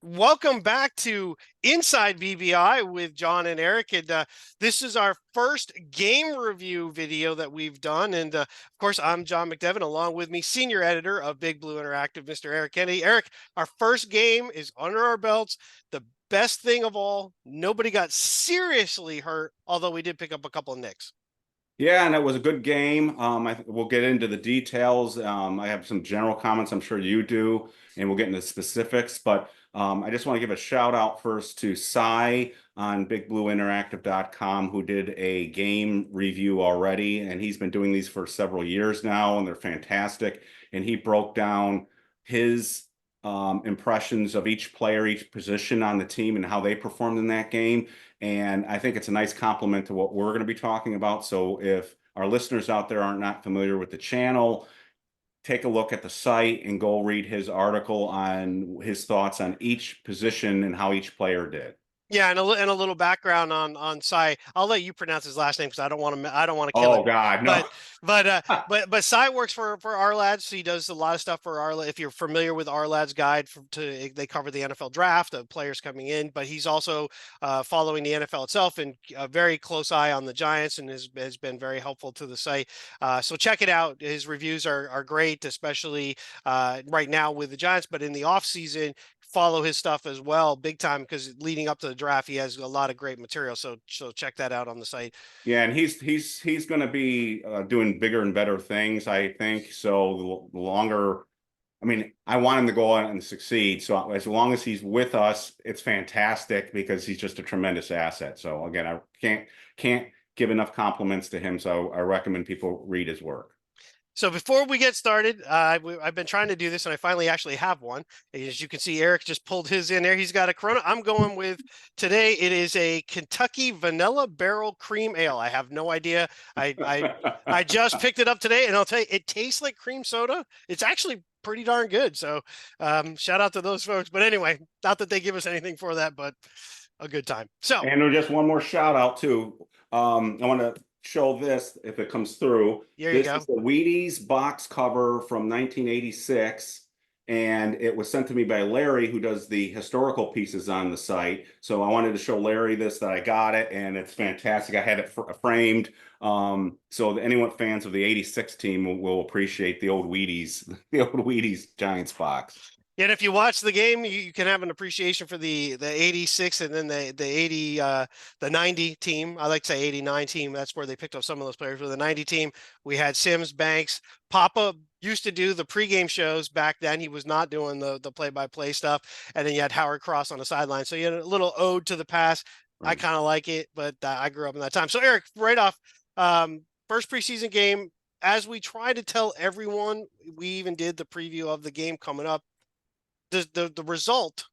Welcome back to Inside BBI with John and Eric. And this is our first game review video that we've done. And of course, I'm John McDevitt, along with me, senior editor of Big Blue Interactive, Mr. Eric Kennedy. Eric, our first game is under our belts. The best thing of all, nobody got seriously hurt, although we did pick up a couple of nicks. Yeah, and it was a good game. We'll get into the details. I have some general comments, I'm sure you do, and we'll get into specifics. But I just want to give a shout out first to Cy on bigblueinteractive.com, who did a game review already, and he's been doing these for several years now, and they're fantastic. And he broke down his impressions of each player, each position on the team, and how they performed in that game. And I think it's a nice compliment to what we're going to be talking about. So if our listeners out there aren't not familiar with the channel, take a look at the site and go read his article on his thoughts on each position and how each player did. Yeah, and a little background on Cy. I'll let you pronounce his last name because I don't want to kill it. Oh God, no. But but Cy works for Ourlads. He does a lot of stuff for Ourlads. If you're familiar with Ourlads guide they cover the NFL draft of players coming in, but he's also following the NFL itself and a very close eye on the Giants and has been very helpful to the site. So check it out. His reviews are great, especially right now with the Giants, but in the off season follow his stuff as well, big time, because leading up to the draft, he has a lot of great material. So check that out on the site. Yeah, and he's going to be doing bigger and better things, I think. So the longer, I mean, I want him to go on and succeed. So as long as he's with us, it's fantastic because he's just a tremendous asset. So again, I can't give enough compliments to him. So I recommend people read his work. So before we get started, I've been trying to do this, and I finally actually have one. As you can see, Eric just pulled his in there. He's got a Corona. I'm going with today. It is a Kentucky Vanilla Barrel Cream Ale. I have no idea. I just picked it up today, and I'll tell you, it tastes like cream soda. It's actually pretty darn good. So shout out to those folks. But anyway, not that they give us anything for that, but a good time. So And just one more shout out too. I want to show this if it comes through. here you This go. is the Wheaties box cover from 1986, and it was sent to me by Larry, who does the historical pieces on the site. So I wanted to show Larry this, that I got it, and it's fantastic. I had it framed. So anyone fans of the 86 team will appreciate the old Wheaties, the old Wheaties Giants box. And if you watch the game, you can have an appreciation for the 86 and then the 80 the 90 team. I like to say 89 team. That's where they picked up some of those players. With the 90 team, we had Sims, Banks. Papa used to do the pregame shows back then. He was not doing the play-by-play stuff. And then you had Howard Cross on the sideline. So you had a little ode to the past. Right. I kind of like it, but I grew up in that time. So Eric, right off, first preseason game, as we try to tell everyone, we even did the preview of the game coming up. The result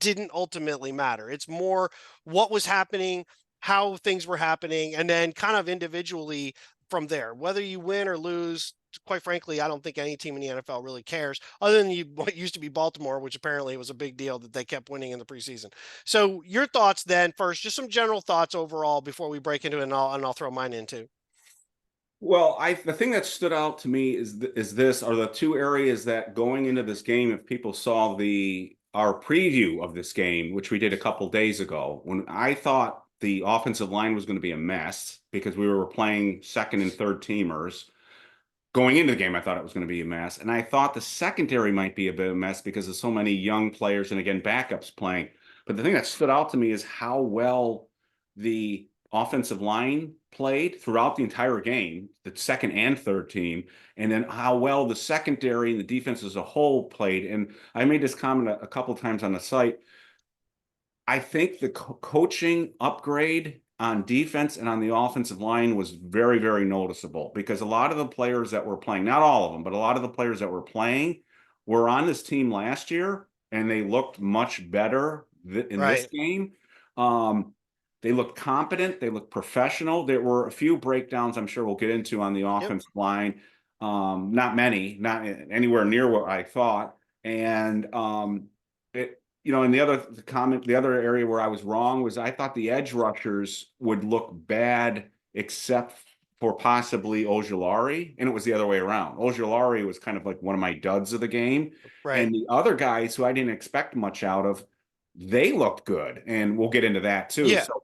didn't ultimately matter. It's more what was happening, how things were happening, and then kind of individually from there. Whether you win or lose, quite frankly, I don't think any team in the NFL really cares, other than what used to be Baltimore, which apparently was a big deal that they kept winning in the preseason. So your thoughts then first, just some general thoughts overall before we break into it, and I'll throw mine in too. Well, the thing that stood out to me is this are the two areas that going into this game, if people saw our preview of this game, which we did a couple days ago, when I thought the offensive line was going to be a mess because we were playing second and third teamers. Going into the game, I thought it was going to be a mess. And I thought the secondary might be a bit of a mess because of so many young players and, again, backups playing. But the thing that stood out to me is how well the offensive line played throughout the entire game, the second and third team, and then how well the secondary and the defense as a whole played. And I made this comment a couple of times on the site. I think the coaching upgrade on defense and on the offensive line was very, very noticeable because a lot of the players that were playing, not all of them, but a lot of the players that were playing were on this team last year, and they looked much better in this game. They looked competent. They looked professional. There were a few breakdowns I'm sure we'll get into on the offensive line. Not many, not anywhere near what I thought. And and the other area where I was wrong was I thought the edge rushers would look bad except for possibly Ojulari, and it was the other way around. Ojulari was kind of like one of my duds of the game. Right. And the other guys who I didn't expect much out of they looked good, and we'll get into that too. Yeah. So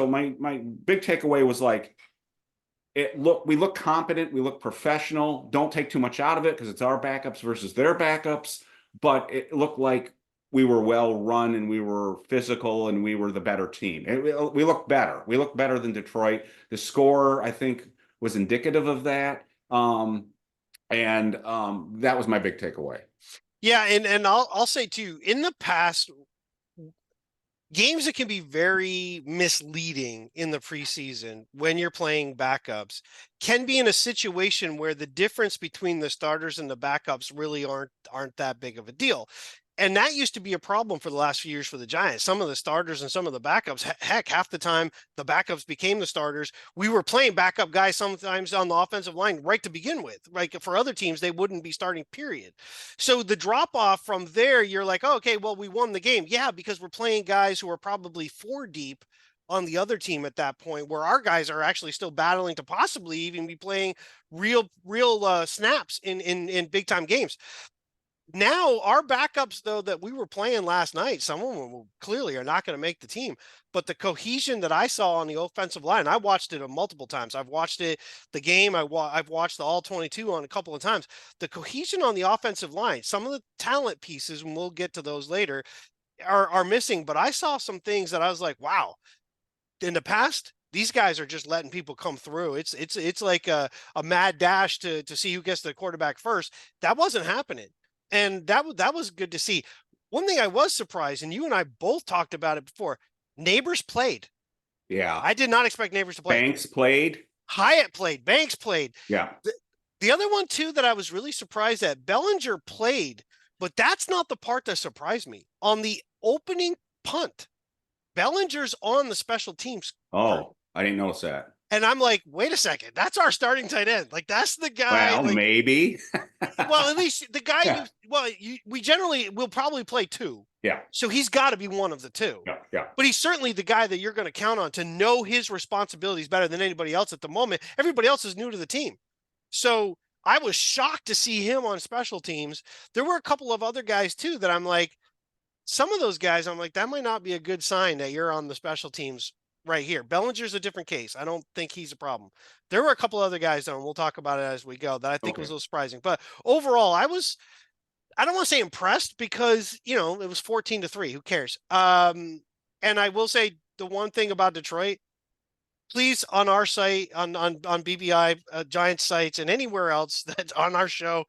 my big takeaway was like, we look competent, we look professional. Don't take too much out of it because it's our backups versus their backups, but it looked like we were well run and we were physical and we were the better team. We looked better. We looked better than Detroit. The score, I think, was indicative of that. That was my big takeaway. Yeah, and I'll say too, in the past, games that can be very misleading in the preseason when you're playing backups can be in a situation where the difference between the starters and the backups really aren't that big of a deal. And that used to be a problem for the last few years for the Giants. Some of the starters and some of the backups, heck, half the time the backups became the starters. We were playing backup guys sometimes on the offensive line right to begin with. Like for other teams, they wouldn't be starting, period. So the drop off from there, you're like, oh, okay, well, we won the game. Yeah, because we're playing guys who are probably 4 deep on the other team at that point, where our guys are actually still battling to possibly even be playing real snaps in big time games. Now, our backups, though, that we were playing last night, some of them clearly are not going to make the team. But the cohesion that I saw on the offensive line, I watched it multiple times. I've watched it, the game. I've watched the all 22 on a couple of times. The cohesion on the offensive line, some of the talent pieces, and we'll get to those later, are missing. But I saw some things that I was like, wow. In the past, these guys are just letting people come through. It's like a mad dash to see who gets the quarterback first. That wasn't happening. And that was good to see. One thing I was surprised, and you and I both talked about it before, Neighbors played. Yeah. I did not expect Neighbors to play. Banks played. Hyatt played. Banks played. Yeah. The other one, too, that I was really surprised at, Bellinger played, but that's not the part that surprised me. On the opening punt, Bellinger's on the special teams crew. Oh, I didn't notice that. And I'm like, wait a second, that's our starting tight end. Like, that's the guy. Well, Like, maybe. well, at least the guy Yeah. we generally will probably play two. Yeah. So he's got to be one of the two. Yeah. Yeah. But he's certainly the guy that you're going to count on to know his responsibilities better than anybody else at the moment. Everybody else is new to the team. So I was shocked to see him on special teams. There were a couple of other guys too that I'm like, some of those guys, I'm like, that might not be a good sign that you're on the special teams right here. Bellinger's a different case. I don't think he's a problem. There were a couple other guys, though, and we'll talk about it as we go, that I think was a little surprising. But overall, I don't want to say impressed because, it was 14-3. Who cares? And I will say the one thing about Detroit, please, on our site, on BBI, Giants sites, and anywhere else that's on our show,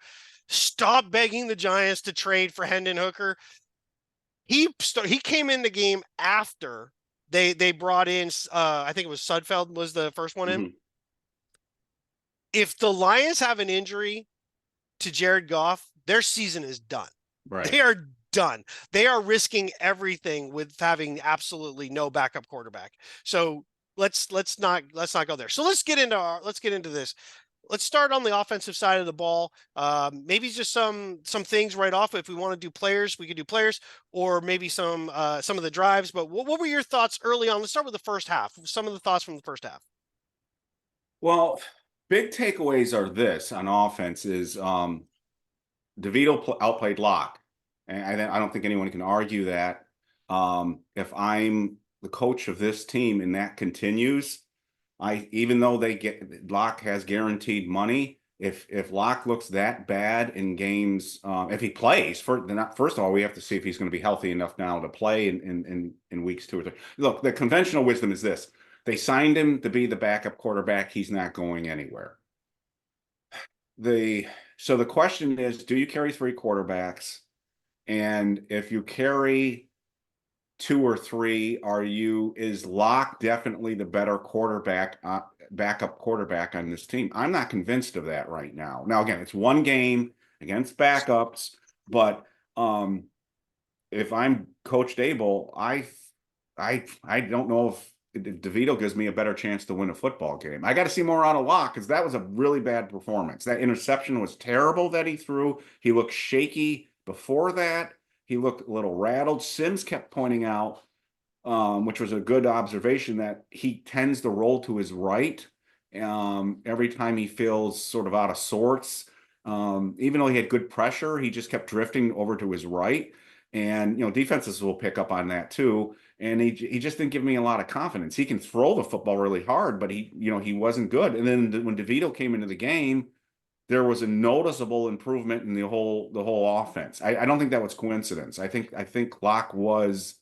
stop begging the Giants to trade for Hendon Hooker. He came in the game after they brought in, I think it was Sudfeld was the first one in. Mm-hmm. If the Lions have an injury to Jared Goff, their season is done. Right. They are done. They are risking everything with having absolutely no backup quarterback. So let's not go there. So let's get into this. Let's start on the offensive side of the ball. Maybe just some things right off. If we want to do players, we could do players, or maybe some of the drives. But what were your thoughts early on? Let's start with the first half. Some of the thoughts from the first half. Well, big takeaways are this on offense is DeVito outplayed Locke. And I don't think anyone can argue that. If I'm the coach of this team and that continues, even though Locke has guaranteed money, if Locke looks that bad in games, if he plays, first of all, we have to see if he's going to be healthy enough now to play in weeks 2 or 3. Look, the conventional wisdom is this: they signed him to be the backup quarterback. He's not going anywhere. So the question is, do you carry 3 quarterbacks? And if you carry 2 or 3, is Locke definitely the better backup quarterback on this team? I'm not convinced of that right now. Now, again, it's one game against backups, but if I'm Coach Dable, I don't know if DeVito gives me a better chance to win a football game. I got to see more out of Locke because that was a really bad performance. That interception was terrible that he threw. He looked shaky before that. He looked a little rattled. Sims kept pointing out, which was a good observation, that he tends to roll to his right every time he feels sort of out of sorts. Even though he had good pressure, he just kept drifting over to his right. And defenses will pick up on that too. And he just didn't give me a lot of confidence. He can throw the football really hard, but he wasn't good. And then when DeVito came into the game, there was a noticeable improvement in the whole offense. I don't think that was coincidence. I think Locke was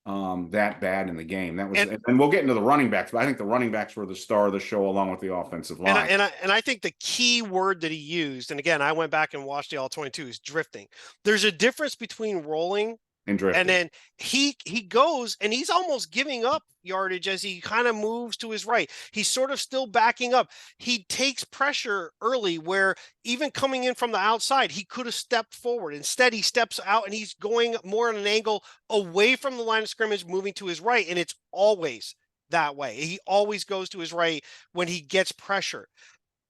that bad in the game. That was, And and we'll get into the running backs, but I think the running backs were the star of the show along with the offensive and I, line and I and I think the key word that he used, and again, I went back and watched the all 22, is drifting. There's a difference between rolling and and drifting. then he goes and he's almost giving up yardage as he kind of moves to his right. He's sort of still backing up. He takes pressure early where even coming in from the outside, he could have stepped forward. Instead, he steps out and he's going more at an angle away from the line of scrimmage, moving to his right. And it's always that way. He always goes to his right when he gets pressure.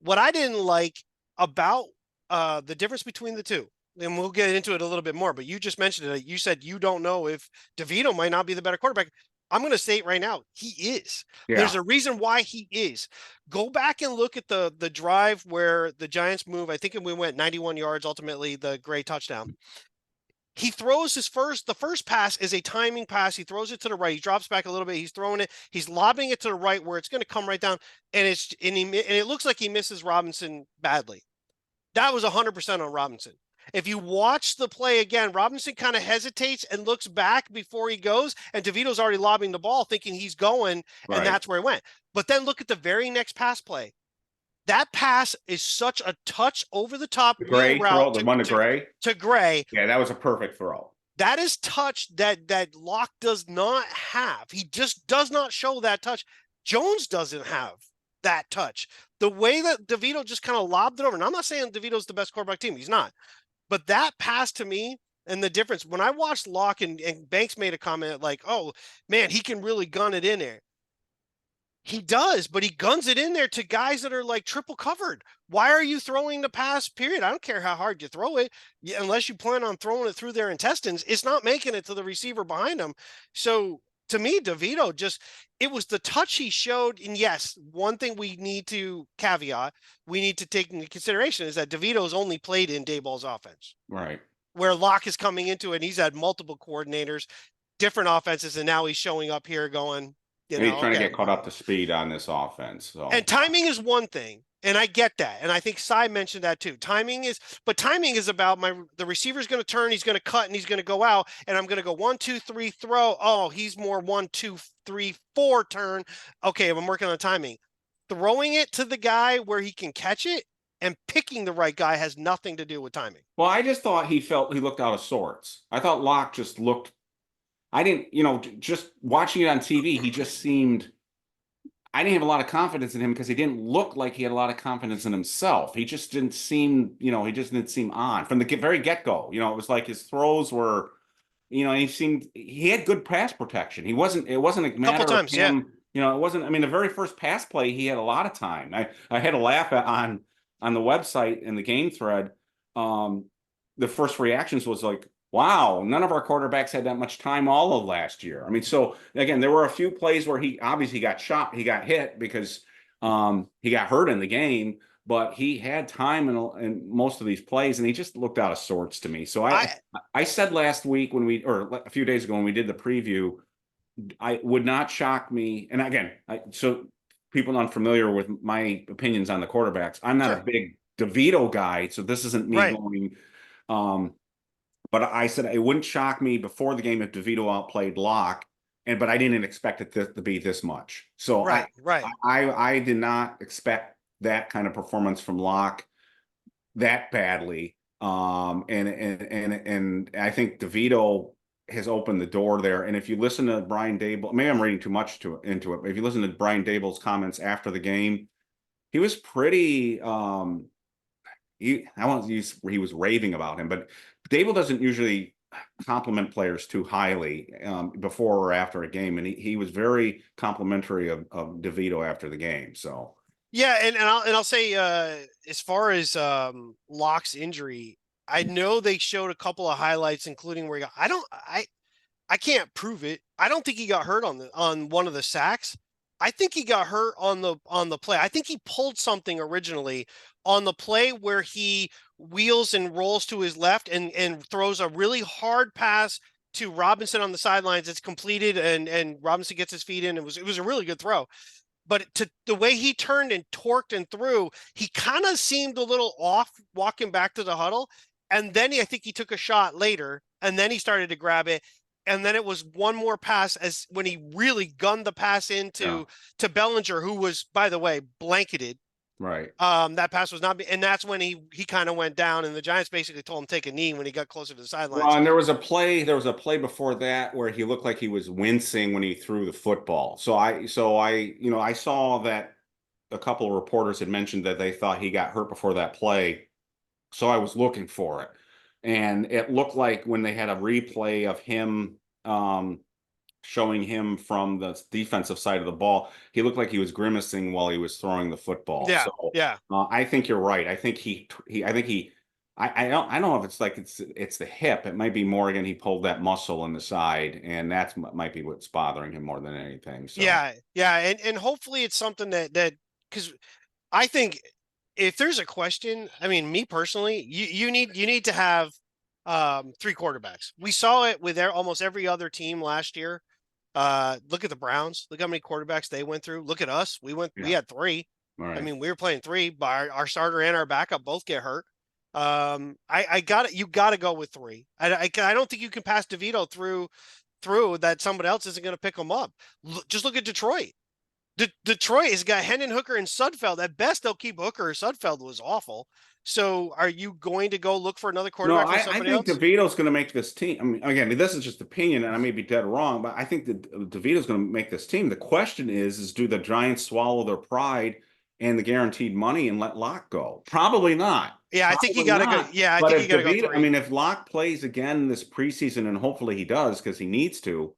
What I didn't like about the difference between the two, and we'll get into it a little bit more, but you just mentioned it. You said you don't know if DeVito might not be the better quarterback. I'm going to say it right now. He is. There's Yeah, a reason why he is. Go back and look at the drive where the Giants move. I think we went 91 yards, ultimately the Gray touchdown. He throws the first pass is a timing pass. He throws it to the right. He drops back a little bit. He's throwing it. He's lobbing it to the right where it's going to come right down. And it looks like he misses Robinson badly. That was 100% on Robinson. If you watch the play again, Robinson kind of hesitates and looks back before he goes, and DeVito's already lobbing the ball thinking he's going, and right. that's where he went. But then look at the very next pass play. That pass is such a touch over the top The wheel Gray throw, route the one to Gray. to Gray. Yeah, that was a perfect throw. That is touch that Locke does not have. He just does not show that touch. Jones doesn't have that touch. The way that DeVito just kind of lobbed it over, and I'm not saying DeVito's the best quarterback team. He's not. But that pass to me and the difference, when I watched Locke and Banks made a comment like, oh, man, he can really gun it in there. He does, but he guns it in there to guys that are like triple covered. Why are you throwing the pass, period? I don't care how hard you throw it. Unless you plan on throwing it through their intestines, it's not making it to the receiver behind him. So to me, DeVito it was the touch he showed. And yes, one thing we need to caveat, we need to take into consideration is that DeVito's only played in Daboll's offense, Right. where Locke is coming into it. And he's had multiple coordinators, different offenses, and now he's showing up here going, And he's trying to okay. get caught up to speed on this offense. And So timing is one thing, and I get that, and I think Cy mentioned that too. Timing is about the receiver's going to turn, he's going to cut, and he's going to go out, and I'm going to go 1, 2, 3, throw. Oh, he's more 1, 2, 3, 4 turn. Okay, I'm working on timing. Throwing it to the guy where he can catch it and picking the right guy has nothing to do with timing. well, I just thought he looked out of sorts. I thought Locke just looked. I didn't, just watching it on TV, he just seemed. I didn't have a lot of confidence in him because he didn't look like he had a lot of confidence in himself. He just didn't seem, he just didn't seem on from the very get-go. It was like his throws were, he had good pass protection. It wasn't a Couple matter of times, yeah. him, it wasn't, I mean, the very first pass play, he had a lot of time. I had a laugh on the website in the game thread. The first reactions was like, wow, none of our quarterbacks had that much time all of last year. I mean, so again, there were a few plays where he obviously got shot, he got hit because he got hurt in the game, but he had time in most of these plays, and he just looked out of sorts to me. So I said last week or a few days ago when we did the preview, I would not shock me. And again, so people unfamiliar with my opinions on the quarterbacks, I'm not a big DeVito guy, so this isn't me going. But I said it wouldn't shock me before the game if DeVito outplayed Locke, but I didn't expect it to be this much. So I did not expect that kind of performance from Locke that badly. And I think DeVito has opened the door there. And if you listen to Brian Daboll, maybe I'm reading too much into it, but if you listen to Brian Daboll's comments after the game, he was pretty. I won't use where he was raving about him, but Dable doesn't usually compliment players too highly before or after a game, and he was very complimentary of DeVito after the game. So yeah, and I'll say as far as Locke's injury, I know they showed a couple of highlights, including where he got. I can't prove it. I don't think he got hurt on one of the sacks. I think he got hurt on the play. I think he pulled something originally on the play where he wheels and rolls to his left and throws a really hard pass to Robinson on the sidelines. It's completed and Robinson gets his feet in. It was a really good throw. But the way he turned and torqued and threw, he kind of seemed a little off walking back to the huddle. And then I think he took a shot later, and then he started to grab it. And then it was one more pass as when he really gunned the pass into to Bellinger, who was, by the way, blanketed. Right. That pass was not, and that's when he kind of went down, and the Giants basically told him take a knee when he got closer to the sidelines. Well, and there was a play before that where he looked like he was wincing when he threw the football. I saw that a couple of reporters had mentioned that they thought he got hurt before that play. So I was looking for it. And it looked like when they had a replay of him showing him from the defensive side of the ball, he looked like he was grimacing while he was throwing the football. Yeah, So yeah. I think you're right. I think I don't know if it's like it's the hip. It might be more again he pulled that muscle in the side, and that's might be what's bothering him more than anything. So Yeah, and hopefully it's something that because I think if there's a question, I mean, me personally, you need to have three quarterbacks. We saw it with almost every other team last year. Look at the Browns. Look how many quarterbacks they went through. Look at us. We had three. Right. I mean, we were playing three, but our starter and our backup both get hurt. I got it. You got to go with three. I don't think you can pass DeVito through that somebody else isn't going to pick them up. Just look at Detroit. Detroit has got Hendon Hooker and Sudfeld. At best, they'll keep Hooker. Sudfeld was awful. So are you going to go look for another No, quarterback for I somebody think else? DeVito's going to make this team. I mean, again, this is just opinion, and I may be dead wrong, but I think that DeVito's going to make this team. The question is do the Giants swallow their pride and the guaranteed money and let Locke go? Probably not. Yeah, I think you Probably got to go. not. Yeah, I But think you if got to go DeVito, I three. mean, if Locke plays again this preseason, and hopefully he does because he needs to,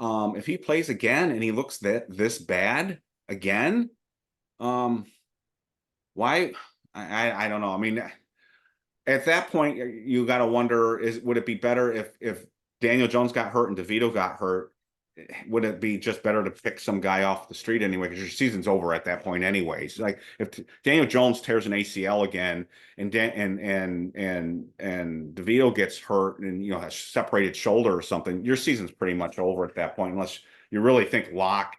if he plays again and he looks this bad again, why? I don't know. I mean, at that point, you got to wonder: would it be better if Daniel Jones got hurt and DeVito got hurt? Would it be just better to pick some guy off the street anyway? Because your season's over at that point, anyways. Like if Daniel Jones tears an ACL again, and DeVito gets hurt and has separated shoulder or something, your season's pretty much over at that point, unless you really think Locke.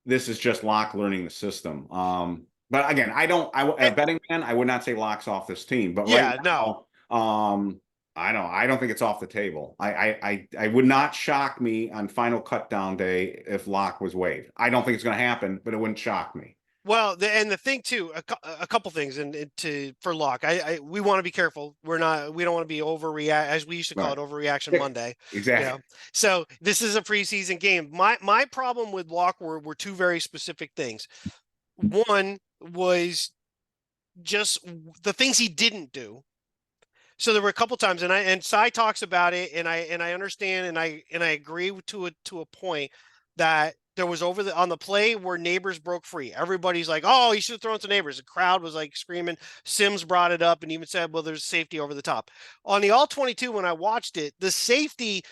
This is just Locke learning the system. But again, a betting man, I would not say Locke's off this team. But Yeah, right no. now, I don't think it's off the table. I would not shock me on final cut down day if Locke was waived. I don't think it's going to happen, but it wouldn't shock me. Well, and the thing too, a couple things, and for Locke, we want to be careful. We don't want to be overreact, as we used to call Right. it, overreaction Monday. Exactly. So this is a preseason game. My problem with Locke were two very specific things. One was just the things he didn't do. So there were a couple times, and Cy talks about it, and I understand, and I agree to a point that there was on the play where Neighbors broke free. Everybody's like, "Oh, he should have thrown it to Neighbors." The crowd was like screaming. Sims brought it up and even said, "Well, there's safety over the top." On the all 22, when I watched it, the safety,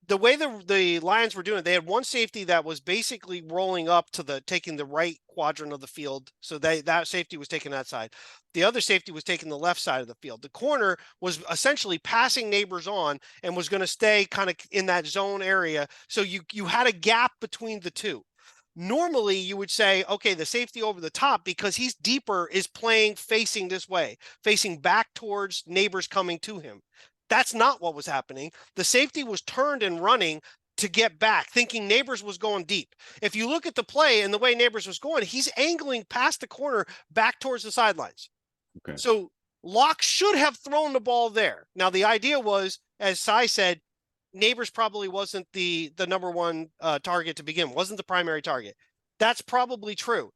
the way the Lions were doing it, they had one safety that was basically rolling up to taking the right quadrant of the field. So that safety was taking that side. The other safety was taking the left side of the field. The corner was essentially passing Neighbors on and was going to stay kind of in that zone area. So you had a gap between the two. Normally you would say, okay, the safety over the top, because he's deeper, is playing facing this way, facing back towards Neighbors coming to him. That's not what was happening. The safety was turned and running to get back, thinking Neighbors was going deep. If you look at the play and the way Neighbors was going, he's angling past the corner back towards the sidelines. Okay. So Locke should have thrown the ball there. Now, the idea was, as Cy said, Neighbors probably wasn't the number one target to begin, wasn't the primary target. That's probably true.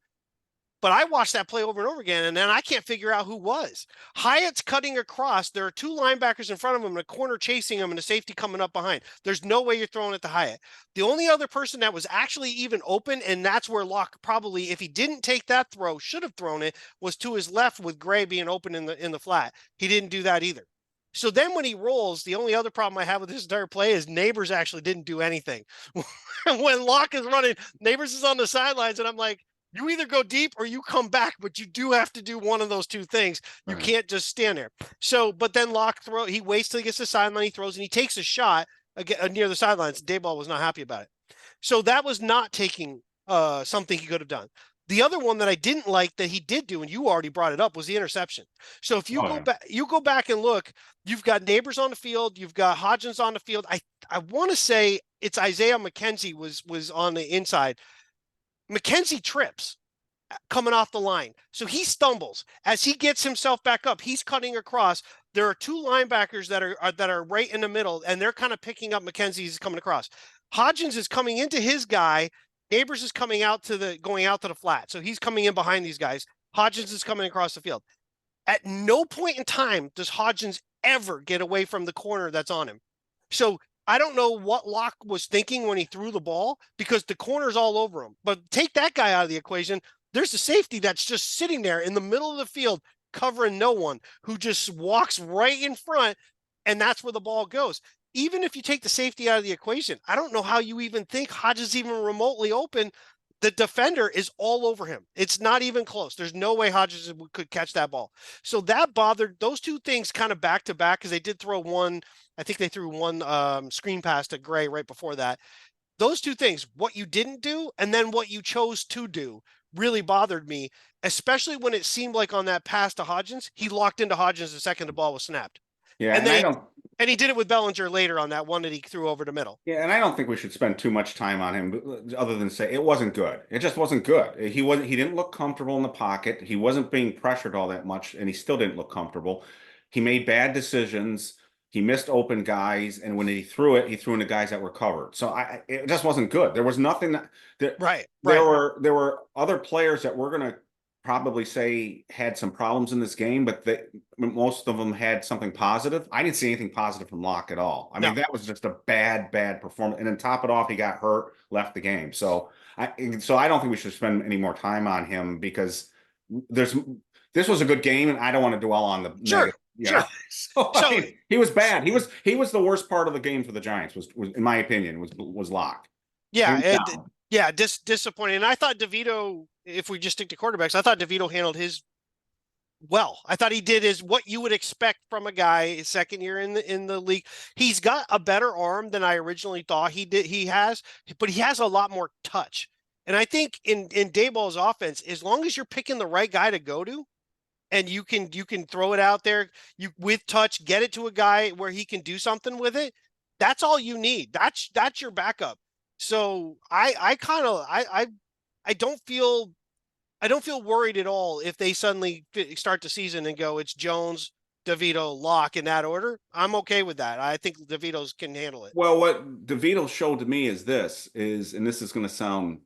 But I watched that play over and over again, and then I can't figure out who was. Hyatt's cutting across. There are two linebackers in front of him and a corner chasing him and a safety coming up behind. There's no way you're throwing it to Hyatt. The only other person that was actually even open, and that's where Locke probably, if he didn't take that throw, should have thrown it, was to his left with Gray being open in the flat. He didn't do that either. So then when he rolls, the only other problem I have with this entire play is Neighbors actually didn't do anything. When Locke is running, Neighbors is on the sidelines, and I'm like, You either go deep or you come back, but you do have to do one of those two things. You Right. can't just stand there. So, but then Locke he waits till he gets the sideline, he throws, and he takes a shot again near the sidelines. Dayball was not happy about it. So that was not taking something he could have done. The other one that I didn't like that he did do, and you already brought it up, was the interception. So if Oh, yeah. you go back and look, you've got Neighbors on the field, you've got Hodgins on the field. I want to say it's Isaiah McKenzie was on the inside. McKenzie trips coming off the line. So he stumbles. As he gets himself back up, he's cutting across. There are two linebackers that are right in the middle, and they're kind of picking up McKenzie's coming across. Hodgins is coming into his guy. Neighbors is going out to the flat. So he's coming in behind these guys. Hodgins is coming across the field. At no point in time does Hodgins ever get away from the corner that's on him. So I don't know what Locke was thinking when he threw the ball because the corner's all over him. But take that guy out of the equation. There's a safety that's just sitting there in the middle of the field covering no one who just walks right in front, and that's where the ball goes. Even if you take the safety out of the equation, I don't know how you even think Hodges even remotely open. The defender is all over him. It's not even close. There's no way Hodges could catch that ball. So that bothered those two things kind of back to back because they did throw one. I think they threw one screen pass to Gray right before that. Those two things, what you didn't do and then what you chose to do, really bothered me, especially when it seemed like on that pass to Hodgins, he locked into Hodgins the second the ball was snapped. Yeah, And and I they don't. and he did it with Bellinger later on that one that he threw over the middle. Yeah, and I don't think we should spend too much time on him, other than say it wasn't good. It just wasn't good. He wasn't. He didn't look comfortable in the pocket. He wasn't being pressured all that much, and he still didn't look comfortable. He made bad decisions. He missed open guys, and when he threw it, he threw into guys that were covered. So it just wasn't good. There was nothing that there. Right, There right. were other players that we're gonna probably say had some problems in this game, but most of them had something positive. I didn't see anything positive from Locke at all. I No, mean, that was just a bad performance. And then top it off, he got hurt, left the game. So I don't think we should spend any more time on him because there's this was a good game, and I don't want to dwell on the sure, negative. Yeah. sure. So I So mean, he was bad. He was the worst part of the game for the Giants. Was in my opinion was Locke. yeah, Hands down. yeah, disappointing. And I thought DeVito, if we just stick to quarterbacks, I thought DeVito handled his well. I thought he did is what you would expect from a guy his second year in the league. He's got a better arm than I originally thought he has, but he has a lot more touch. And I think in Dayball's offense, as long as you're picking the right guy to go to, and you can throw it out there, you with touch, get it to a guy where he can do something with it. That's all you need. That's your backup. So I kind of I I don't feel worried at all if they suddenly start the season and go, it's Jones, DeVito, Locke in that order. I'm okay with that. I think DeVito's can handle it. Well, what DeVito showed to me and this is going to sound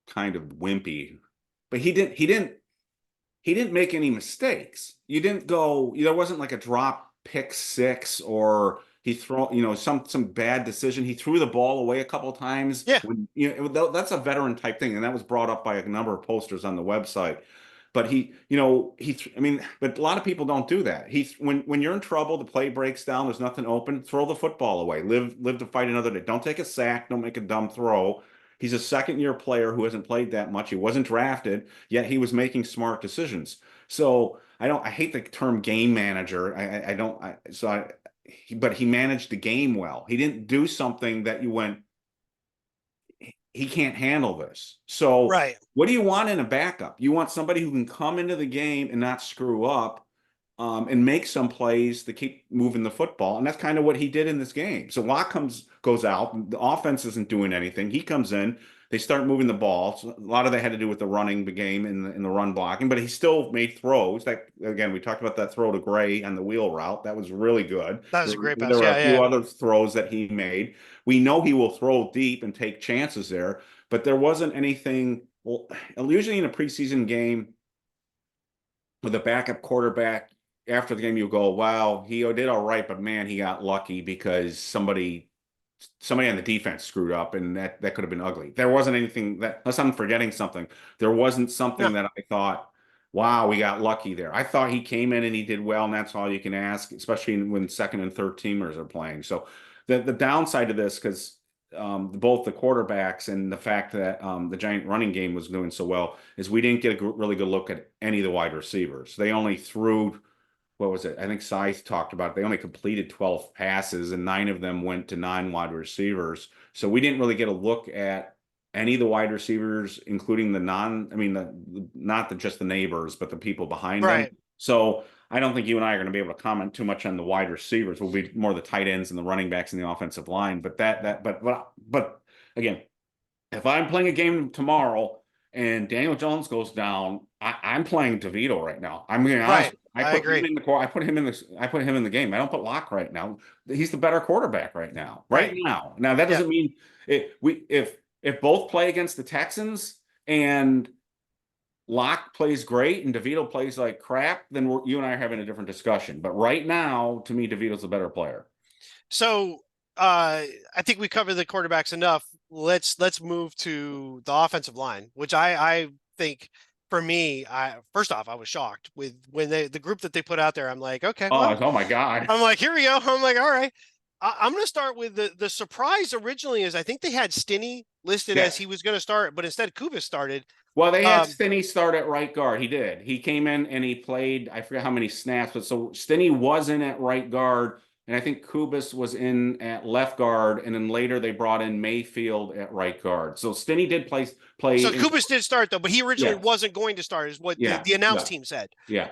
kind of wimpy, but he didn't make any mistakes. You didn't go, there wasn't like a drop pick six or he throw, some bad decision. He threw the ball away a couple of times Yeah, when, that's a veteran type thing. And that was brought up by a number of posters on the website. But I mean, but a lot of people don't do that. When you're in trouble, the play breaks down, there's nothing open, throw the football away. Live to fight another day. Don't take a sack, don't make a dumb throw. He's a second year player who hasn't played that much. He wasn't drafted, yet he was making smart decisions. So I hate the term game manager. I don't, I, so I, but he managed the game well. He didn't do something that you went, he can't handle this. So right. what do you want in a backup? You want somebody who can come into the game and not screw up, and make some plays to keep moving the football. And that's kind of what he did in this game. So Locke goes out, the offense isn't doing anything. He comes in, they start moving the ball. So a lot of that had to do with the running the game in the run blocking, but he still made throws. That again, we talked about that throw to Gray on the wheel route. That was really good. That was a great There pass. were Yeah, a few yeah. other throws that he made. We know he will throw deep and take chances there, but there wasn't anything. Well, usually in a preseason game with a backup quarterback, after the game, you go, wow, he did all right, but man, he got lucky because somebody on the defense screwed up, and that could have been ugly. There wasn't anything that, unless I'm forgetting something, there wasn't No, something that I thought, wow, we got lucky there. I thought he came in and he did well, and that's all you can ask, especially when second and third teamers are playing. So the downside of this, because both the quarterbacks and the fact that the Giant running game was doing so well is we didn't get a really good look at any of the wide receivers. They only threw, what was it? I think Scythe talked about it. They only completed 12 passes and 9 of them went to non-wide receivers. So we didn't really get a look at any of the wide receivers, including the I mean, not just the neighbors, but the people behind them. Right. So I don't think you and I are going to be able to comment too much on the wide receivers. We'll be more the tight ends and the running backs and the offensive line. But but again, if I'm playing a game tomorrow and Daniel Jones goes down, I'm playing DeVito right now. I'm being honest. Right. I agree. I put him in the game. I don't put Locke right now. He's the better quarterback right now. Right Right. now. Now that Yeah. doesn't mean if both play against the Texans and Locke plays great and DeVito plays like crap, then you and I are having a different discussion. But right now, to me, DeVito's the better player. So I think we covered the quarterbacks enough. Let's move to the offensive line, which I think for me, I first off, I was shocked with when the group that they put out there. I'm like, okay, well, Oh my God. I'm like, here we go. I'm like, all right. I'm going to start with the surprise originally is I think they had Stinney listed as Yes. he was going to start, but instead Kubis started. Well, they had Um, Stinney start at right guard. He did. He came in and he played, I forget how many snaps, but so Stinney was in at right guard, and I think Kubis was in at left guard, and then later they brought in Mayfield at right guard. So Stinney did play so in. Kubis did start though, but he originally Yes. wasn't going to start, is what Yeah. the announce Yeah. team said. Yeah.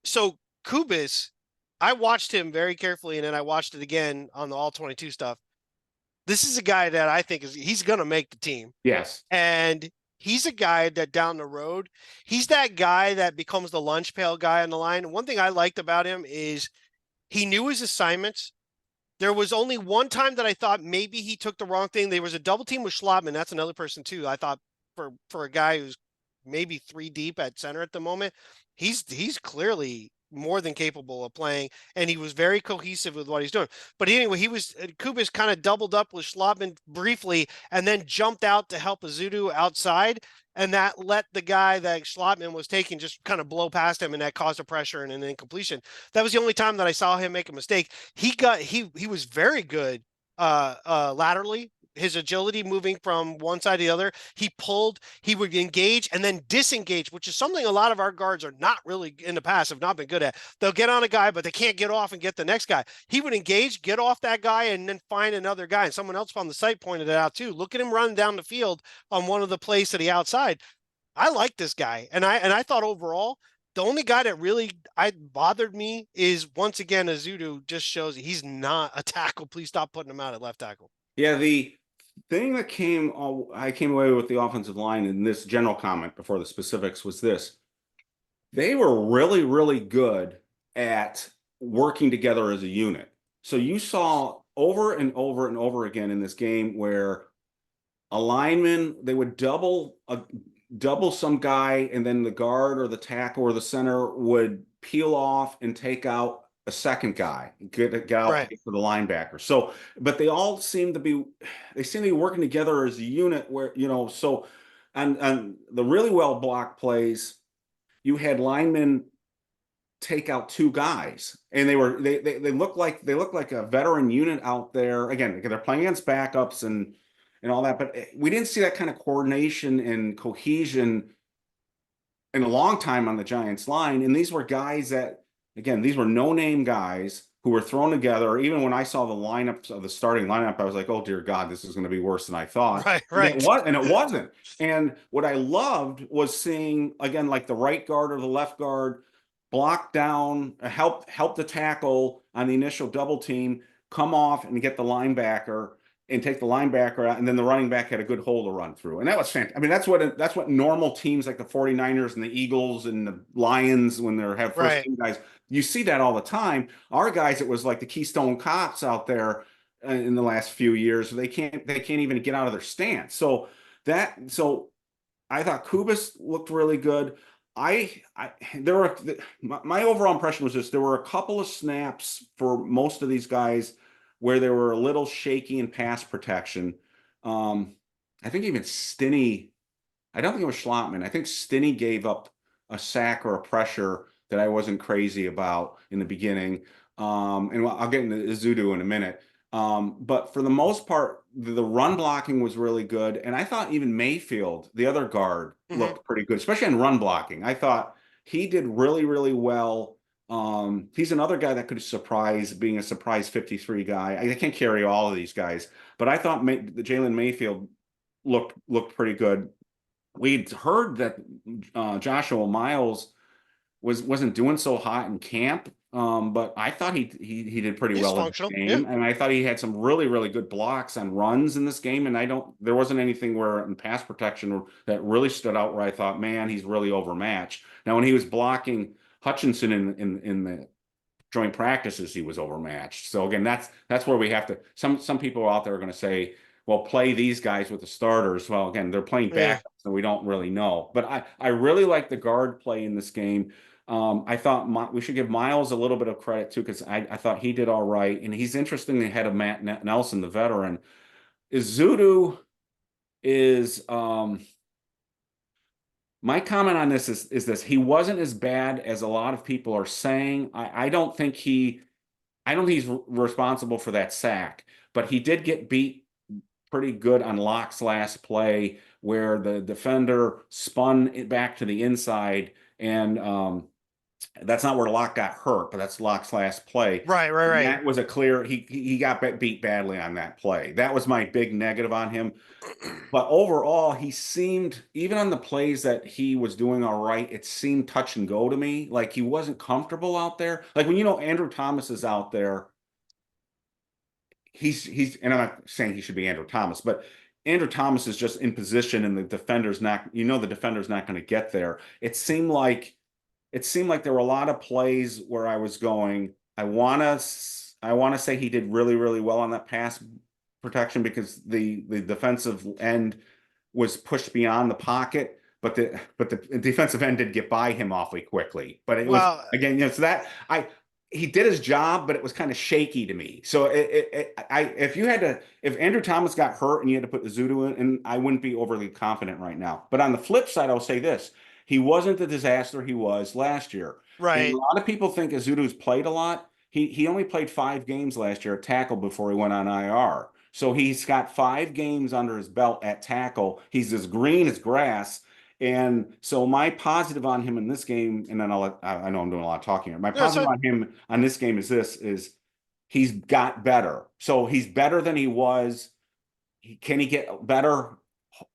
So Kubis, I watched him very carefully, and then I watched it again on the all 22 stuff. This is a guy that I think he's going to make the team. Yes. And he's a guy that down the road, he's that guy that becomes the lunch pail guy on the line. One thing I liked about him is he knew his assignments. There was only one time that I thought maybe he took the wrong thing. There was a double team with Schlotman. That's another person too. I thought for a guy who's maybe 3 deep at center at the moment, he's clearly more than capable of playing, and he was very cohesive with what he's doing. But anyway, Kubis kind of doubled up with Schlotman briefly and then jumped out to help Azudu outside. And that let the guy that Schlotman was taking just kind of blow past him, and that caused a pressure and an incompletion. That was the only time that I saw him make a mistake. He was very good laterally. His agility moving from one side to the other. He would engage and then disengage, which is something a lot of our guards are not really in the past have not been good at. They'll get on a guy, but they can't get off and get the next guy. He would engage, get off that guy, and then find another guy. And someone else on the site pointed it out too. Look at him running down the field on one of the plays to the outside. I like this guy. And I thought overall, the only guy that really bothered me is once again Azudu just shows he's not a tackle. Please stop putting him out at left tackle. Yeah. The thing that I came away with the offensive line in this general comment before the specifics was this. They were really, really good at working together as a unit. So you saw over and over and over again in this game where a lineman, they would double some guy, and then the guard or the tackle or the center would peel off and take out a second guy, get out Right. for the linebacker. So, but they all seem to be working together as a unit where, so and the really well blocked plays, you had linemen take out 2 guys, and they look like a veteran unit out there. Again, they're playing against backups and all that, but we didn't see that kind of coordination and cohesion in a long time on the Giants line. And these were guys that, again, these were no-name guys who were thrown together. Even when I saw the lineups of the starting lineup, I was like, oh dear God, this is going to be worse than I thought. Right. And it wasn't. And what I loved was seeing, again, like the right guard or the left guard block down, help the tackle on the initial double team, come off and get the linebacker and take the linebacker out, and then the running back had a good hole to run through. And that was fantastic. I mean, that's what normal teams like the 49ers and the Eagles and the Lions, when they have first team guys, you see that all the time. Our guys, it was like the Keystone Cops out there in the last few years. They can't even get out of their stance. So I thought Kubis looked really good. My overall impression was this: there were a couple of snaps for most of these guys where they were a little shaky in pass protection. I think even Stinney, I don't think it was Schlotman. I think Stinney gave up a sack or a pressure that I wasn't crazy about in the beginning. And I'll get into Izudu in a minute. But for the most part, the run blocking was really good. And I thought even Mayfield, the other guard, Hmm. looked pretty good, especially in run blocking. I thought he did really, really well. He's another guy that could surprise, being a surprise 53 guy. I can't carry all of these guys, but I thought Jalen Mayfield looked pretty good. We'd heard that Joshua Miles wasn't doing so hot in camp. But I thought he did pretty He's well in this functional. Yeah. game, and I thought he had some really really good blocks on runs in this game. And there wasn't anything where in pass protection that really stood out where I thought, man, he's really overmatched. Now when he was blocking Hutchinson in the joint practices, he was overmatched. So again, that's where we have to. Some people out there are going to say, well, play these guys with the starters. Well, again, they're playing Yeah. backups, and we don't really know. But I really like the guard play in this game. I thought we should give Miles a little bit of credit too, because I thought he did all right, and he's interesting ahead of Matt Nelson, the veteran. Zudu is my comment on this is this: he wasn't as bad as a lot of people are saying. I don't think he's responsible for that sack, but he did get beat pretty good on Locke's last play where the defender spun it back to the inside, and that's not where Locke got hurt, but that's Locke's last play. Right. Right. And Right. that was a clear, he got beat badly on that play. That was my big negative on him. But overall, he seemed, even on the plays that he was doing all right, it seemed touch and go to me. Like he wasn't comfortable out there. Like when Andrew Thomas is out there, and I'm not saying he should be Andrew Thomas, but Andrew Thomas is just in position and the defender's not, the defender's not going to get there. It seemed like there were a lot of plays where I was going, I want to say he did really, really well on that pass protection because the defensive end was pushed beyond the pocket, but the defensive end did get by him awfully quickly. But it was Well, again, so that he did his job, but it was kind of shaky to me. So if Andrew Thomas got hurt and you had to put the Zudu in, and I wouldn't be overly confident right now. But on the flip side, I'll say this: he wasn't the disaster he was last year. And a right. lot of people think Azudu's played a lot. He only played 5 games last year at tackle before he went on IR. So he's got 5 games under his belt at tackle. He's as green as grass. And so my positive on him in this game, and then I know I'm doing a lot of talking here. My No, it's positive fine. on him on this game is he's got better. So he's better than he was. Can he get better?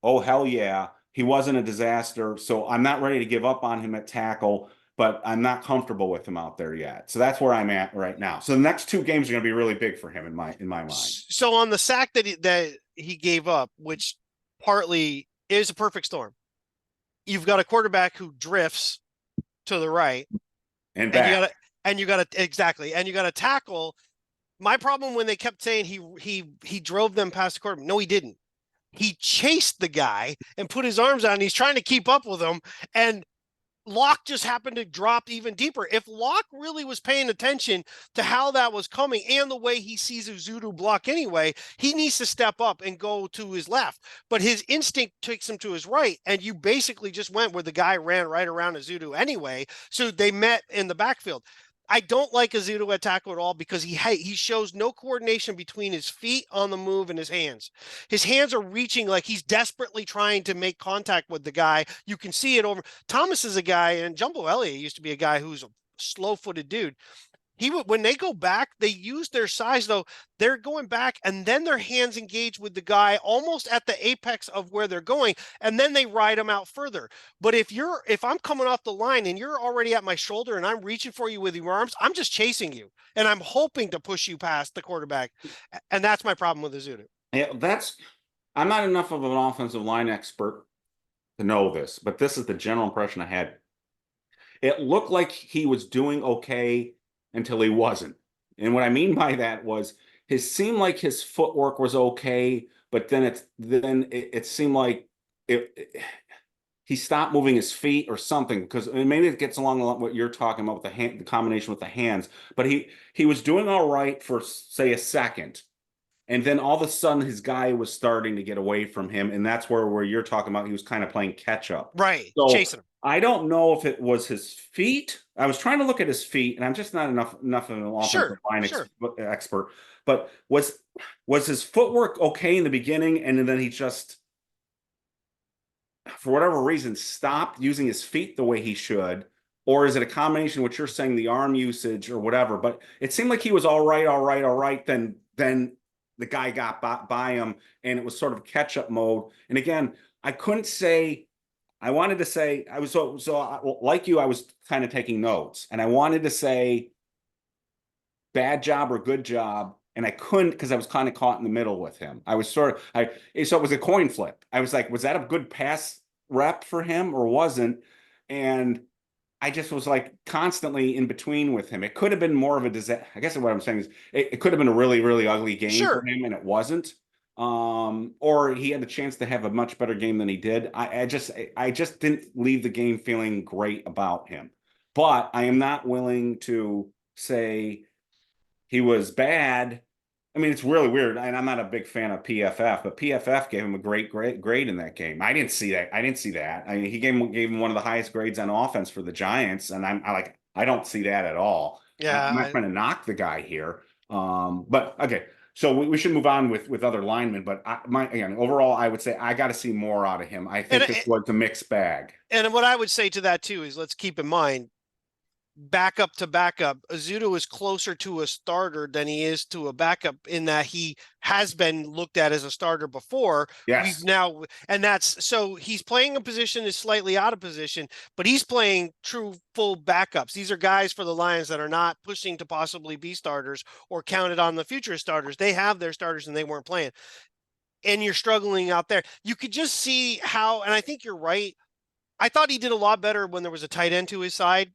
Oh, hell yeah. He wasn't a disaster. So I'm not ready to give up on him at tackle, but I'm not comfortable with him out there yet. So that's where I'm at right now. So the next 2 games are going to be really big for him in my mind. So on the sack that he gave up, which partly is a perfect storm. You've got a quarterback who drifts to the right, And and you back. got to exactly, and you got to tackle. My problem when they kept saying he drove them past the quarterback. No, he didn't. He chased the guy and put his arms out, and he's trying to keep up with him. And Locke just happened to drop even deeper. If Locke really was paying attention to how that was coming and the way he sees Uzudu block anyway, he needs to step up and go to his left. But his instinct takes him to his right, and you basically just went where the guy ran right around Uzudu anyway. So they met in the backfield. I don't like Azudu at tackle at all because he shows no coordination between his feet on the move and his hands. His hands are reaching like he's desperately trying to make contact with the guy. You can see it over. Thomas is a guy, and Jumbo Elliott used to be a guy who's a slow-footed dude. When they go back, they use their size though. They're going back, and then their hands engage with the guy almost at the apex of where they're going, and then they ride them out further. But if I'm coming off the line and you're already at my shoulder and I'm reaching for you with your arms, I'm just chasing you, and I'm hoping to push you past the quarterback, and that's my problem with Azudu. Yeah, I'm not enough of an offensive line expert to know this, but this is the general impression I had. It looked like he was doing okay until he wasn't. And what I mean by that was seemed like his footwork was okay, but then it seemed like he stopped moving his feet or something, because maybe it gets along what you're talking about with the combination with the hands. But he was doing all right for say a second, and then all of a sudden his guy was starting to get away from him, and that's where you're talking about he was kind of playing catch up. Right, So chasing him. I don't know if it was his feet. I was trying to look at his feet, and I'm just not enough of an offensive Sure, line sure. expert. But was his footwork okay in the beginning, and then he just, for whatever reason, stopped using his feet the way he should? Or is it a combination of what you're saying, the arm usage or whatever? But it seemed like he was all right, all right, all right. Then the guy got by him, and it was sort of catch-up mode. And again, I couldn't say. I wanted to say I was like you. I was kind of taking notes, and I wanted to say bad job or good job, and I couldn't because I was kind of caught in the middle with him. I was sort of so it was a coin flip. I was like, was that a good pass rep for him or wasn't? And I just was like constantly in between with him. It could have been more of a disaster. I guess what I'm saying is it could have been a really, really ugly game for Sure. him, and it wasn't. Or he had the chance to have a much better game than he did. I just didn't leave the game feeling great about him. But I am not willing to say he was bad. I mean, it's really weird, and I'm not a big fan of PFF, but PFF gave him a great grade in that game. I didn't see that. I didn't see that. I mean, he gave him one of the highest grades on offense for the Giants, and I don't see that at all. I'm not Yeah. trying to knock the guy here, but okay. So we should move on with other linemen. But again, overall, I would say I got to see more out of him. I And think this was a mixed bag. and what I would say to that too is let's keep in mind backup to backup, Azuto is closer to a starter than he is to a backup in that he has been looked at as a starter before. We've Yes. now, and that's so he's playing a position is slightly out of position, but he's playing true full backups. These are guys for the Lions that are not pushing to possibly be starters or counted on the future starters. They have their starters and they weren't playing. And you're struggling out there. You could just see how, and I think you're right. I thought he did a lot better when there was a tight end to his side,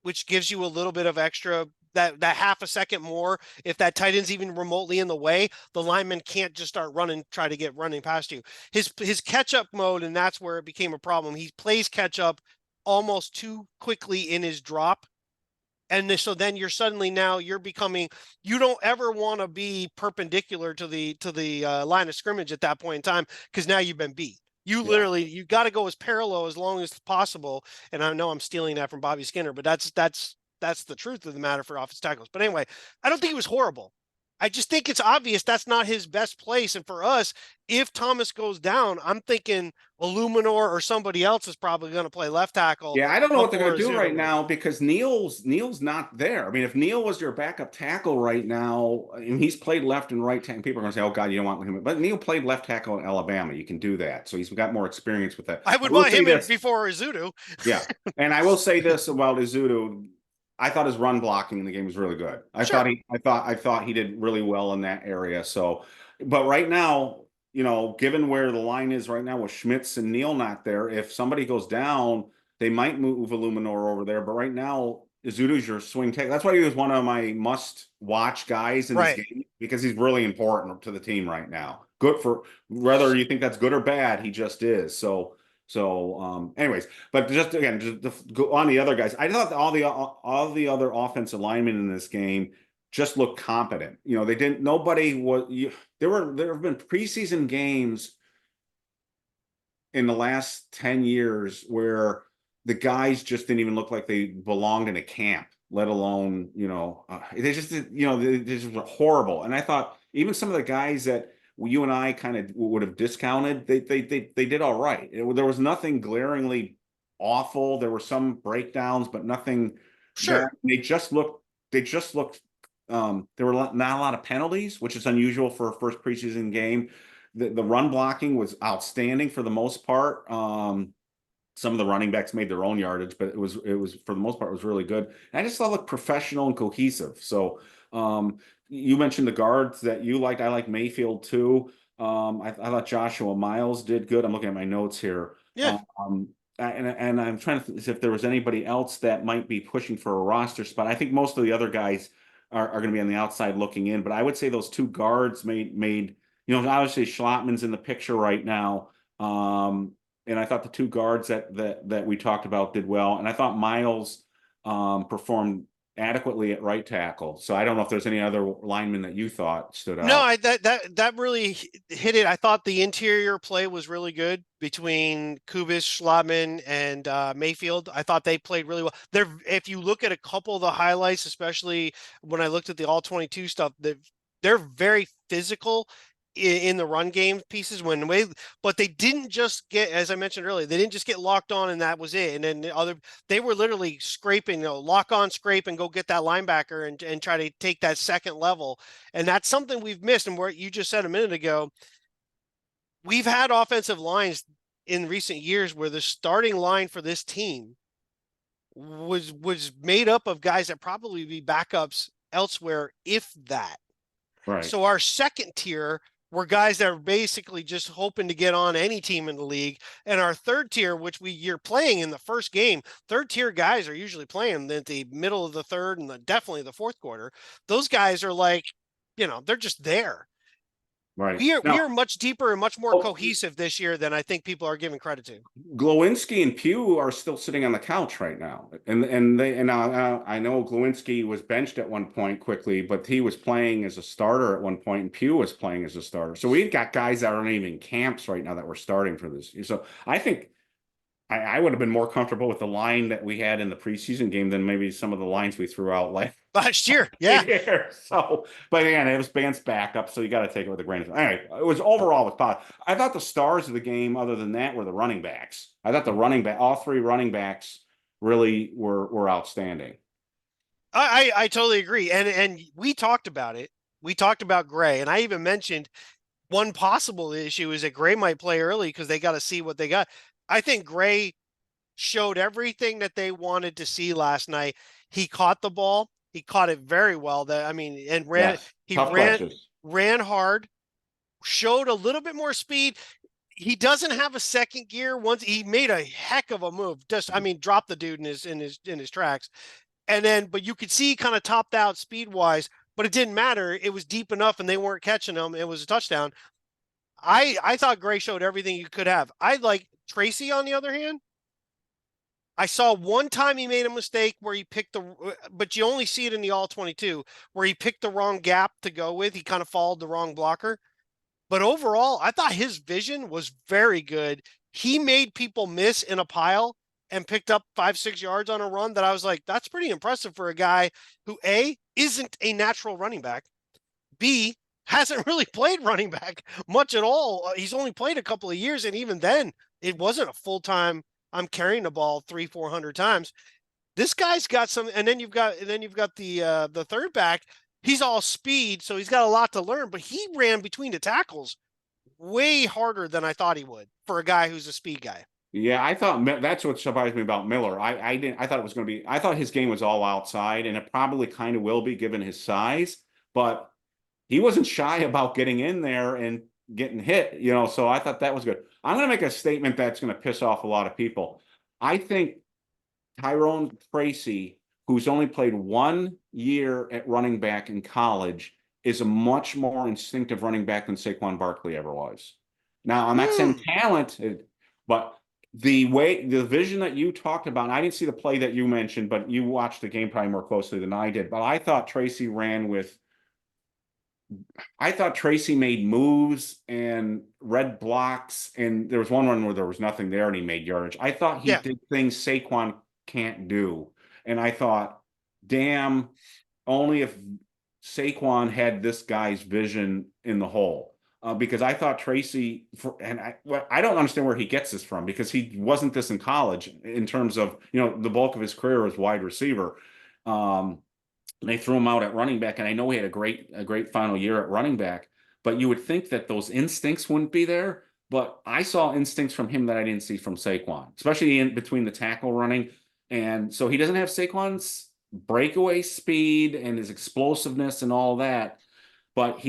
which gives you a little bit of extra that half a second more. If that tight end's even remotely in the way, the lineman can't just start running, try to get running past you. His catch up mode, and that's where it became a problem. He plays catch up almost too quickly in his drop. And so then you're suddenly now you're becoming you don't ever want to be perpendicular to the line of scrimmage at that point in time because now you've been beat. You Yeah. literally you got to go as parallel as long as possible. And I know I'm stealing that from Bobby Skinner, but that's the truth of the matter for offensive tackles. But anyway, I don't think it was horrible. I just think it's obvious that's not his best place. And for us, if Thomas goes down, I'm thinking Illuminor or somebody else is probably going to play left tackle Yeah, I don't know what they're going before to do right Azuto is. now because Neal's not there. I mean, if Neal was your backup tackle right now, and he's played left and right tackle, people are going to say, "Oh God, you don't want him." But Neal played left tackle in Alabama. You can do that, so he's got more experience with that. I I would will want say him in this, before Azuto. yeah, and I will say this about Izudu. I thought his run blocking in the game was really good. Sure. I thought he did really well in that area. So, but right now, given where the line is right now with Schmitz and Neal not there, if somebody goes down, they might move Illuminor over there. But right now, Izudu's your swing tackle. That's why he was one of my must-watch guys in this Right. game because he's really important to the team right now. Good for whether you think that's good or bad, he just is. Anyways, but just again, just to go on the other guys, I thought all the other offensive linemen in this game just looked competent. They didn't. Nobody was. There have been preseason games in the last 10 years where the guys just didn't even look like they belonged in a camp, let alone they just they just were horrible. And I thought even some of the guys that you and I kind of would have discounted, they did all right. There was nothing glaringly awful. There were some breakdowns, but nothing that Sure. they just looked. There were not a lot of penalties, which is unusual for a first preseason game. The run blocking was outstanding for the most part. Some of the running backs made their own yardage, but it was for the most part it was really good. And I just thought it looked professional and cohesive. So you mentioned the guards that you liked. I like Mayfield too. I thought Joshua Miles did good. I'm looking at my notes here. Yeah. Um, and I'm trying to think if there was anybody else that might be pushing for a roster spot. I think most of the other guys are going to be on the outside looking in, but I would say those two guards made obviously Schlottman's in the picture right now. And I thought the two guards that we talked about did well. And I thought Miles performed adequately at right tackle. So I don't know if there's any other linemen that you thought stood No, out. that really hit it. I thought the interior play was really good between Kubis, Schlotman, and Mayfield. I thought they played really well. If you look at a couple of the highlights, especially when I looked at the all 22 stuff, they're very physical in the run game pieces but they didn't just get, as I mentioned earlier, they didn't just get locked on and that was it. And then they were literally scraping, lock on, scrape, and go get that linebacker and try to take that second level. And that's something we've missed. And what you just said a minute ago, we've had offensive lines in recent years where the starting line for this team was made up of guys that probably be backups elsewhere, if that. Right. So our second tier were guys that are basically just hoping to get on any team in the league. And our third tier, which you're playing in the first game, third tier guys are usually playing at the middle of the third and definitely the fourth quarter. Those guys are like, they're just there. Right. We are Now, much deeper and much more oh, cohesive this year than I think people are giving credit to. Glowinski and Pugh are still sitting on the couch right now, and I know Glowinski was benched at one point quickly, but he was playing as a starter at one point, and Pugh was playing as a starter. So we've got guys that aren't even in camps right now that we're starting for this. So I think I would have been more comfortable with the line that we had in the preseason game than maybe some of the lines we threw out Last year, yeah. year. So, but again, it was Band's backup, so you got to take it with a grain of salt. Anyway, it was overall with positive. I thought the stars of the game, other than that, were the running backs. I thought all three running backs really were outstanding. I totally agree. And we talked about it. We talked about Gray, and I even mentioned one possible issue is that Gray might play early because they got to see what they got. I think Gray showed everything that they wanted to see last night. He caught the ball. He caught it very well. And Yes, he tough catches. ran hard, showed a little bit more speed. He doesn't have a second gear. Once he made a heck of a move. Dropped the dude in his tracks. But you could see he kind of topped out speed wise, but it didn't matter. It was deep enough and they weren't catching him. It was a touchdown. I thought Gray showed everything you could have. I like Tracy on the other hand. I saw one time he made a mistake where he picked but you only see it in the all 22 where he picked the wrong gap to go with. He kind of followed the wrong blocker. But overall, I thought his vision was very good. He made people miss in a pile and picked up 5-6 yards on a run that I was like, that's pretty impressive for a guy who A, isn't a natural running back, B, hasn't really played running back much at all. He's only played a couple of years, and even then, it wasn't a full-time, I'm carrying the ball 300-400 times. This guy's got some, and then you've got the third back. He's all speed, so he's got a lot to learn, but he ran between the tackles way harder than I thought he would for a guy who's a speed guy. Yeah, I thought that's what surprised me about Miller. I didn't. I thought it was going to be. I thought his game was all outside, and it probably kind of will be given his size. But he wasn't shy about getting in there and getting hit. So I thought that was good. I'm going to make a statement that's going to piss off a lot of people. I think Tyrone Tracy, who's only played 1 year at running back in college, is a much more instinctive running back than Saquon Barkley ever was. Now, I'm not saying talented, but the vision that you talked about, I didn't see the play that you mentioned, but you watched the game probably more closely than I did. But I thought Tracy made moves and read blocks, and there was one run where there was nothing there and he made yardage. I thought he did things Saquon can't do. And I thought, damn, only if Saquon had this guy's vision in the hole. Because I thought Tracy, I don't understand where he gets this from, because he wasn't this in college in terms of, the bulk of his career was wide receiver. They threw him out at running back, and I know he had a great final year at running back, but you would think that those instincts wouldn't be there. But I saw instincts from him that I didn't see from Saquon, especially in between the tackle running. And so he doesn't have Saquon's breakaway speed and his explosiveness and all that, but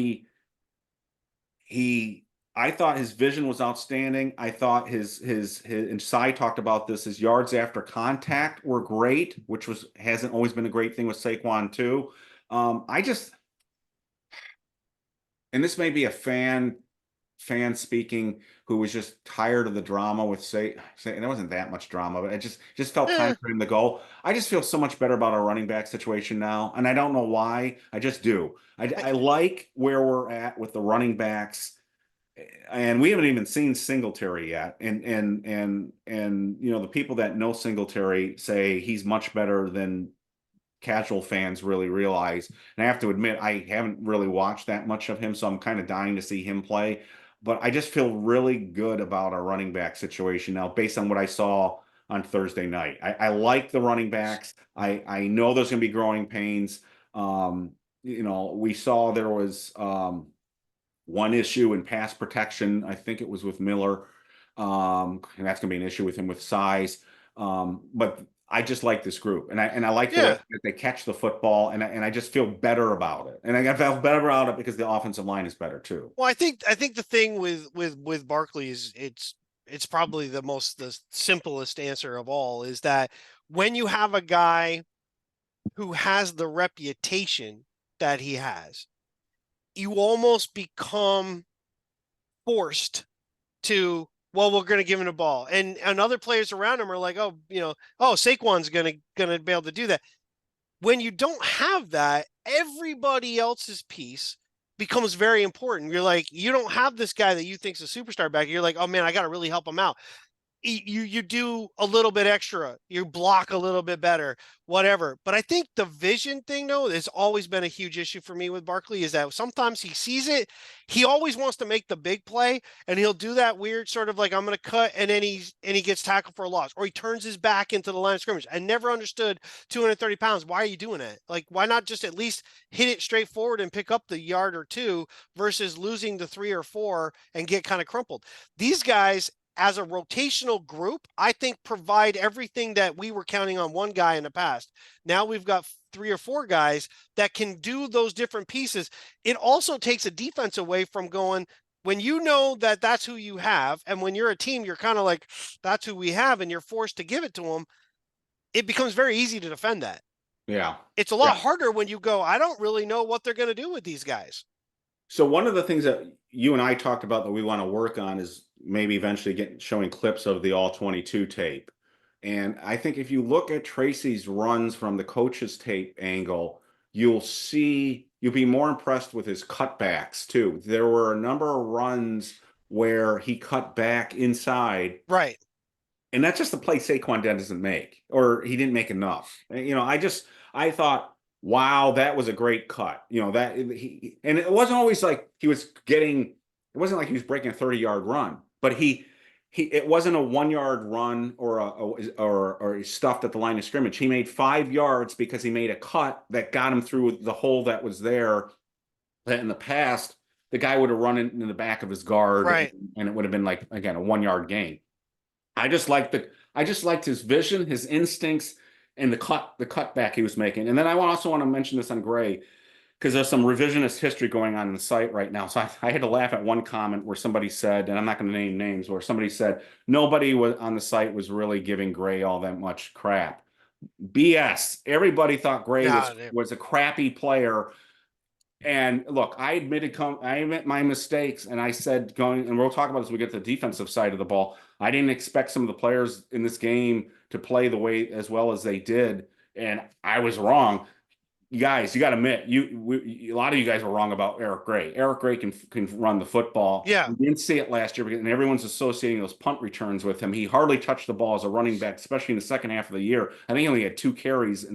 I thought his vision was outstanding. I thought his and Cy talked about this, his yards after contact were great, which hasn't always been a great thing with Saquon too. And this may be a fan speaking who was just tired of the drama with and there wasn't that much drama, but it just felt time for him to go. I just feel so much better about our running back situation now, and I don't know why. I just do. I like where we're at with the running backs, and we haven't even seen Singletary yet. And the people that know Singletary say he's much better than casual fans really realize. And I have to admit, I haven't really watched that much of him, so I'm kind of dying to see him play. But I just feel really good about our running back situation now, based on what I saw on Thursday night. I like the running backs. I know there's going to be growing pains. We saw there was one issue in pass protection. I think it was with Miller. And that's going to be an issue with him with size. But I just like this group, and I like the way Yeah. that they catch the football, and I just feel better about it. And I felt better about it because the offensive line is better too. Well, I think the thing with Barkley is it's probably the simplest answer of all is that when you have a guy who has the reputation that he has, you almost become forced to, well, we're going to give him the ball, and other players around him are like, oh, Saquon's gonna be able to do that. When you don't have that, everybody else's piece becomes very important. You're like, you don't have this guy that you think's a superstar back. You're like, oh man, I got to really help him out. You do a little bit extra, you block a little bit better, whatever. But I think the vision thing, though, has always been a huge issue for me with Barkley, is that sometimes he sees it, he always wants to make the big play, and he'll do that weird sort of like, I'm going to cut, and then he gets tackled for a loss, or he turns his back into the line of scrimmage. I never understood 230 pounds. Why are you doing that? Like, why not just at least hit it straight forward and pick up the yard or two versus losing the 3 or 4 and get kind of crumpled? These guys, as a rotational group, I think provide everything that we were counting on one guy in the past. Now we've got 3 or 4 guys that can do those different pieces. It also takes a defense away from going, when you know that that's who you have, and when you're a team, you're kind of like, that's who we have, and you're forced to give it to them. It becomes very easy to defend that. Yeah. It's a lot harder when you go, I don't really know what they're going to do with these guys. So one of the things that you and I talked about that we want to work on is maybe eventually showing clips of the all 22 tape. And I think if you look at Tracy's runs from the coach's tape angle, you'll be more impressed with his cutbacks too. There were a number of runs where he cut back inside. Right. And that's just the play Saquon doesn't make, or he didn't make enough. I thought, wow, that was a great cut. And it wasn't always like it wasn't like he was breaking a 30-yard run, but it wasn't a 1-yard run or he stuffed at the line of scrimmage. He made 5 yards because he made a cut that got him through the hole that was there. That in the past, the guy would have run in the back of his guard, Right. and it would have been like, again, a 1-yard gain. I just liked his vision, his instincts, and the cutback he was making. And then I also want to mention this on Gray, because there's some revisionist history going on in the site right now. So I had to laugh at one comment where somebody said, and I'm not going to name names, where somebody said nobody on the site was really giving Gray all that much crap. BS. Everybody thought Gray was a crappy player. And look, I admit my mistakes, and I said and we'll talk about this when we get to the defensive side of the ball. I didn't expect some of the players in this game to play the way as well as they did, and I was wrong. You guys, you got to admit, a lot of you guys were wrong about Eric Gray. Eric Gray can run the football. Yeah. We didn't see it last year, and everyone's associating those punt returns with him. He hardly touched the ball as a running back, especially in the second half of the year. I think he only had 2 carries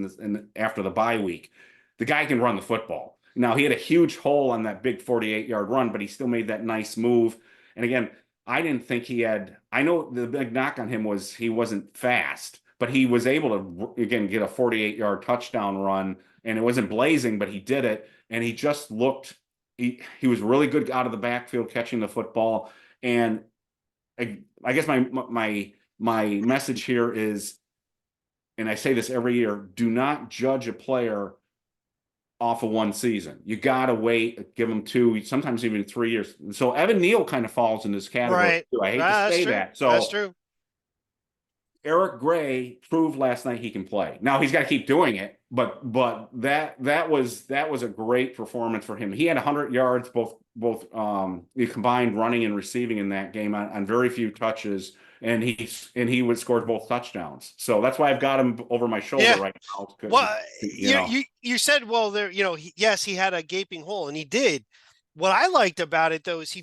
after the bye week. The guy can run the football. Now, he had a huge hole on that big 48-yard run, but he still made that nice move. And again, I didn't think I know the big knock on him was he wasn't fast, but he was able to, again, get a 48-yard touchdown run, and it wasn't blazing, but he did it. And he just he was really good out of the backfield catching the football. And I guess my message here is, and I say this every year, do not judge a player off of one season. You got to wait, give them 2, sometimes even 3 years. So Evan Neal kind of falls in this category Right. too. I hate to say that. So that's true. Eric Gray proved last night he can play. Now he's got to keep doing it, but that was a great performance for him. He had 100 yards both combined running and receiving in that game on very few touches, and he would score both touchdowns. So that's why I've got him over my shoulder right now. Well, you said, well, there, yes, he had a gaping hole, and he did. What I liked about it, though, is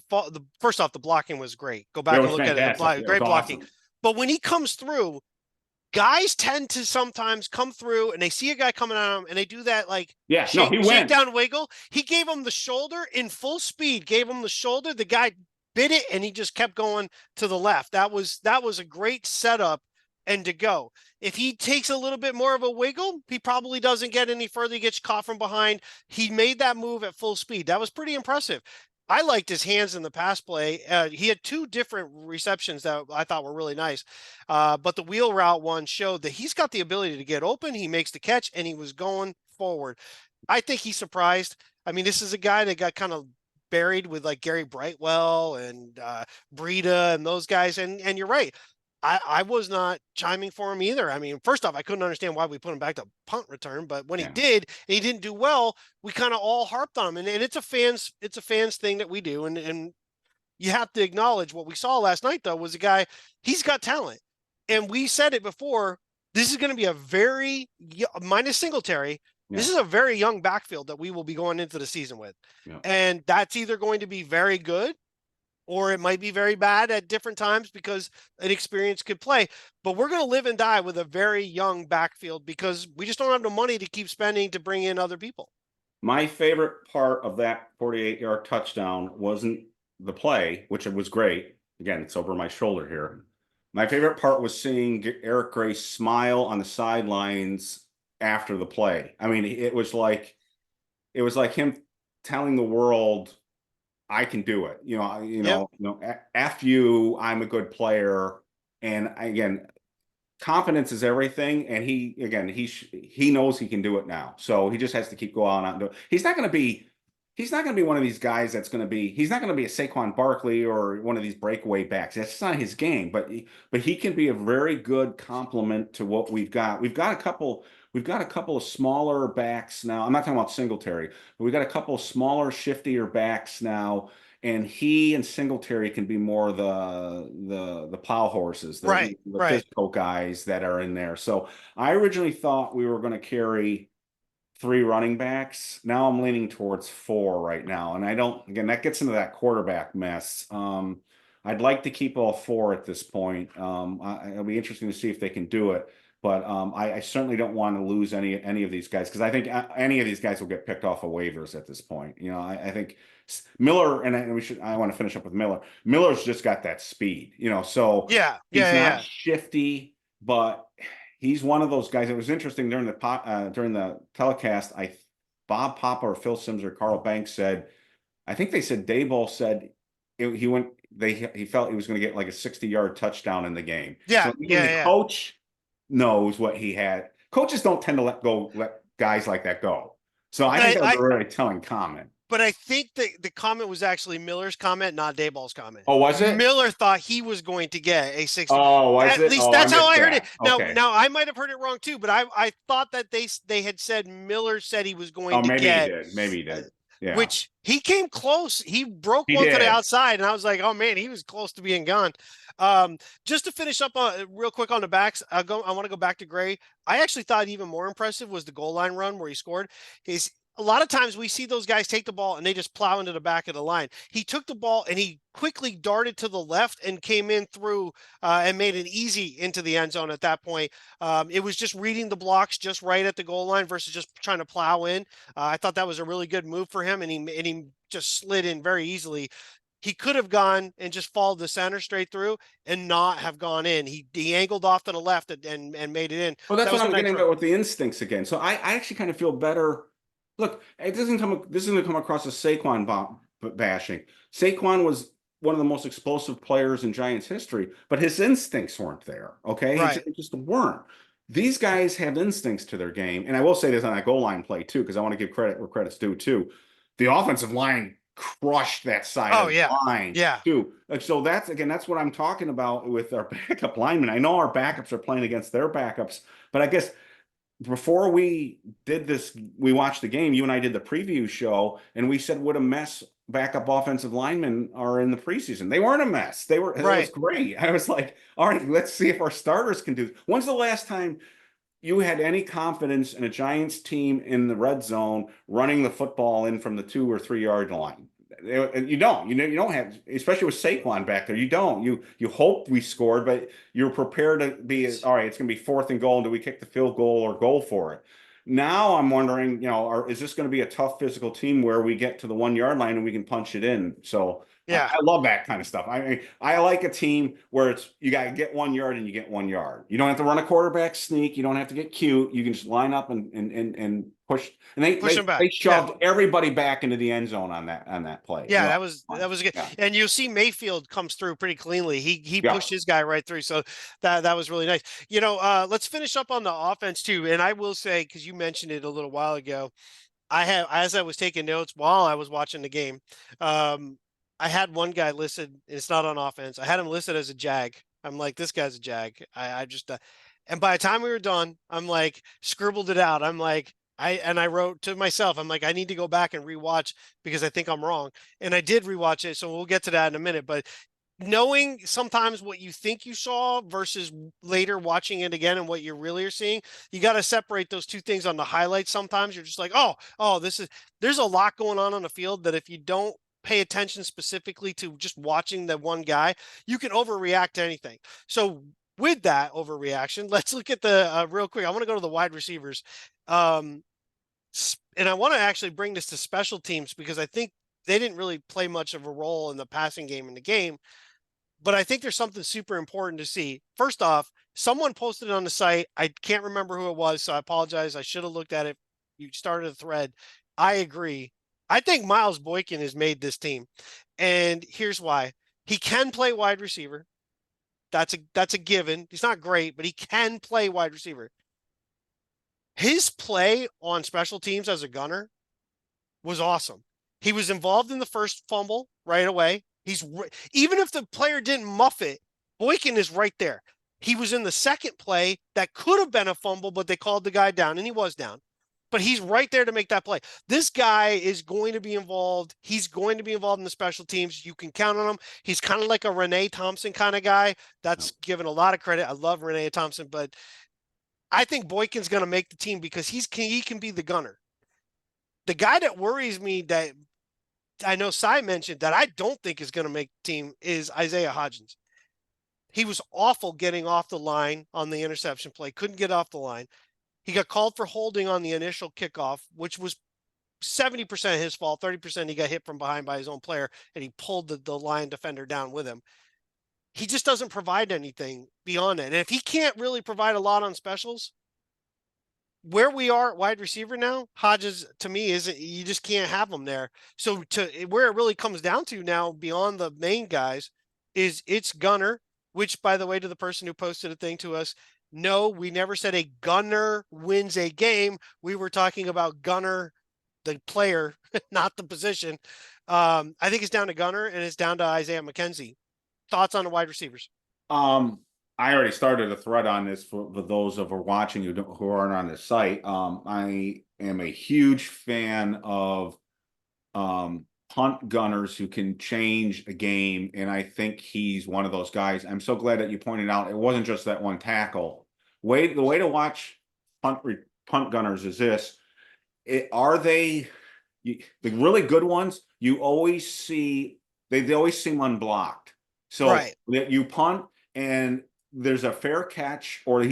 first off, the blocking was great. Go back and look at it. Great blocking. Awesome. But when he comes through, guys tend to sometimes come through and they see a guy coming at them and they do that like Yeah, no, he went. shakedown wiggle. He gave him the shoulder in full speed, gave him the shoulder. The guy bit it and he just kept going to the left. That was a great setup and to go. If he takes a little bit more of a wiggle, he probably doesn't get any further. He gets caught from behind. He made that move at full speed. That was pretty impressive. I liked his hands in the pass play. He had two different receptions that I thought were really nice. But the wheel route one showed that he's got the ability to get open. He makes the catch and he was going forward. I think he surprised. I mean, this is a guy that got kind of buried with like Gary Brightwell and Breida and those guys. And you're right. I was not chiming for him either. I mean, first off, I couldn't understand why we put him back to punt return, but when he did and he didn't do well, we kind of all harped on him. And it's a fans thing that we do. And you have to acknowledge what we saw last night though was a guy, he's got talent. And we said it before, this is going to be a very minus Singletary. This is a very young backfield that we will be going into the season with. And that's either going to be very good or it might be very bad at different times because an experience could play. But we're going to live and die with a very young backfield because we just don't have the money to keep spending to bring in other people. My favorite part of that 48-yard touchdown wasn't the play, which was great. Again, it's over my shoulder here. My favorite part was seeing Eric Gray smile on the sidelines after the play. I mean, it was like him telling the world, I can do it. F you, I'm a good player. And again, confidence is everything. And he knows he can do it now. So he just has to keep going out and do it. He's not going to be one of these guys he's not going to be a Saquon Barkley or one of these breakaway backs. That's not his game, but he can be a very good complement to what we've got. We've got a couple of smaller backs now. I'm not talking about Singletary, but we've got a couple of smaller, shiftier backs now. And he and Singletary can be more the plow horses, the physical guys that are in there. So I originally thought we were going to carry 3 running backs. Now I'm leaning towards 4 right now. And that gets into that quarterback mess. I'd like to keep all 4 at this point. It'll be interesting to see if they can do it. But I certainly don't want to lose any of these guys because I think any of these guys will get picked off of waivers at this point. I think Miller, and I want to finish up with Miller. Miller's just got that speed, so he's not shifty, but he's one of those guys. It was interesting during the telecast. Bob Papa or Phil Simms or Carl Banks said, I think they said Daboll said he felt he was going to get like a 60-yard touchdown in the game. The coach knows what he had. Coaches don't tend to let guys like that go. So I think that was a really telling comment. But I think the comment was actually Miller's comment, not Daboll's comment. Oh, was it? Miller thought he was going to get a 60. Oh, was it? At least that's how I heard it. Okay. Now I might have heard it wrong too, but I thought that they had said Miller said he was going to get. Maybe he did. Yeah. Which he came close. He broke one to the outside, and I was like, oh man, he was close to being gone. Just to finish up real quick on the backs, I want to go back to Gray. I actually thought even more impressive was the goal line run where he scored. A lot of times we see those guys take the ball and they just plow into the back of the line. He took the ball and he quickly darted to the left and came in through and made it easy into the end zone at that point. It was just reading the blocks just right at the goal line versus just trying to plow in. I thought that was a really good move for him, and he just slid in very easily. He could have gone and just followed the center straight through and not have gone in. He angled off to the left and made it in. Well, that's what I'm getting at with the instincts again. So I actually kind of feel better. Look, this isn't going to come across as Saquon bashing. Saquon was one of the most explosive players in Giants history, but his instincts weren't there. Okay, It just weren't. These guys have instincts to their game, and I will say this on that goal line play too, because I want to give credit where credit's due too. The offensive line crushed that side of the line too. So that's what I'm talking about with our backup linemen. I know our backups are playing against their backups, but I guess before we did this, we watched the game. You and I did the preview show, and we said what a mess backup offensive linemen are in the preseason. They weren't a mess. It was great. I was like, all right, let's see if our starters can do. When's the last time you had any confidence in a Giants team in the red zone running the football in from the 2 or 3 yard line? And you don't have, especially with Saquon back there. You hope we scored, but you're prepared to be all right. It's going to be 4th and goal. Do we kick the field goal or go for it? Now I'm wondering, is this going to be a tough physical team where we get to the 1 yard line and we can punch it in? So Yeah. I love that kind of stuff. I mean, I like a team where you got to get 1 yard and you get 1 yard. You don't have to run a quarterback sneak. You don't have to get cute. You can just line up and push. And Push them back. they Yeah. shoved everybody back into the end zone on that play. Yeah, that was good. Yeah. And you'll see Mayfield comes through pretty cleanly. He Yeah. pushed his guy right through. So that was really nice. Let's finish up on the offense too. And I will say, because you mentioned it a little while ago, as I was taking notes while I was watching the game, I had one guy listed, it's not on offense. I had him listed as a Jag. I'm like, this guy's a Jag. I just and by the time we were done, I'm like, scribbled it out. I'm like, I wrote to myself, I'm like, I need to go back and rewatch because I think I'm wrong. And I did rewatch it, so we'll get to that in a minute. But knowing sometimes what you think you saw versus later watching it again and what you really are seeing, you got to separate those two things on the highlights. Sometimes you're just like, oh, there's a lot going on the field that if you don't pay attention specifically to just watching the one guy, you can overreact to anything. So with that overreaction, let's look at the real quick. I want to go to the wide receivers. And I want to actually bring this to special teams because I think they didn't really play much of a role in the passing game in the game. But I think there's something super important to see. First off, someone posted it on the site. I can't remember who it was, so I apologize. I should have looked at it. You started a thread. I agree. I think Miles Boykin has made this team. And here's why. He can play wide receiver. That's a given. He's not great, but he can play wide receiver. His play on special teams as a gunner was awesome. He was involved in the first fumble right away. Even if the player didn't muff it, Boykin is right there. He was in the second play that could have been a fumble, but they called the guy down, and he was down. But he's right there to make that play. This guy is going to be involved. He's going to be involved in the special teams. You can count on him. He's kind of like a Renee Thompson kind of guy. That's given a lot of credit. I love Renee Thompson, but I think Boykin's going to make the team because he can be the gunner. The guy that worries me that I know Cy mentioned that I don't think is going to make the team is Isaiah Hodgins. He was awful getting off the line on the interception play. Couldn't get off the line. He got called for holding on the initial kickoff, which was 70% his fault. 30% he got hit from behind by his own player, and he pulled the line defender down with him. He just doesn't provide anything beyond it. And if he can't really provide a lot on specials, where we are at wide receiver now, Hodges to me isn't. You just can't have him there. So where it really comes down to now, beyond the main guys, is it's gunner. Which, by the way, to the person who posted a thing to us, no, we never said a gunner wins a game. We were talking about gunner, the player, not the position. I think it's down to gunner and it's down to Isaiah McKenzie. Thoughts on the wide receivers? I already started a thread on this for those of who are watching who aren't on the site. I am a huge fan of punt gunners who can change a game, and I think he's one of those guys. I'm so glad that you pointed out it wasn't just that one tackle. The way to watch punt gunners is this: are they the really good ones? You always see they always seem unblocked. So right. that you punt and there's a fair catch, or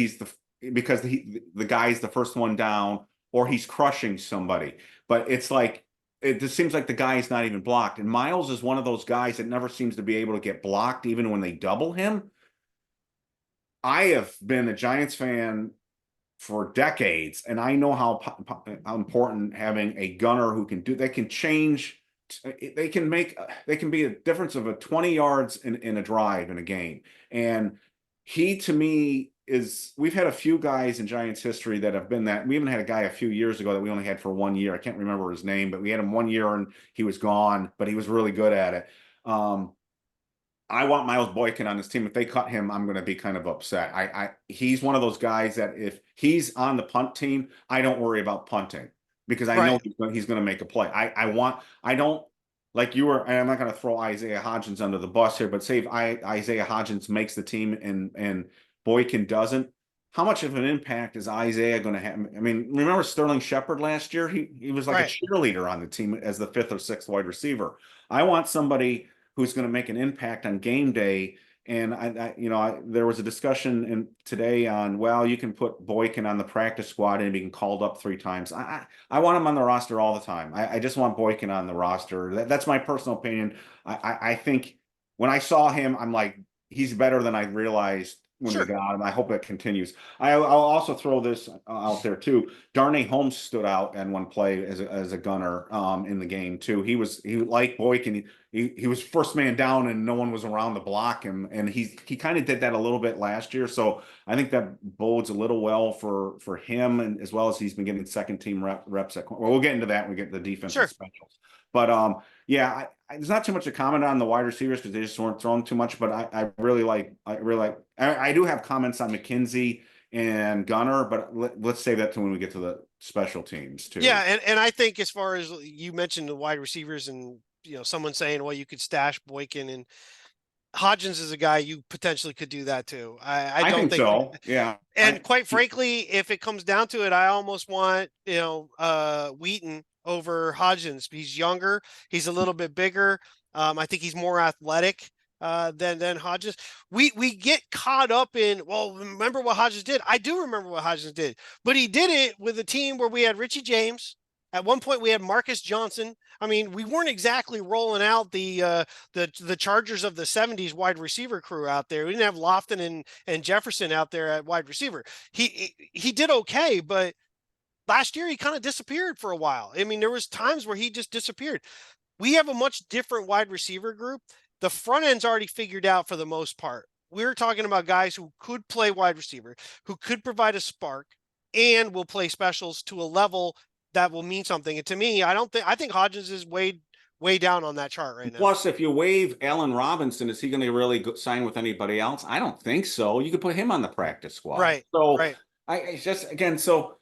because the guy's the first one down, or he's crushing somebody. But it's like it just seems like the guy is not even blocked. And Miles is one of those guys that never seems to be able to get blocked, even when they double him. I have been a Giants fan for decades, and I know how important having a gunner who can they can change. They can be a difference of 20 yards in a drive in a game. And he, to me, we've had a few guys in Giants history that have been that. We even had a guy a few years ago that we only had for 1 year. I can't remember his name, but we had him 1 year and he was gone, but he was really good at it. I want Miles Boykin on this team. If they cut him, I'm going to be kind of upset. He's one of those guys that if he's on the punt team, I don't worry about punting because I know he's going to make a play. I don't like you were, and I'm not going to throw Isaiah Hodgins under the bus here, but say if Isaiah Hodgins makes the team and Boykin doesn't, how much of an impact is Isaiah going to have? I mean, remember Sterling Shepard last year? He was like a cheerleader on the team as the 5th or 6th wide receiver. I want somebody who's going to make an impact on game day. And there was a discussion today on, well, you can put Boykin on the practice squad and being called up 3 times. I want him on the roster all the time. I just want Boykin on the roster. That's my personal opinion. I think when I saw him, I'm like, he's better than I realized when we Sure. got him. I hope that continues. I'll also throw this out there too. Darnay Holmes stood out in one play as a gunner in the game too. He like Boykin. He was first man down and no one was around to block him, and he kind of did that a little bit last year. So I think that bodes a little well for him, and as well as he's been getting second team reps at. Well, we'll get into that when we get the defensive Sure. specials. But yeah, there's not too much to comment on the wide receivers because they just weren't throwing too much. But I really like. I do have comments on McKenzie and Gunner, but let's save that to when we get to the special teams too. Yeah, and I think as far as you mentioned the wide receivers and someone saying, well, you could stash Boykin, and Hodgins is a guy you potentially could do that too. I don't think so. Yeah. And quite frankly, if it comes down to it, I almost want, Wheaton over Hodgins. He's younger. He's a little bit bigger. I think he's more athletic than Hodgins. We get caught up in, well, remember what Hodgins did? I do remember what Hodgins did, but he did it with a team where we had Richie James. At one point, we had Marcus Johnson. I mean, we weren't exactly rolling out the Chargers of the 70s wide receiver crew out there. We didn't have Lofton and Jefferson out there at wide receiver. He did okay, but last year he kind of disappeared for a while. I mean, there was times where he just disappeared. We have a much different wide receiver group. The front end's already figured out for the most part. We're talking about guys who could play wide receiver, who could provide a spark, and will play specials to a level that will mean something. And to me, I think Hodgins is way down on that chart right now. Plus, if you waive Allen Robinson, is he going to really sign with anybody else? I don't think so. You could put him on the practice squad. Right. So right. So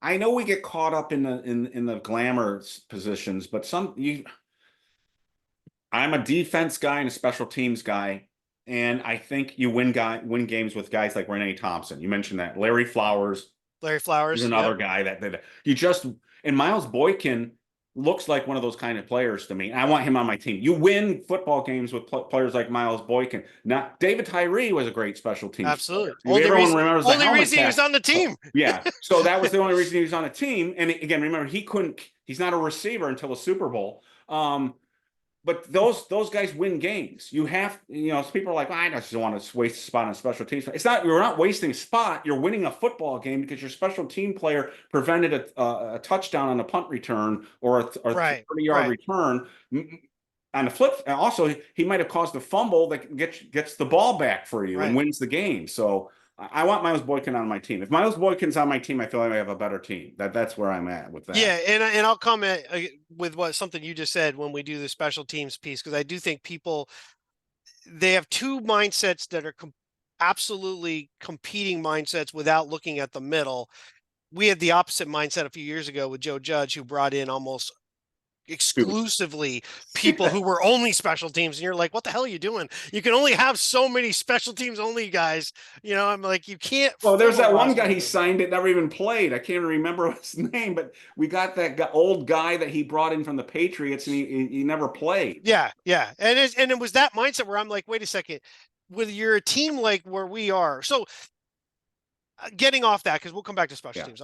I know we get caught up in the glamour positions, but I'm a defense guy and a special teams guy. And I think you win games with guys like Renee Thompson. You mentioned that. Larry Flowers is another guy that you just, and Miles Boykin looks like one of those kind of players to me. I want him on my team. You win football games with players like Miles Boykin. Now, David Tyree was a great special teams Absolutely. player. Everyone remembers the only reason he was on the team. Yeah. So that was the only reason he was on the team. And again, remember, he's not a receiver until the Super Bowl. But those guys win games. You have, people are like, I just don't want to waste a spot on special teams. It's not, you're not wasting a spot. You're winning a football game because your special team player prevented a touchdown on a punt return or a 30-yard return. On the flip, also, he might have caused a fumble that gets the ball back for you and wins the game. So I want Miles Boykin on my team. If Miles Boykin's on my team, I feel like I have a better team. That's where I'm at with that. Yeah, and I'll comment with something you just said when we do the special teams piece, because I do think they have two mindsets that are absolutely competing mindsets without looking at the middle. We had the opposite mindset a few years ago with Joe Judge, who brought in almost exclusively people who were only special teams, and you're like, what the hell are you doing? You can only have so many special teams only guys. I'm like, you can't. Well, there's that one guy he signed that never even played. I can't even remember his name, but we got that old guy that he brought in from the Patriots, and he never played. Yeah, and it was that mindset where I'm like, wait a second, whether you're a team like where we are. So getting off that, because we'll come back to special teams.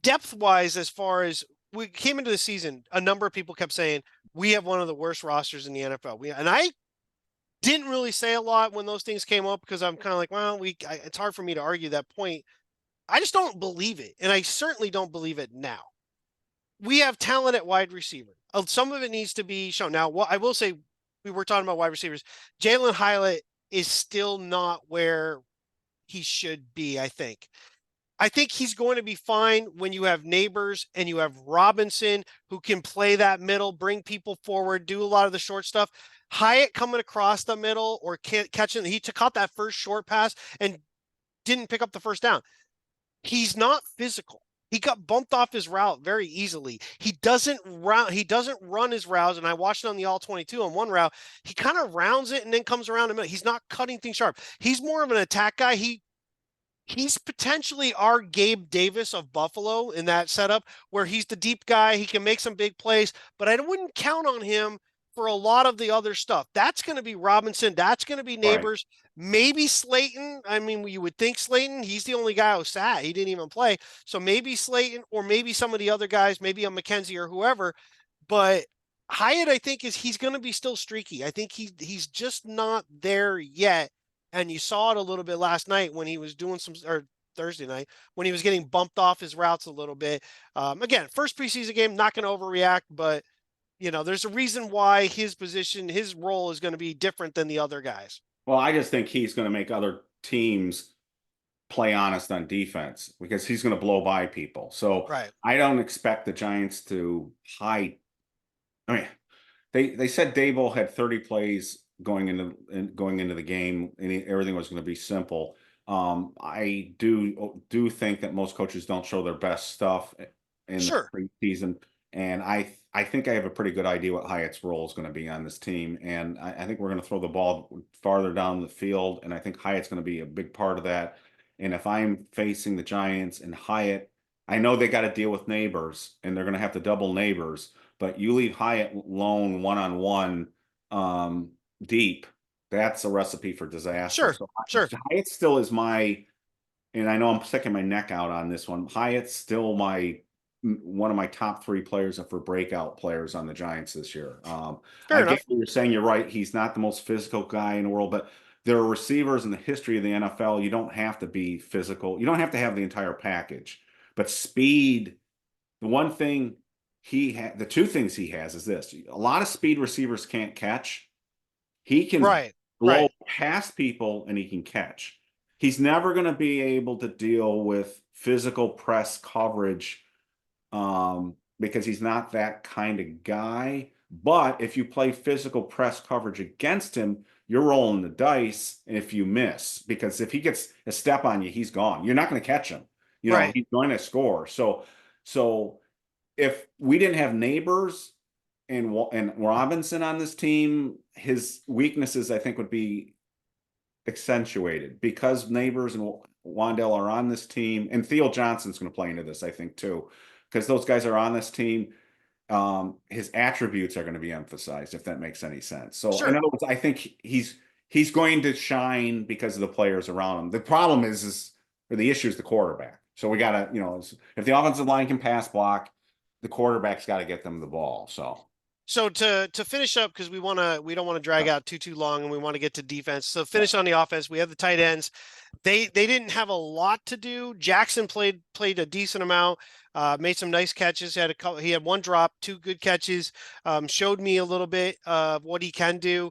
Depth wise, as far as we came into the season, a number of people kept saying we have one of the worst rosters in the NFL. And I didn't really say a lot when those things came up because I'm kind of like, well, it's hard for me to argue that point. I just don't believe it, and I certainly don't believe it now. We have talent at wide receiver. Some of it needs to be shown. Now, what I will say, we were talking about wide receivers. Jalen Hylett is still not where he should be, I think. I think he's going to be fine when you have Neighbors and you have Robinson who can play that middle, bring people forward, do a lot of the short stuff. Hyatt coming across the middle or catching, he caught that first short pass and didn't pick up the first down. He's not physical. He got bumped off his route very easily. He doesn't run his routes, and I watched it on the All-22 on one route. He kind of rounds it and then comes around the middle. He's not cutting things sharp. He's more of an attack guy. He's potentially our Gabe Davis of Buffalo in that setup where he's the deep guy. He can make some big plays, but I wouldn't count on him for a lot of the other stuff. That's going to be Robinson. That's going to be Right. Neighbors. Maybe Slayton. I mean, you would think Slayton. He's the only guy who sat. He didn't even play. So maybe Slayton or maybe some of the other guys, maybe a McKenzie or whoever. But Hyatt, I think, he's going to be still streaky. I think he's just not there yet. And you saw it a little bit last night when he was doing some, or Thursday night when he was getting bumped off his routes a little bit. Again, first preseason game, not going to overreact, but there's a reason why his position, his role is going to be different than the other guys. Well, I just think he's going to make other teams play honest on defense because he's going to blow by people. So Right. I don't expect the Giants to hide. I mean, they said Dable had 30 plays going into the game, and everything was going to be simple. I do think that most coaches don't show their best stuff in the Sure. preseason, and I think I have a pretty good idea what Hyatt's role is going to be on this team, and I think we're going to throw the ball farther down the field, and I think Hyatt's going to be a big part of that. And if I'm facing the Giants and Hyatt, I know they got to deal with Neighbors, and they're going to have to double Neighbors, but you leave Hyatt alone one-on-one deep, that's a recipe for disaster. Sure. So Sure. Hyatt still is my, and I know I'm sticking my neck out on this one. Hyatt's still one of my top three players for breakout players on the Giants this year. Fair I get enough. what you're saying. You're right. He's not the most physical guy in the world, but there are receivers in the history of the NFL. You don't have to be physical. You don't have to have the entire package, but speed. The one thing the two things he has is this: a lot of speed receivers can't catch. He can Right. blow Right. past people and he can catch. He's never going to be able to deal with physical press coverage because he's not that kind of guy. But if you play physical press coverage against him, you're rolling the dice if you miss, because if he gets a step on you, he's gone. You're not going to catch him. Right. He's going to score. So if we didn't have Neighbors and Robinson on this team, his weaknesses I think would be accentuated because Neighbors and Wandell are on this team, and Theo Johnson's going to play into this, I think, too, because those guys are on this team. His attributes are going to be emphasized, if that makes any sense. So, in Sure. other words, I think he's going to shine because of the players around him. The problem or the issue is the quarterback. So we got to, if the offensive line can pass block, the quarterback's got to get them the ball. So to finish up, because we don't want to drag Yeah, out too long, and we want to get to defense. So yeah. finish on the offense. We have the tight ends. They didn't have a lot to do. Jackson played a decent amount, made some nice catches. He had one drop, two good catches. Showed me a little bit of what he can do.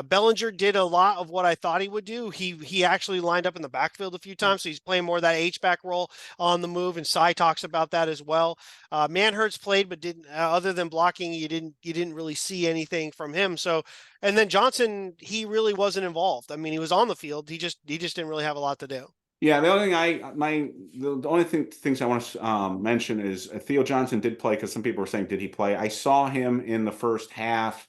Bellinger did a lot of what I thought he would do. He actually lined up in the backfield a few times, so he's playing more of that H-back role on the move. And Cy talks about that as well. Manhurts played, but didn't. Other than blocking, you didn't really see anything from him. So, and then Johnson, he really wasn't involved. I mean, he was on the field. He just didn't really have a lot to do. Yeah, the only thing the only things I want to mention is Theo Johnson did play because some people were saying, did he play? I saw him in the first half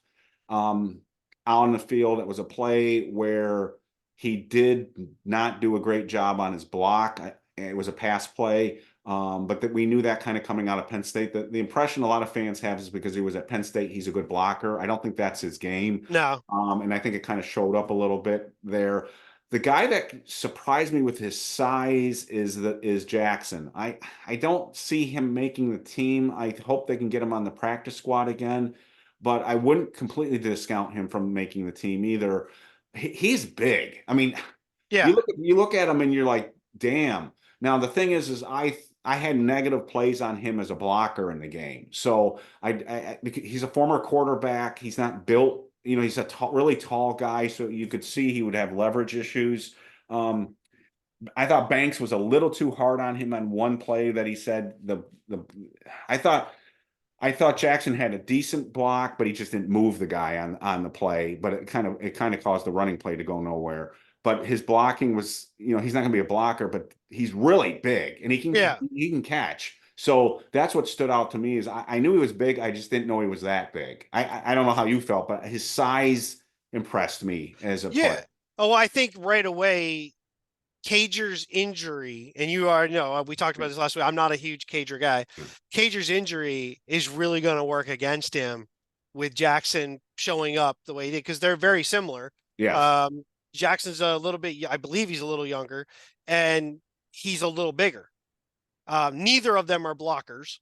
um, out on the field. It was a play where he did not do a great job on his block. It was a pass play, but that we knew that kind of coming out of Penn State. The impression a lot of fans have is because he was at Penn State, he's a good blocker. I don't think that's his game, No. and I think it kind of showed up a little bit there. The guy that surprised me with his size is Jackson. I don't see him making the team. I hope they can get him on the practice squad again, but I wouldn't completely discount him from making the team either. He's big. I mean, Yeah. you look at him and you're like, damn. Now the thing is I had negative plays on him as a blocker in the game. So he's a former quarterback. He's not built, he's a really tall guy, so you could see he would have leverage issues. I thought Banks was a little too hard on him on one play that he said I thought I thought Jackson had a decent block, but he just didn't move the guy on the play. But it kind of caused the running play to go nowhere. But his blocking was, he's not going to be a blocker, but he's really big and Yeah. he can catch. So that's what stood out to me is I knew he was big. I just didn't know he was that big. I don't know how you felt, but his size impressed me as a player. Yeah. Oh, I think right away Cager's injury, and you are know we talked about this last week. I'm not a huge Cager guy. Cager's injury is really going to work against him with Jackson showing up the way he did because they're very similar. Yes. Um, Jackson's a little bit, I believe he's a little younger, and he's a little bigger. Neither of them are blockers,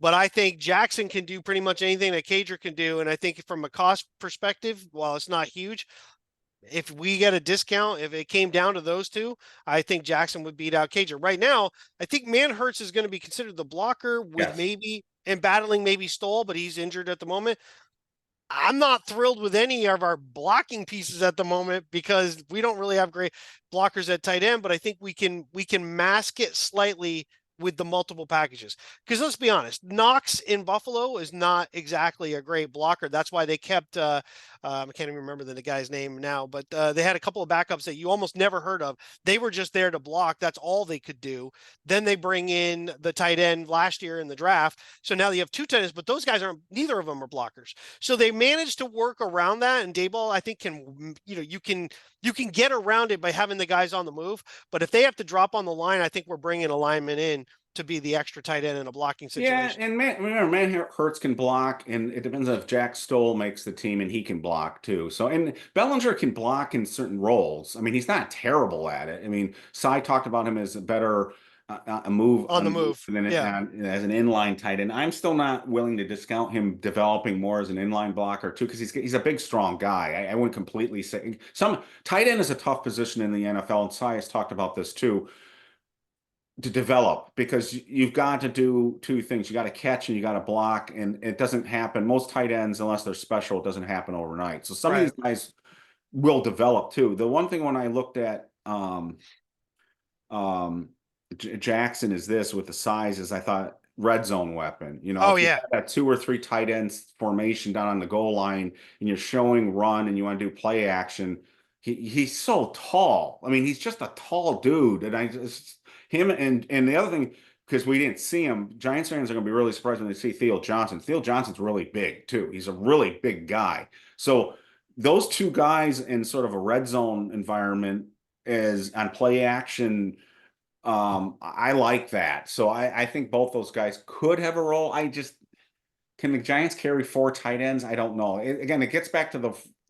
but I think Jackson can do pretty much anything that Cager can do. And I think from a cost perspective, while it's not huge, if we get a discount, if it came down to those two, I think Jackson would beat out Cager. Right now, I think Manhurts is going to be considered the blocker with Yes. maybe and battling maybe Stoll, but he's injured at the moment. I'm not thrilled with any of our blocking pieces at the moment because we don't really have great blockers at tight end, but I think we can mask it slightly with the multiple packages. Because let's be honest, Knox in Buffalo is not exactly a great blocker. That's why they kept I can't even remember the guy's name now, but they had a couple of backups that you almost never heard of. They were just there to block. That's all they could do. Then they bring in the tight end last year in the draft. So now you have two tight ends, but those guys aren't, neither of them are blockers. So they managed to work around that, and Dayball, I think, can, you can get around it by having the guys on the move. But if they have to drop on the line, I think we're bringing a lineman in to be the extra tight end in a blocking Yeah, situation. and man Hurts can block, and it depends if Jack Stoll makes the team, and he can block too. So, and Bellinger can block in certain roles. I mean, he's not terrible at it. I mean, Cy talked about him as a better a move On the on the move move. than Yeah. as an inline tight end. I'm still not willing to discount him developing more as an inline blocker too, because he's a big, strong guy. I wouldn't completely say some tight end is a tough position in the NFL, and Cy has talked about this too to develop because you've got to do two things. You got to catch and you got to block, and it doesn't happen. Most tight ends, unless they're special, it doesn't happen overnight. So some of these Right. guys will develop too. The one thing when I looked at um, Jackson is this with the sizes, I thought red zone weapon. You know, Oh if you yeah. have that two or three tight ends formation down on the goal line and you're showing run and you want to do play action, he's so tall. I mean, he's just a tall dude, and I just him and the other thing because we didn't see him, Giants fans are going to be really surprised when they see Theo Johnson. Theo Johnson's really big too. He's a really big guy. So those two guys in sort of a red zone environment is on play action. I like that. So I think both those guys could have a role. I just can the Giants carry four tight ends? I don't know. Again, it gets back to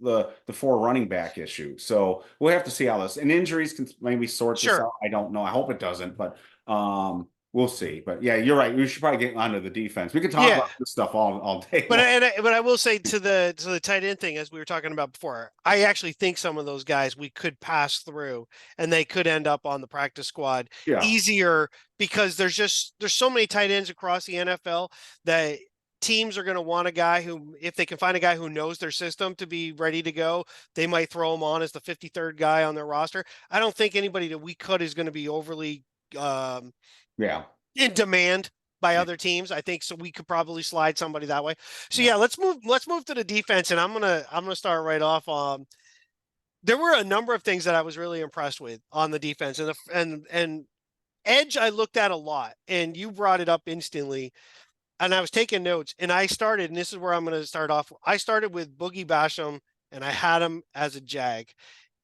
the four running back issue. So we'll have to see how this and injuries can maybe sort this Sure. out. I don't know. I hope it doesn't, but we'll see. But yeah, you're right. We should probably get onto the defense. We could talk Yeah. about this stuff all day But long. but I will say to the tight end thing, as we were talking about before, I actually think some of those guys we could pass through and they could end up on the practice squad Yeah. easier because there's so many tight ends across the NFL that teams are going to want a guy who, if they can find a guy who knows their system to be ready to go, they might throw him on as the 53rd guy on their roster. I don't think anybody that we could is going to be overly um, Yeah. in demand by Yeah. other teams. I think so we could probably slide somebody that way. So Yeah. yeah, let's move to the defense, and I'm gonna start right off. There were a number of things that I was really impressed with on the defense, and and edge I looked at a lot, and you brought it up instantly, and I was taking notes, and I started, and this is where I'm gonna start off. I started with Boogie Basham, and I had him as a jag,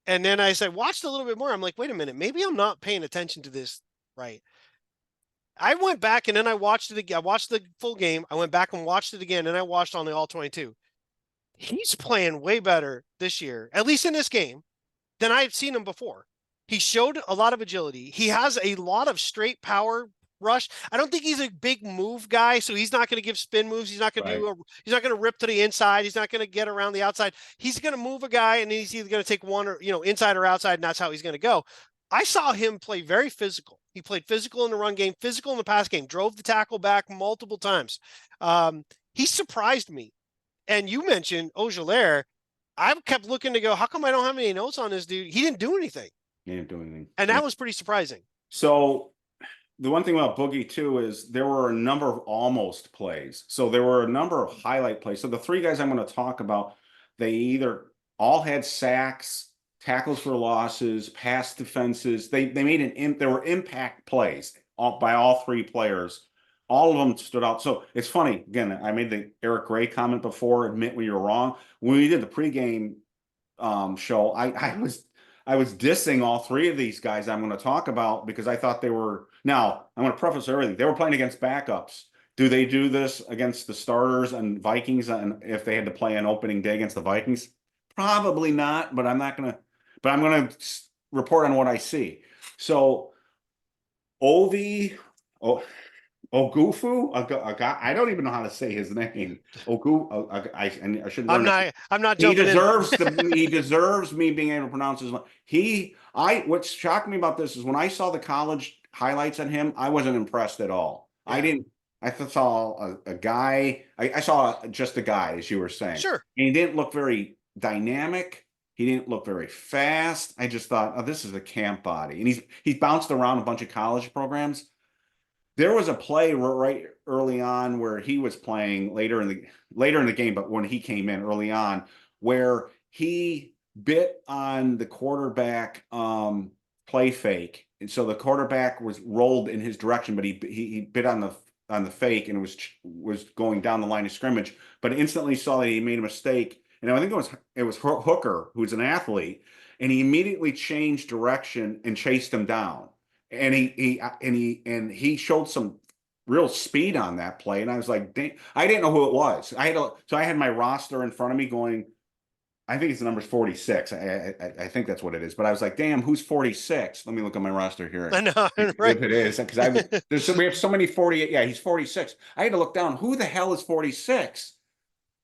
and then I said watched a little bit more. I'm like, wait a minute, maybe I'm not paying attention to this right. I went back and then I watched it again. I watched the full game. I went back and watched it again, and I watched on the all 22. He's playing way better this year, at least in this game, than I've seen him before. He showed a lot of agility. He has a lot of straight power rush. I don't think he's a big move guy, so he's not going to give spin moves. He's not going to Right. he's not going to rip to the inside. He's not going to get around the outside. He's going to move a guy, and then he's either going to take one or inside or outside, and that's how he's going to go. I saw him play very physical. He played physical in the run game, physical in the pass game, drove the tackle back multiple times. He surprised me. And you mentioned Ojalair. I kept looking to go, how come I don't have any notes on this dude? He didn't do anything. He didn't do anything. And Yeah. that was pretty surprising. So the one thing about Boogie too is there were a number of almost plays. So there were a number of highlight plays. So the three guys I'm going to talk about, they either all had sacks, tackles for losses, pass defenses. They made there were impact plays by all three players. All of them stood out. So it's funny. Again, I made the Eric Gray comment before. Admit when you're wrong. When we did the pregame show, I was dissing all three of these guys I'm going to talk about because I thought they were. Now, I'm going to preface everything. They were playing against backups. Do they do this against the starters and Vikings? And if they had to play an opening day against the Vikings, probably not. But I'm not going to. But I'm going to report on what I see. So, Ovi, oh, Ogufu, a guy. I don't even know how to say his name. I should learn it. I'm not He jumping in. deserves he deserves me being able to pronounce his name. What shocked me about this is when I saw the college highlights on him, I wasn't impressed at all. Yeah. I didn't. I saw a guy. I saw just a guy, as you were saying. Sure. And he didn't look very dynamic. He didn't look very fast. I just thought, oh, this is a camp body. And he's bounced around a bunch of college programs. There was a play right early on where he was playing later in the game, but when he came in early on, where he bit on the quarterback play fake, and so the quarterback was rolled in his direction, but he bit on the fake and was going down the line of scrimmage, but instantly saw that he made a mistake, and I think it was Hooker, who's an athlete, and he immediately changed direction and chased him down. And he showed some real speed on that play, and I was like, dang, I didn't know who it was. So I had my roster in front of me going, I think it's the number 46. I think that's what it is. But I was like, damn, who's 46? Let me look at my roster here. I know, right? If it is, because we have so many 48. Yeah, he's 46. I had to look down. Who the hell is 46?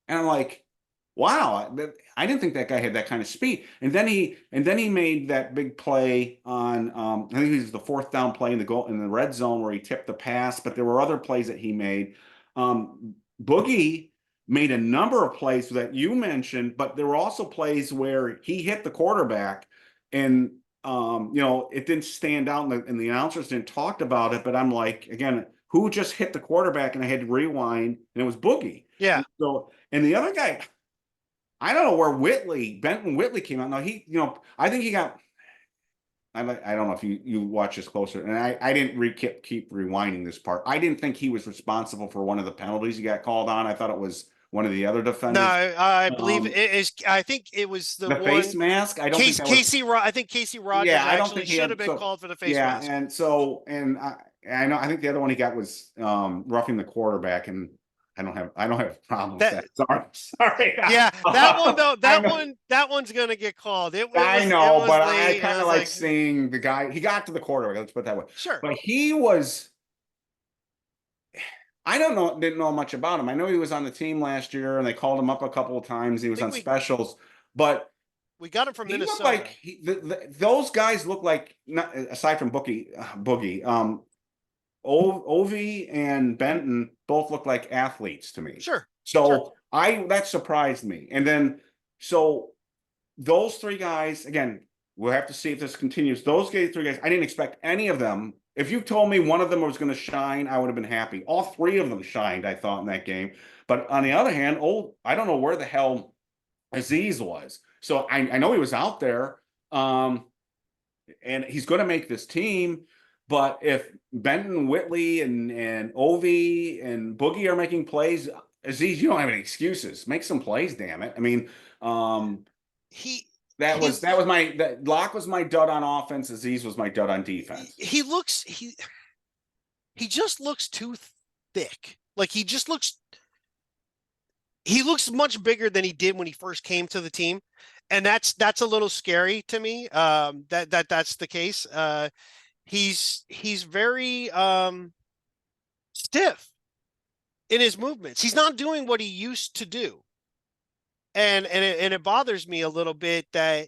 And I'm like, wow, I didn't think that guy had that kind of speed. And then he made that big play on I think it was the fourth down play in the red zone where he tipped the pass, but there were other plays that he made. Boogie made a number of plays that you mentioned, but there were also plays where he hit the quarterback and it didn't stand out and the announcers didn't talk about it, but I'm like, again, who just hit the quarterback? And I had to rewind and it was Boogie. Yeah. And the other guy, I don't know where Benton Whitley came out. Now I think he got. I don't know if you watch this closer, and I didn't keep rewinding this part. I didn't think he was responsible for one of the penalties he got called on. I thought it was one of the other defenders. No, I believe it is. I think it was the one, face mask. I don't think that Casey. I think Casey Rogers actually should have been called for the face mask. Yeah, and I know. I think the other one he got was roughing the quarterback, and I don't have a problem with that. Sorry. Yeah, that one though. That one's gonna get called. I know, but I kind of like seeing the guy. He got to the quarterback. Let's put it that way. Sure. But he was. I didn't know much about him. I know he was on the team last year, and they called him up a couple of times. He was on specials, but we got him from Minnesota. Like those guys look like, not aside from Boogie. Ovi and Benton both look like athletes to me. Sure. So that surprised me. And then so those three guys, again, we'll have to see if this continues. Those three guys, I didn't expect any of them. If you told me one of them was going to shine, I would have been happy. All three of them shined, I thought, in that game. But on the other hand, I don't know where the hell Aziz was. So I know he was out there. And he's going to make this team. But if Benton, Whitley, and Ovi and Boogie are making plays, Aziz, you don't have any excuses. Make some plays, damn it. I mean, Locke was my dud on offense. Aziz was my dud on defense. He just looks too thick. Like he looks much bigger than he did when he first came to the team, and that's a little scary to me. That's the case. He's very stiff in his movements. He's not doing what he used to do. And it bothers me a little bit that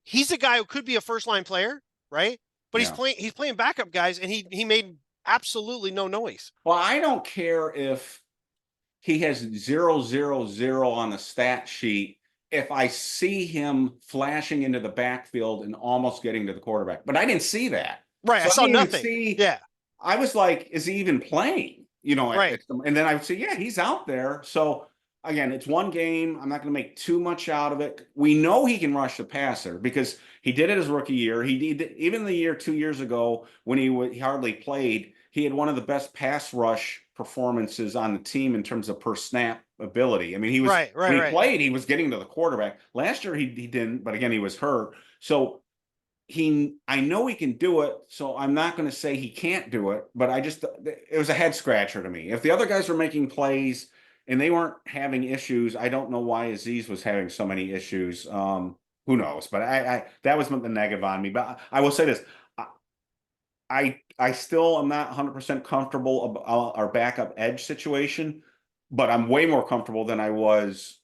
he's a guy who could be a first line player, right? But he's playing backup guys, and he made absolutely no noise. Well, I don't care if he has 0-0-0 on the stat sheet if I see him flashing into the backfield and almost getting to the quarterback. But I didn't see that. Right. So I saw nothing. I was like, is he even playing? Right. And then I would say, yeah, he's out there. So again, it's one game. I'm not going to make too much out of it. We know he can rush the passer because he did it his rookie year. He did even the year 2 years ago when he hardly played. He had one of the best pass rush performances on the team in terms of per snap ability. I mean, Right, right, when he right. played, he was getting to the quarterback. Last year he didn't, but again, he was hurt. So I know he can do it, so I'm not going to say he can't do it, but it was a head scratcher to me. If the other guys were making plays and they weren't having issues, I don't know why Aziz was having so many issues. Who knows? But that was the negative on me. But I will say this. I still am not 100% comfortable about our backup edge situation, but I'm way more comfortable than I was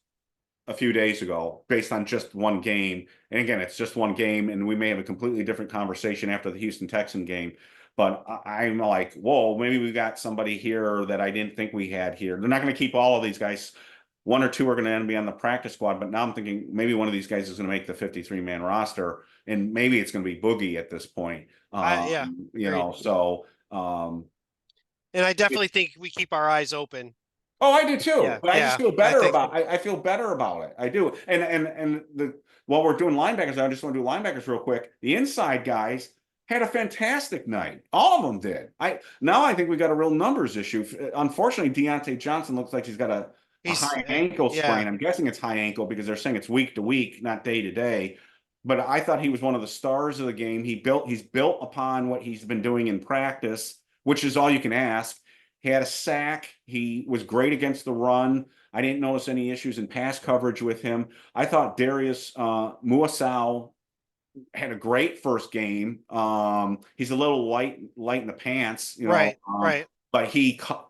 a few days ago based on just one game. And again, it's just one game, and we may have a completely different conversation after the Houston Texan game. But I'm like, whoa, maybe we got somebody here that I didn't think we had here. They're not going to keep all of these guys. One or two are going to end up be on the practice squad, but now I'm thinking maybe one of these guys is going to make the 53-man roster, and maybe it's going to be Boogie at this point. Yeah, You agreed. know, so And I definitely think we keep our eyes open. oh, I do too. Yeah, But I just yeah. feel I better think about I feel better about it. I do. And the while we're doing linebackers, I just want to do linebackers real quick. The inside guys had a fantastic night. All of them did. I think we got a real numbers issue. Unfortunately, Deontay Johnson looks like he's got a he's high ankle yeah. sprain. I'm guessing it's high ankle because they're saying it's week to week, not day to day. But I thought he was one of the stars of the game. He's built upon what he's been doing in practice, which is all you can ask. He had a sack. He was great against the run. I didn't notice any issues in pass coverage with him. I thought Darius Muasau had a great first game. He's a little light in the pants, you know. Right, right. But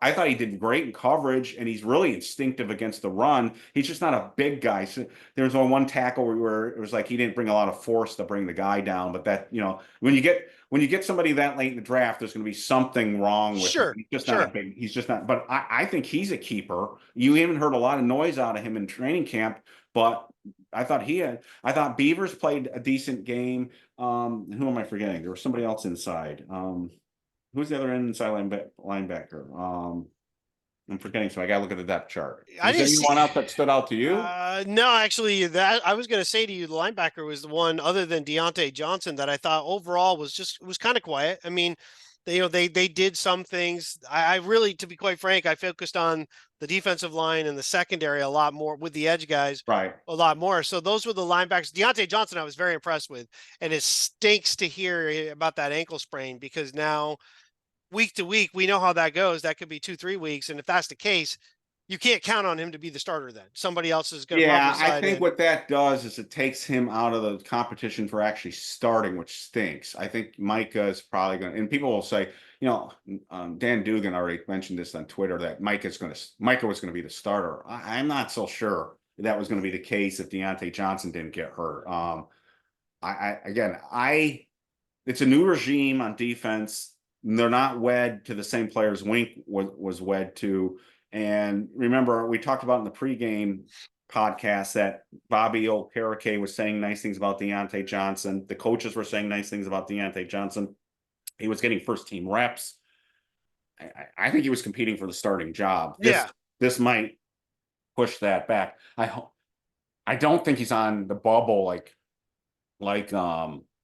I thought he did great in coverage, and he's really instinctive against the run. He's just not a big guy. So there was one tackle where it was like he didn't bring a lot of force to bring the guy down. But that, you know, when you get somebody that late in the draft, there's going to be something wrong with him. Sure, He's just not a sure. big. He's just not. But I think he's a keeper. You haven't heard a lot of noise out of him in training camp, but I thought Beavers played a decent game. Who am I forgetting? There was somebody else inside. Who's the other inside linebacker? I'm forgetting, so I gotta look at the depth chart. I Was there didn't see. anyone else that stood out to you? No, actually, that I was going to say to you, the linebacker was the one other than Deontay Johnson that I thought overall was kind of quiet. I mean, they did some things. I really, to be quite frank, I focused on the defensive line and the secondary a lot more with the edge guys, Right. a lot more. So those were the linebackers. Deontay Johnson, I was very impressed with, and it stinks to hear about that ankle sprain because now week to week we know how that goes. That could be 2-3 weeks, and if that's the case, you can't count on him to be the starter then. Somebody else is going to probably Yeah, I slide think in. what that does is it takes him out of the competition for actually starting, which stinks. I think Micah is probably going to, and people will say, you know, Dan Dugan already mentioned this on Twitter that Micah was going to be the starter. I'm not so sure that was going to be the case if Deontay Johnson didn't get hurt. Again, it's a new regime on defense. They're not wed to the same players Wink was wed to. And remember, we talked about in the pregame podcast that Bobby Okereke was saying nice things about Deontay Johnson. The coaches were saying nice things about Deontay Johnson. He was getting first team reps. I think he was competing for the starting job. Yeah. This might push that back. I don't think he's on the bubble like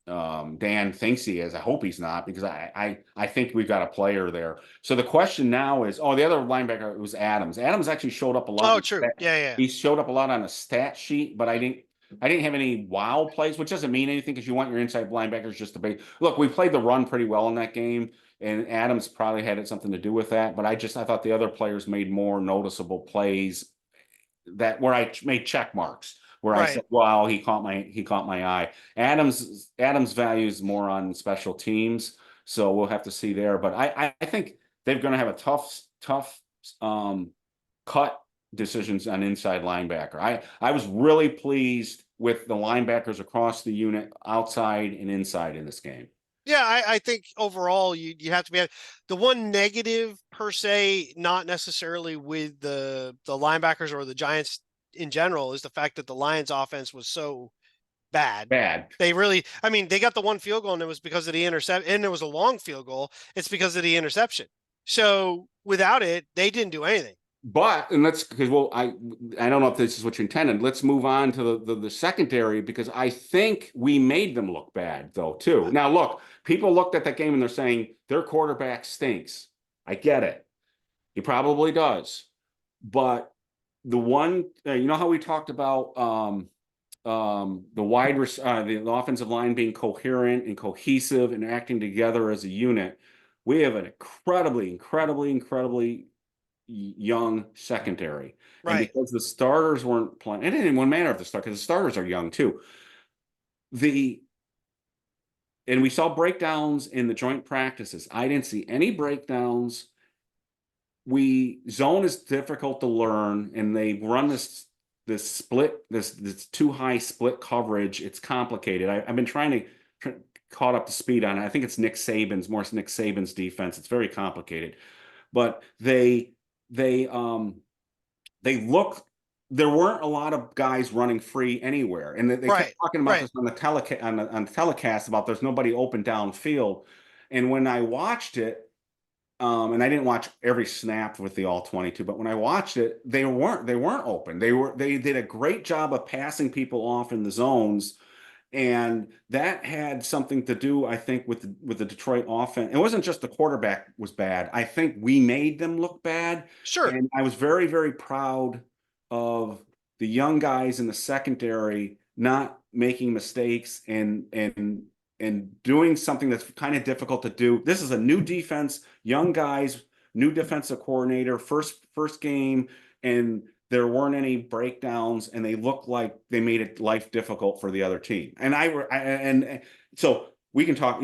Dan thinks he is. I hope he's not because I think we've got a player there. So the question now is, the other linebacker was Adams. Adams actually showed up a lot. Oh, true. Yeah. He showed up a lot on a stat sheet, but I didn't have any wow plays, which doesn't mean anything because you want your inside linebackers just to be. Look, we played the run pretty well in that game, and Adams probably had something to do with that. But I thought the other players made more noticeable plays where I made check marks where I Right. said, "Wow, he caught my eye." Adams values more on special teams, so we'll have to see there. But I think they're going to have a tough cut decisions on inside linebacker. I was really pleased with the linebackers across the unit, outside and inside in this game. Yeah, I think overall you have to be the one negative per se, not necessarily with the linebackers or the Giants in general, is the fact that the Lions offense was so bad. Bad. They really, I mean, they got the one field goal and it was because of the intercept, and it was a long field goal. It's because of the interception. So without it, they didn't do anything. But let's because I don't know if this is what you intended. Let's move on to the secondary because I think we made them look bad though too. Now look, people looked at that game and they're saying their quarterback stinks. I get it. He probably does. But the one, you know how we talked about the offensive line being coherent and cohesive and acting together as a unit. We have an incredibly young secondary. And Right. because the starters weren't playing, and it didn't even matter if because the starters are young too. And we saw breakdowns in the joint practices. I didn't see any breakdowns. Zone is difficult to learn, and they run this too high split coverage. It's complicated. I've been trying to caught up to speed on it. I think it's Nick Saban's defense. It's very complicated, but they look. There weren't a lot of guys running free anywhere, and they kept Right. talking about Right. this on the telecast about there's nobody open downfield. And when I watched it, and I didn't watch every snap with the all 22, but when I watched it, they weren't open. They did a great job of passing people off in the zones, and that had something to do, I think, with the Detroit offense. It wasn't just the quarterback was bad. I think we made them look bad, Sure. and I was very proud of the young guys in the secondary not making mistakes and doing something that's kind of difficult to do. This is a new defense, young guys, new defensive coordinator, first game, and there weren't any breakdowns, and they looked like they made it life difficult for the other team. And so we can talk,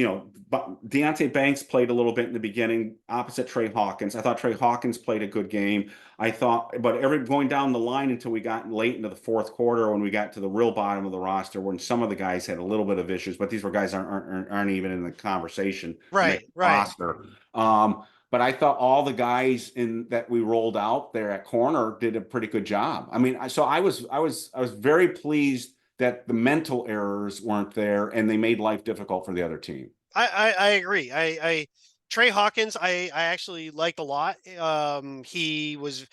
but Deonte Banks played a little bit in the beginning, opposite Trey Hawkins. I thought Trey Hawkins played a good game. I thought, but going down the line until we got late into the fourth quarter, when we got to the real bottom of the roster, when some of the guys had a little bit of issues, but these were guys aren't even in the conversation to make Right. the Right. roster. But I thought all the guys that we rolled out there at corner did a pretty good job. I mean, so I was very pleased that the mental errors weren't there and they made life difficult for the other team. I agree. Trey Hawkins, I actually liked a lot. He was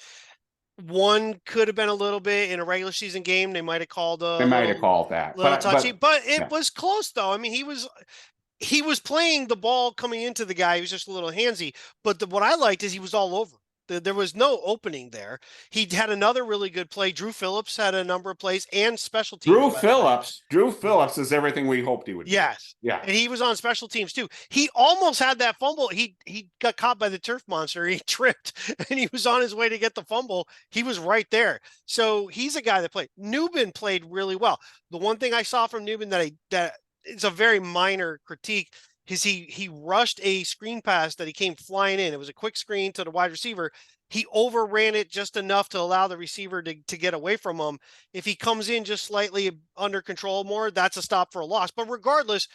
one could have been a little bit in a regular season game. They might have called They a might have called that, little touchy, but it yeah. was close though. I mean, he was playing the ball coming into the guy. He was just a little handsy. But what I liked is he was all over. There was no opening there. He had another really good play. Drew Phillips had a number of plays and special teams, by the way. Drew Phillips is everything we hoped he would be. Yes. Yeah. And he was on special teams too. He almost had that fumble. He got caught by the turf monster. He tripped and he was on his way to get the fumble. He was right there. So he's a guy that played. Newman played really well. The one thing I saw from Newman that is a very minor critique is he rushed a screen pass that he came flying in. It was a quick screen to the wide receiver. He overran it just enough to allow the receiver to get away from him. If he comes in just slightly under control more, that's a stop for a loss. But regardless,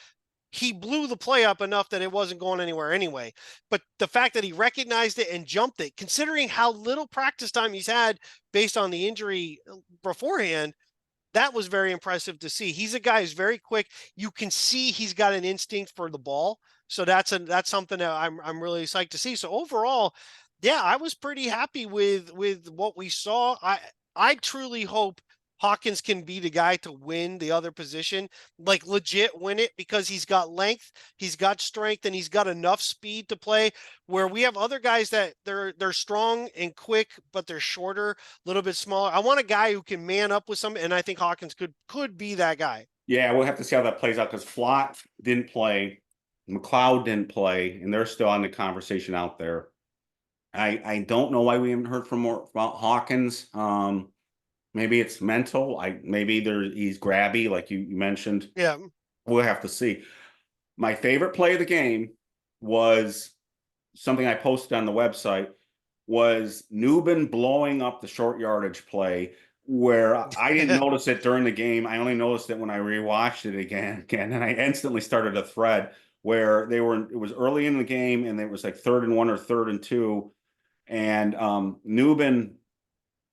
he blew the play up enough that it wasn't going anywhere anyway. But the fact that he recognized it and jumped it, considering how little practice time he's had based on the injury beforehand, that was very impressive to see. He's a guy who's very quick. You can see he's got an instinct for the ball. So that's something that I'm really psyched to see. So overall, yeah, I was pretty happy with what we saw. I truly hope Hawkins can be the guy to win the other position, like legit win it, because he's got length, he's got strength, and he's got enough speed to play. Where we have other guys that they're strong and quick, but they're shorter, a little bit smaller. I want a guy who can man up with some, and I think Hawkins could be that guy. Yeah, we'll have to see how that plays out because Flott didn't play, McLeod didn't play, and they're still on the conversation out there. I don't know why we haven't heard from more about Hawkins. Maybe it's mental. Maybe he's grabby, like you mentioned. Yeah. We'll have to see. My favorite play of the game was something I posted on the website was Newbin blowing up the short yardage play where I didn't notice it during the game. I only noticed it when I rewatched it again, and I instantly started a thread where it was early in the game and it was like 3rd and 1 or 3rd and 2. And Newbin,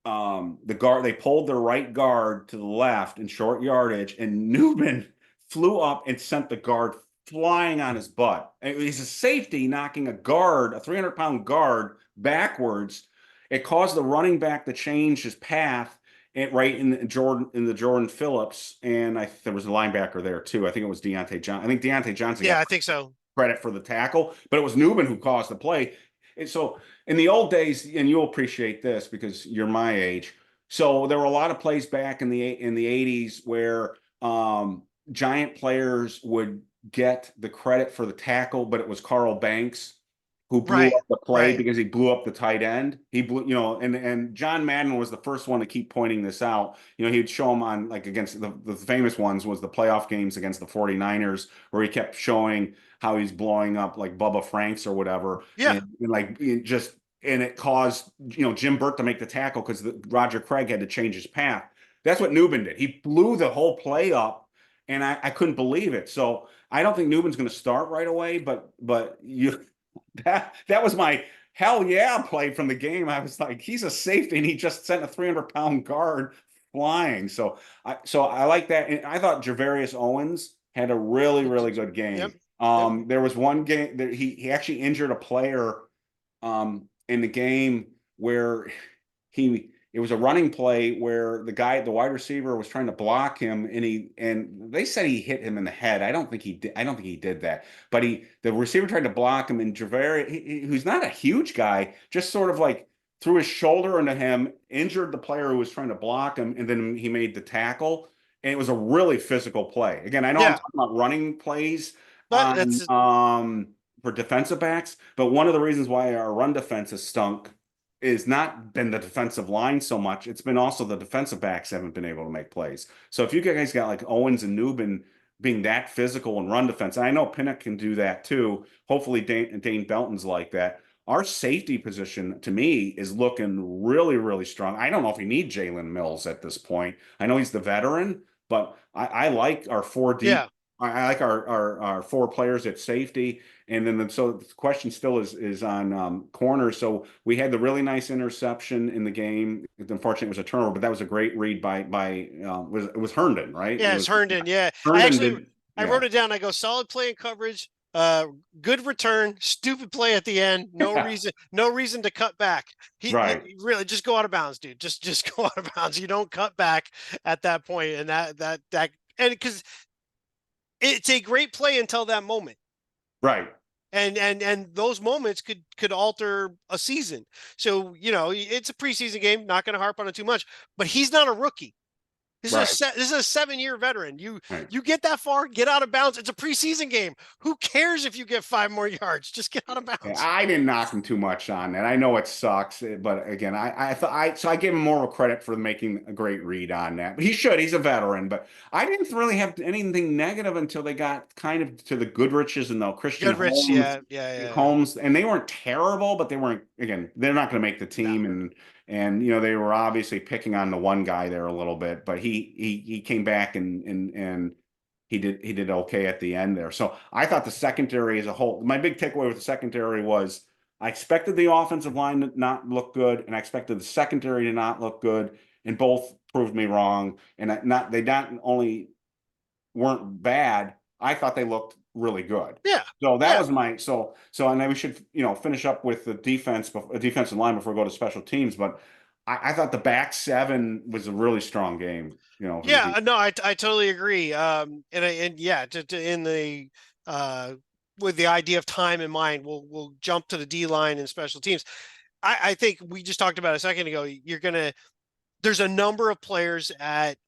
they pulled their right guard to the left in short yardage, and Newbin flew up and sent the guard flying on his butt. He's a safety knocking a 300-pound guard backwards. It caused the running back to change his path right in the Jordan Phillips, and there was a linebacker there too. I think it was Deontay Johnson. I think Deontay Johnson Yeah, got I think so. credit for the tackle, but it was Newbin who caused the play. And so in the old days, and you'll appreciate this because you're my age, So there were a lot of plays back in the 80s where giant players would get the credit for the tackle, but it was Carl Banks who blew Right. up the play Right. because he blew up the tight end. He blew, and John Madden was the first one to keep pointing this out. He'd show him on like against the famous ones was the playoff games against the 49ers, where he kept showing how he's blowing up like Bubba Franks or whatever. Yeah. And like and it caused Jim Burt to make the tackle because Roger Craig had to change his path. That's what Newman did. He blew the whole play up, and I couldn't believe it. So I don't think Newman's going to start right away, but you that was my hell yeah play from the game. I was like, he's a safety, and he just sent a 300-pound guard flying. So I like that. And I thought Javarius Owens had a really really good Yep. game. Yep. There was one game that he actually injured a player in the game where it was a running play where the wide receiver was trying to block him, and they said he hit him in the head. I don't think he did. I don't think he did that. But the receiver tried to block him, and Javarius, who's not a huge guy, just sort of like threw his shoulder into him, injured the player who was trying to block him, and then he made the tackle. And it was a really physical play. Again, I know I'm Yeah. talking about running plays But on that's for defensive backs, but one of the reasons why our run defense has stunk is not been the defensive line so much. It's been also the defensive backs haven't been able to make plays. So if you guys got like Owens and Newman being that physical and run defense, and I know Pinnock can do that too. Hopefully Dane Belton's like that. Our safety position to me is looking really, really strong. I don't know if we need Jalen Mills at this point. I know he's the veteran, but I like our four deep. yeah. I like our four players at safety. And then so the question still is on corner. So we had the really nice interception in the game. Unfortunately, it was a turnover, but that was a great read by it was Herndon, right? It Yeah, it's was Herndon. Yeah. Herndon did, I yeah. wrote it down. I go solid play and coverage, good return, stupid play at the end. No reason to cut back. Right. He really just go out of bounds, dude. Just go out of bounds. You don't cut back at that point, and and because it's a great play until that moment. Right. And those moments could alter a season. So, it's a preseason game, not going to harp on it too much, but he's not a rookie. Right. This is a 7-year veteran. Right. You get that far, get out of bounds. It's a preseason game. Who cares if you get 5 more yards? Just get out of Yeah, bounds. I didn't knock him too much on that. I know it sucks, but again, I thought I gave him more of a credit for making a great read on that. But he should. He's a veteran, but I didn't really have anything negative until they got kind of to the Goodriches and the Christian Goodrich, Holmes, yeah, yeah, yeah. Holmes, and they weren't terrible, but they weren't. Again, they're not going to make the No. team, and they were obviously picking on the one guy there a little bit, but he came back and he did okay at the end there. So I thought the secondary as a whole, my big takeaway with the secondary was I expected the offensive line to not look good, and I expected the secondary to not look good, and both proved me wrong. And they not only weren't bad, I thought they looked really good. Yeah. So that Yeah. was and then we should finish up with the defensive line before we go to special teams. But I thought the back seven was a really strong game. For the Yeah, defense. no, I totally agree. And yeah, in the with the idea of time in mind, we'll jump to the D line and special teams. I think we just talked about a second ago. There's a number of players at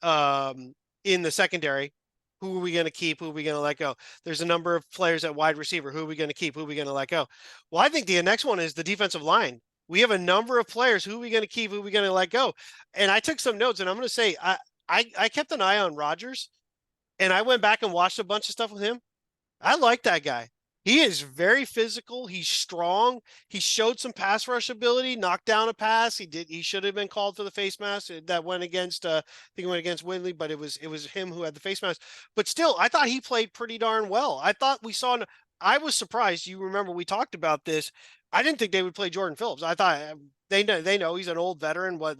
in the secondary. Who are we going to keep? Who are we going to let go? There's a number of players at wide receiver. Who are we going to keep? Who are we going to let go? Well, I think the next one is the defensive line. We have a number of players. Who are we going to keep? Who are we going to let go? And I took some notes, and I'm going to say I kept an eye on Rodgers, and I went back and watched a bunch of stuff with him. I like that guy. He is very physical. He's strong. He showed some pass rush ability, knocked down a pass. He should have been called for the face mask that went against I think it went against Winley, but it was him who had the face mask. But still, I thought he played pretty darn well. I was surprised. You remember we talked about this. I didn't think they would play Jordan Phillips. I thought they know he's an old veteran, but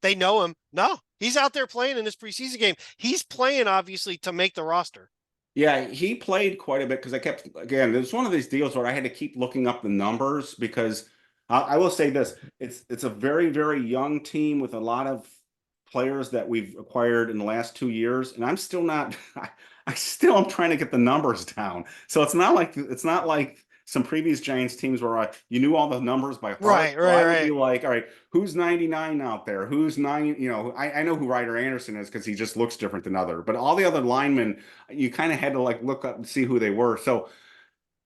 they know him. No, he's out there playing in this preseason game. He's playing obviously to make the roster. Yeah, he played quite a bit because again, there's one of these deals where I had to keep looking up the numbers because I will say this, it's a very, very young team with a lot of players that we've acquired in the last 2 years, and I'm still not, I still am trying to get the numbers down. So it's not like some previous Giants teams where you knew all the numbers by heart. Right, So right, I would be right. like, all right, who's 99 out there? Who's nine? I know who Ryder Anderson is because he just looks different than other. But all the other linemen, you kind of had to like look up and see who they were. So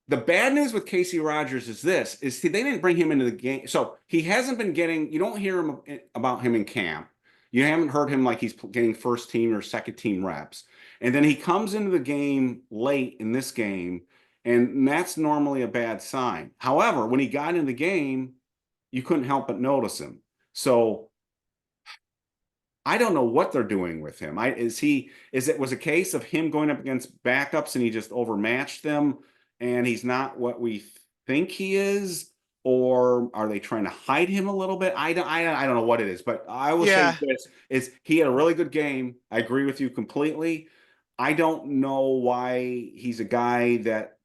the bad news with Casey Rogers is this: is they didn't bring him into the game, so he hasn't been getting. You don't hear him about him in camp. You haven't heard him like he's getting first team or second team reps, and then he comes into the game late in this game, and that's normally a bad sign. However, when he got in the game, you couldn't help but notice him. So I don't know what they're doing with him. Was a case of him going up against backups and he just overmatched them and he's not what we think he is, or are they trying to hide him a little bit? I don't know what it is, but I will say Yeah, this is he had a really good game. I agree with you completely. I don't know why he's a guy that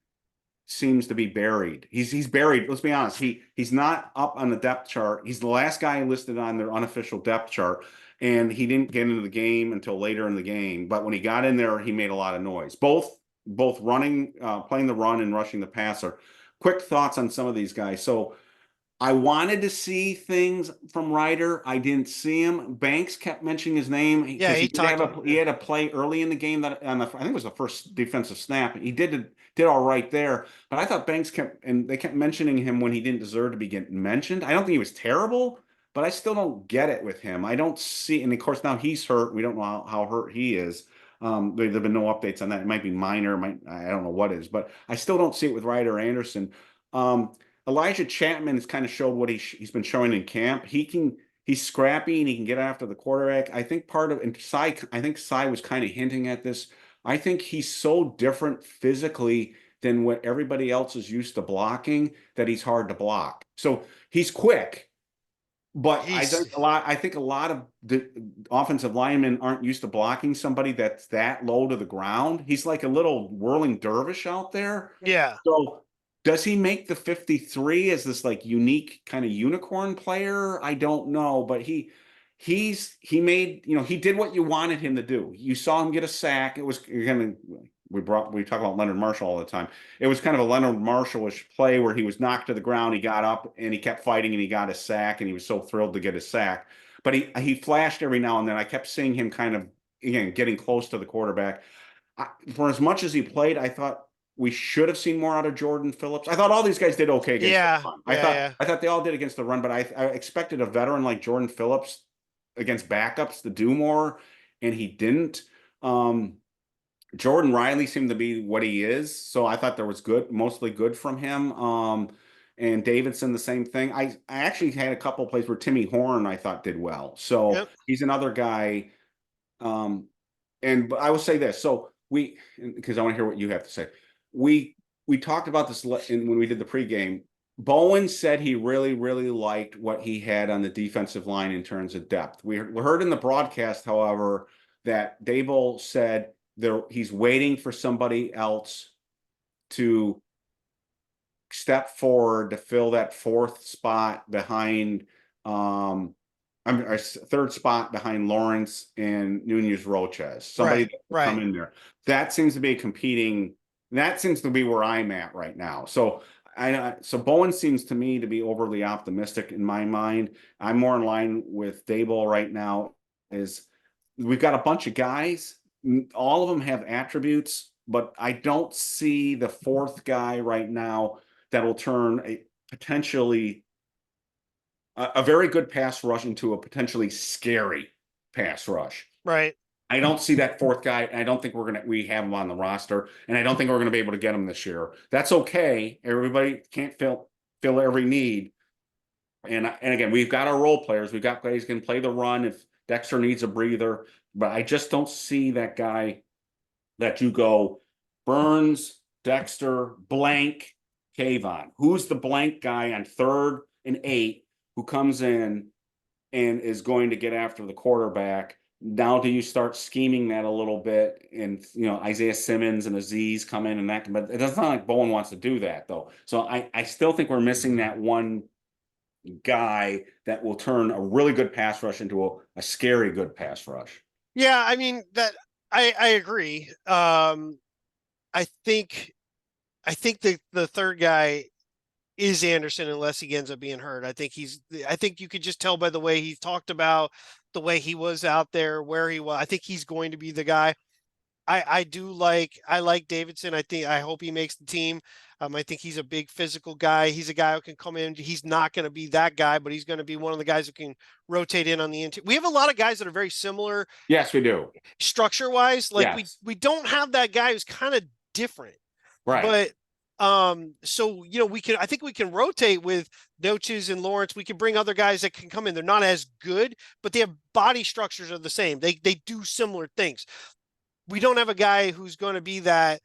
seems to be buried. He's buried. Let's be honest. He's not up on the depth chart. He's the last guy listed on their unofficial depth chart, and he didn't get into the game until later in the game. But when he got in there, he made a lot of noise. Both running, playing the run, and rushing the passer. Quick thoughts on some of these guys. So I wanted to see things from Ryder. I didn't see him. Banks kept mentioning his name yeah. because He talked. he had a play early in the game that I think it was the first defensive snap. He did all right there, but I thought Banks they kept mentioning him when he didn't deserve to be getting mentioned. I don't think he was terrible, but I still don't get it with him. I don't see, and of course now he's hurt. We don't know how hurt he is. There've been no updates on that. It might be minor, I don't know what is, but I still don't see it with Ryder Anderson. Um, Elijah Chapman has kind of showed what he's been showing in camp. He's scrappy and he can get after the quarterback. I think I think Cy was kind of hinting at this. I think he's so different physically than what everybody else is used to blocking that he's hard to block. So he's quick, but He's I think a lot of the offensive linemen aren't used to blocking somebody that's that low to the ground. He's like a little whirling dervish out there. yeah, So does he make the 53 as this like unique kind of unicorn player? I don't know, but he made, he did what you wanted him to do. You saw him get a sack. It was kind of we talk about Leonard Marshall all the time. It was kind of a Leonard Marshallish play where he was knocked to the ground, he got up and he kept fighting and he got a sack and he was so thrilled to get a sack. But he flashed every now and then. I kept seeing him kind of again getting close to the quarterback. For as much as he played, I thought we should have seen more out of Jordan Phillips. I thought all these guys did okay against the yeah, run. yeah, yeah. I thought they all did against the run, but I expected a veteran like Jordan Phillips against backups to do more, and he didn't. Jordan Riley seemed to be what he is, so I thought there was mostly good from him. And Davidson, the same thing. I actually had a couple of plays where Timmy Horn I thought did well. So Yep. he's another guy. Um, but I will say this. So because I want to hear what you have to say. We we talked about this when we did the pregame. Bowen said he really, really liked what he had on the defensive line in terms of depth. We heard in the broadcast, however, that Dable said he's waiting for somebody else to step forward to fill that fourth spot behind our third spot behind Lawrence and Nunez Roches. Somebody Right, that will come right. in there. That seems to be competing. That seems to be where I'm at right now. So so Bowen seems to me to be overly optimistic in my mind. I'm more in line with Daboll right now. Is we've got a bunch of guys. All of them have attributes, but I don't see the fourth guy right now that will turn a very good pass rush into a potentially scary pass rush. Right. I don't see that fourth guy, and I don't think we have him on the roster, and I don't think we're gonna be able to get him this year. That's okay. Everybody can't fill every need. And again, we've got our role players. We've got guys who can play the run if Dexter needs a breather, but I just don't see that guy that you go Burns, Dexter, blank, Kayvon. Who's the blank guy on 3rd and 8 who comes in and is going to get after the quarterback? Now, do you start scheming that a little bit? And Isaiah Simmons and Aziz come in and that, but it doesn't sound like Bowen wants to do that though. So I still think we're missing that one guy that will turn a really good pass rush into a scary good pass rush. Yeah, I mean that I agree. I think I think the third guy is Anderson unless he ends up being hurt. I think you could just tell by the way he's talked about, the way he was out there, where he was. I think he's going to be the guy. I like Davidson. I hope he makes the team. I think he's a big physical guy. He's a guy who can come in. He's not going to be that guy, but he's going to be one of the guys who can rotate in on the interior. We have a lot of guys that are very similar Yes, we do. structure wise. Like Yes. we don't have that guy who's kind of different. Right. But so I think we can rotate with Noches and Lawrence. We can bring other guys that can come in. They're not as good, but their body structures are the same. They do similar things. We don't have a guy who's going to be that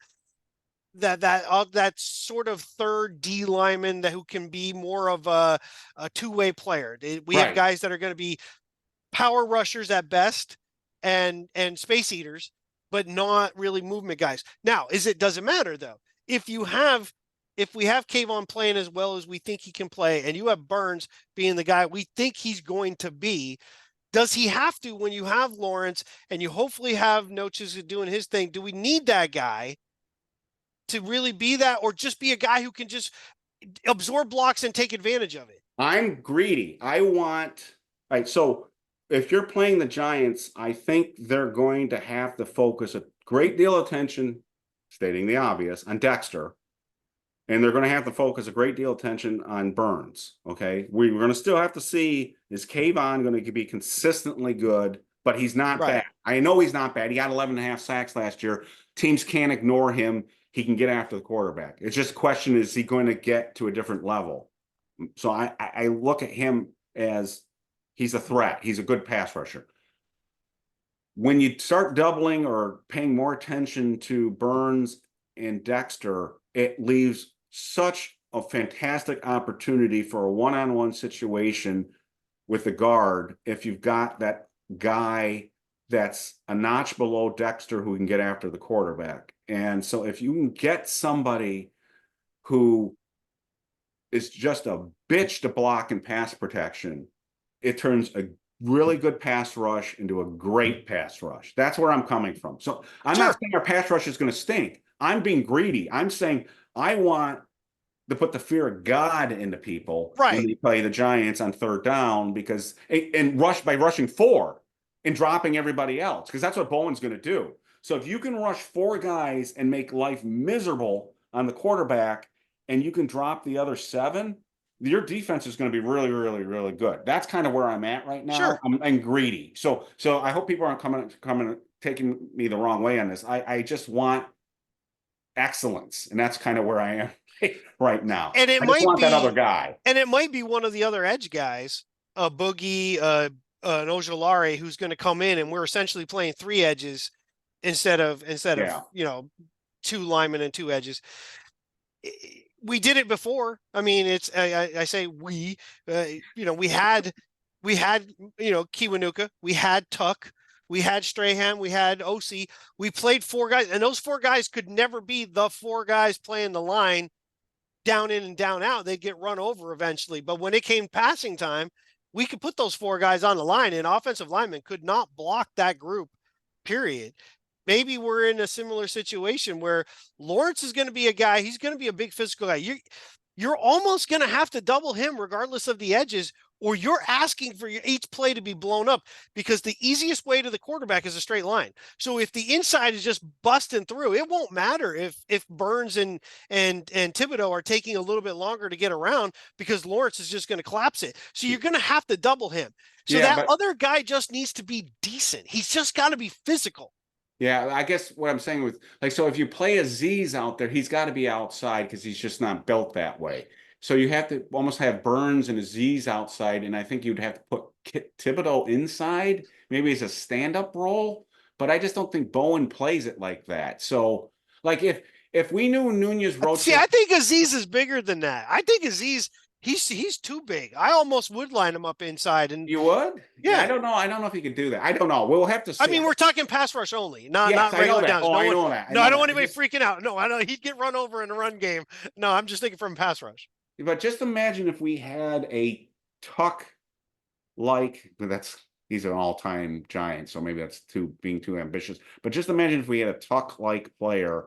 sort of third D lineman who can be more of a two-way player. We have Right. guys that are going to be power rushers at best and space eaters, but not really movement guys. Now, doesn't matter though. If we have Kayvon playing as well as we think he can play, and you have Burns being the guy we think he's going to be, does he have to, when you have Lawrence and you hopefully have Noches doing his thing, do we need that guy to really be that, or just be a guy who can just absorb blocks and take advantage of it? I'm greedy. Right. So if you're playing the Giants, I think they're going to have to focus a great deal of attention, stating the obvious, on Dexter. And they're going to have to focus a great deal of attention on Burns. Okay. We're going to still have to see, is Kayvon going to be consistently good? But he's not Right. bad. I know he's not bad. He got 11 and a half sacks last year. Teams can't ignore him. He can get after the quarterback. It's just a question, is he going to get to a different level? So I look at him as he's a threat. He's a good pass rusher. When you start doubling or paying more attention to Burns and Dexter, it leaves such a fantastic opportunity for a one-on-one situation with the guard if you've got that guy that's a notch below Dexter who can get after the quarterback. And so if you can get somebody who is just a bitch to block and pass protection, it turns a really good pass rush into a great pass rush. That's where I'm coming from. So I'm not saying our pass rush is going to stink. I'm being greedy. I'm saying I want to put the fear of God into people when they play the Giants on third down, because and rush by rushing four and dropping everybody else, because that's what Bowen's going to do. So if you can rush four guys and make life miserable on the quarterback, and you can drop the other seven, your defense is going to be really, really, really good. That's kind of where I'm at right now. Sure. I'm greedy. So I hope people aren't taking me the wrong way on this. I just want excellence, and that's kind of where I am right now. And I just want that other guy. And it might be one of the other edge guys, a Boogie, an Ojolari, who's going to come in, and we're essentially playing three edges instead of two linemen and two edges. We did it before. I mean, I say we had Kiwanuka, we had Tuck, we had Strahan, we had OC. We played four guys, and those four guys could never be the four guys playing the line down in and down out. They'd get run over eventually. But when it came passing time, we could put those four guys on the line, and offensive linemen could not block that group, period. Maybe we're in a similar situation where Lawrence is going to be a guy. He's going to be a big physical guy. You're almost going to have to double him regardless of the edges, or you're asking for each play to be blown up, because the easiest way to the quarterback is a straight line. So if the inside is just busting through, it won't matter if Burns and Thibodeau are taking a little bit longer to get around, because Lawrence is just going to collapse it. So you're going to have to double him. So other guy just needs to be decent. He's just got to be physical. Yeah, I guess what I'm saying with, like, so if you play Aziz out there, he's got to be outside because he's just not built that way. So you have to almost have Burns and Aziz outside, and I think you'd have to put Thibodeau inside, maybe as a stand-up role. But I just don't think Bowen plays it like that. So, like, if we knew Nunez wrote, see, I think Aziz is bigger than that. I think Aziz, he's too big. I almost would line him up inside. And you would? Yeah, I don't know. I don't know if he could do that. I don't know. We'll have to see. I mean, we're talking pass rush only, not I regular know that. downs. Oh, I know that. No, I don't want anybody freaking out. No, I know he'd get run over in a run game. No, I'm just thinking from pass rush. But just imagine if we had a Tuck he's an all-time Giant, so maybe that's being too ambitious. But just imagine if we had a Tuck-like player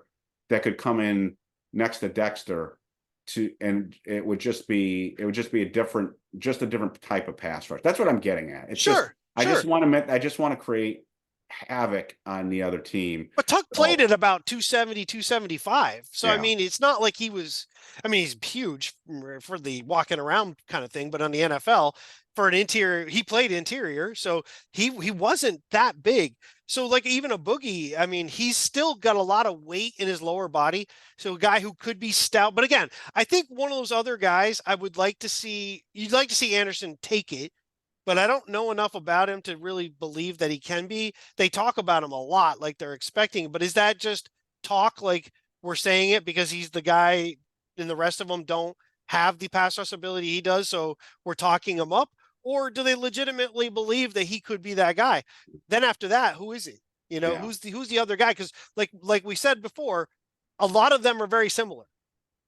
that could come in next to Dexter and it would just be just a different type of pass rush. That's what I'm getting at. It's just Sure, sure. I just want to create havoc on the other team. But Tuck played So at about 270, 275. So, I yeah. mean, it's not like he was, I mean, he's huge for the walking around kind of thing, but on the NFL, for an interior, he played interior. So he wasn't that big. So, like, even a Boogie, I mean, he's still got a lot of weight in his lower body. So, a guy who could be stout. But again, I think one of those other guys I would like to see, you'd like to see Anderson take it, but I don't know enough about him to really believe that he can be. They talk about him a lot, like they're expecting, but is that just talk, like we're saying it because he's the guy and the rest of them don't have the pass rush ability he does, so we're talking him up? Or do they legitimately believe that he could be that guy? Then after that, who is it? You know, Yeah. who's the other guy? Because like we said before, a lot of them are very similar.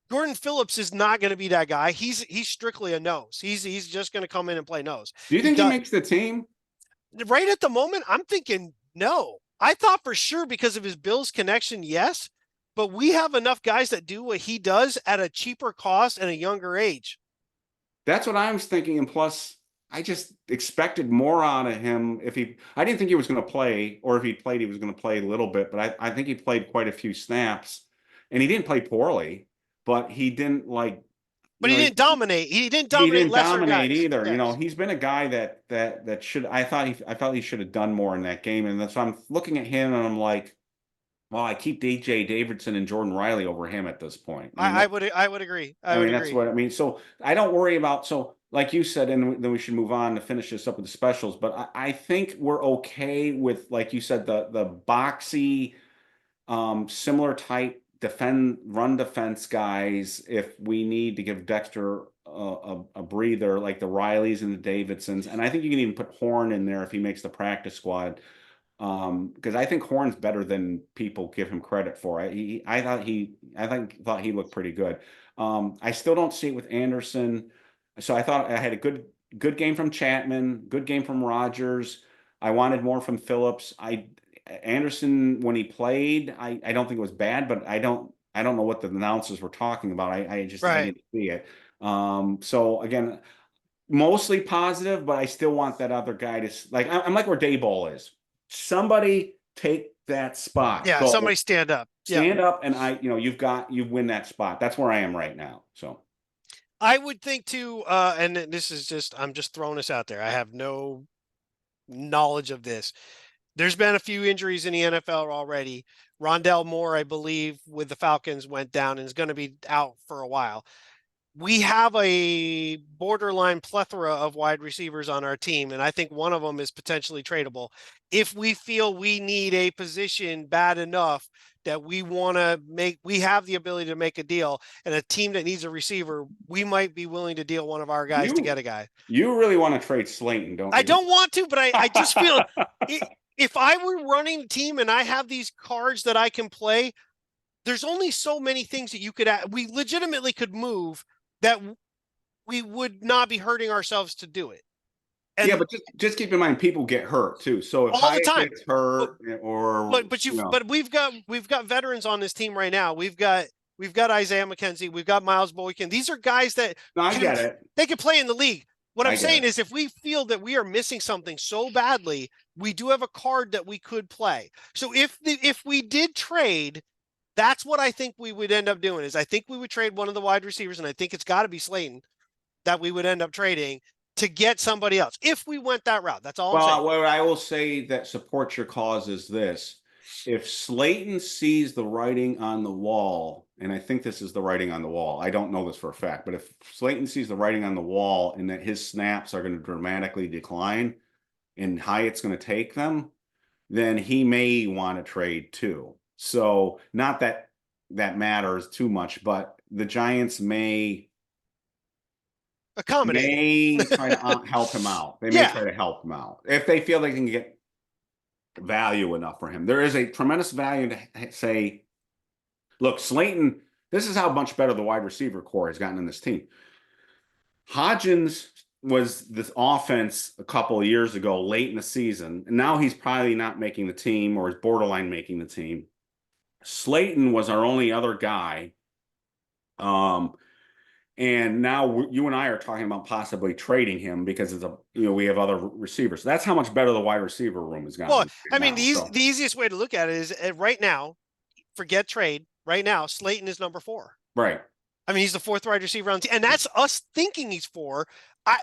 Jordan Phillips is not going to be that guy. He's strictly a nose. He's just going to come in and play nose. Do you He think he does makes the team? right at the moment. I'm thinking no. I thought for sure because of his Bills connection, yes, but we have enough guys that do what he does at a cheaper cost and a younger age. That's what I was thinking. And plus, I just expected more out of him. I didn't think he was going to play, or if he played, he was going to play a little bit. But I think he played quite a few snaps, and he didn't play poorly. But he didn't like, But he didn't dominate. He didn't he dominate didn't lesser dominate guys. either. Yes. He's been a guy that should. I thought he should have done more in that game. And that's why I'm looking at him, and I'm like, well, I keep DJ Davidson and Jordan Riley over him at this point. I mean, I would agree. I I would mean, that's agree. what I mean. So I don't worry about, so like you said, and then we should move on to finish this up with the specials. But I think we're okay with, like you said, the boxy, similar type run defense guys. If we need to give Dexter a breather, like the Rileys and the Davidsons, and I think you can even put Horn in there if he makes the practice squad. Because I think Horn's better than people give him credit for. I thought he looked pretty good. I still don't see it with Anderson. So I thought I had a good game from Chapman, good game from Rogers. I wanted more from Phillips. Anderson, when he played, I don't think it was bad, but I don't know what the announcers were talking about. I Right. didn't see it. So again, mostly positive, but I still want that other guy to, like, I'm like where Dayball is. Somebody take that spot. Yeah. Go Somebody stand up. Yeah. stand up, and you win that spot. That's where I am right now. So I would think too, and this is just, I'm just throwing this out there. I have no knowledge of this. There's been a few injuries in the NFL already. Rondell Moore, I believe, with the Falcons went down and is going to be out for a while. We have a borderline plethora of wide receivers on our team, and I think one of them is potentially tradable. If we feel we need a position bad enough that we want to make, we have the ability to make a deal, and a team that needs a receiver, we might be willing to deal one of our guys to you get a guy. you really want to trade Slayton, don't I you? don't want to, but I just feel if I were running the team and I have these cards that I can play, there's only so many things that you could add. We legitimately could move that we would not be hurting ourselves to do it. Yeah, And but just keep in mind people get hurt too. So if all the Hyatt time. gets But hurt, or but we've got veterans on this team right now. We've got Isaiah McKenzie, we've got Miles Boykin. These are guys that no, I can get it. they can play in the league. What I'm I get saying it. is if we feel that we are missing something so badly, we do have a card that we could play. So if we did trade, that's what I think we would end up doing. Is I think we would trade one of the wide receivers, and I think it's got to be Slayton that we would end up trading to get somebody else if we went that route. That's all I'm saying. Well, what I will say that supports your cause is this. If Slayton sees the writing on the wall, and I think this is the writing on the wall, I don't know this for a fact, but if Slayton sees the writing on the wall and that his snaps are going to dramatically decline and Hyatt's going to take them, then he may want to trade too. So not that that matters too much, but the Giants Accommodate it. may try to help him out. They may Yeah. try to help him out if they feel they can get value enough for him. There is a tremendous value to say, look, Slayton, this is how much better the wide receiver core has gotten in this team. Hodgins was this offense a couple of years ago, late in the season, and now he's probably not making the team or is borderline making the team. Slayton was our only other guy And now you and I are talking about possibly trading him because we have other receivers. That's how much better the wide receiver room has Well, gotten I mean, now. So the easiest way to look at it is right now, forget trade. Right now, Slayton is number 4. right. I mean, he's the 4th wide receiver on the team, and that's us thinking he's 4. I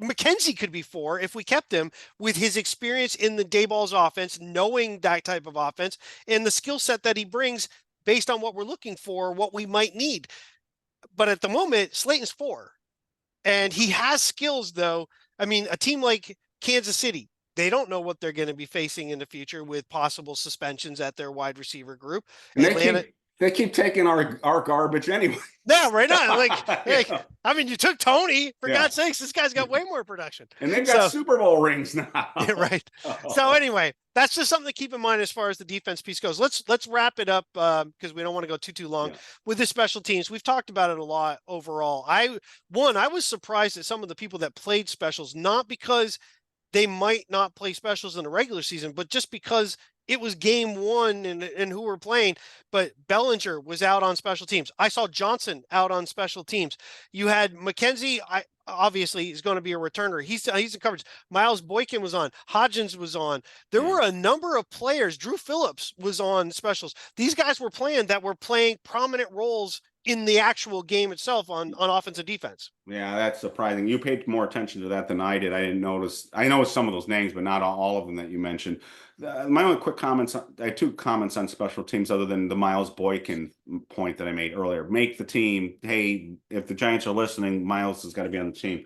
McKenzie could be 4 if we kept him with his experience in the Dayball's offense, knowing that type of offense, and the skill set that he brings based on what we're looking for, what we might need. But at the moment, Slayton's 4. And he has skills, though. I mean, a team like Kansas City, they don't know what they're going to be facing in the future with possible suspensions at their wide receiver group. And Atlanta, they keep taking our garbage anyway. yeah, right now, Yeah. I mean, you took Tony, for Yeah. God's sakes, this guy's got way more production. And they've got So, Super Bowl rings now. yeah, right. So anyway, that's just something to keep in mind as far as the defense piece goes. Let's wrap it up because we don't want to go too long Yeah. with the special teams. We've talked about it a lot overall. I was surprised at some of the people that played specials, not because they might not play specials in the regular season, but just because it was game 1 and who we're playing. But Bellinger was out on special teams. I saw Johnson out on special teams. You had McKenzie, obviously is going to be a returner. He's in coverage. Miles Boykin was on. Hodgins was on. There were a number of players. Drew Phillips was on specials. These guys were playing prominent roles in the actual game itself on offense and defense. Yeah, that's surprising. You paid more attention to that than I did. I didn't notice. I know some of those names, but not all of them that you mentioned. My only quick comments, I had 2 comments on special teams other than the Miles Boykin point that I made earlier. Make the team. Hey, if the Giants are listening, Miles has got to be on the team.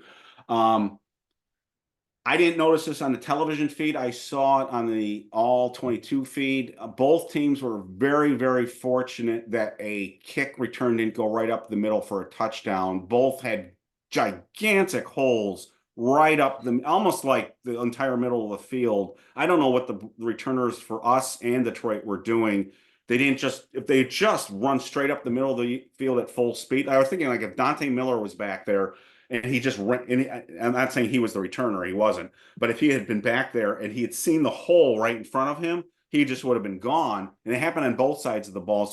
I didn't notice this on the television feed. I saw it on the All 22 feed. Both teams were very, very fortunate that a kick return didn't go right up the middle for a touchdown. Both had gigantic holes right up almost like the entire middle of the field. I don't know what the returners for us and Detroit were doing. They didn't if they just run straight up the middle of the field at full speed. I was thinking like if Dante Miller was back there, and he just ran. I'm not saying he was the returner; he wasn't. But if he had been back there and he had seen the hole right in front of him, he just would have been gone. And it happened on both sides of the ball.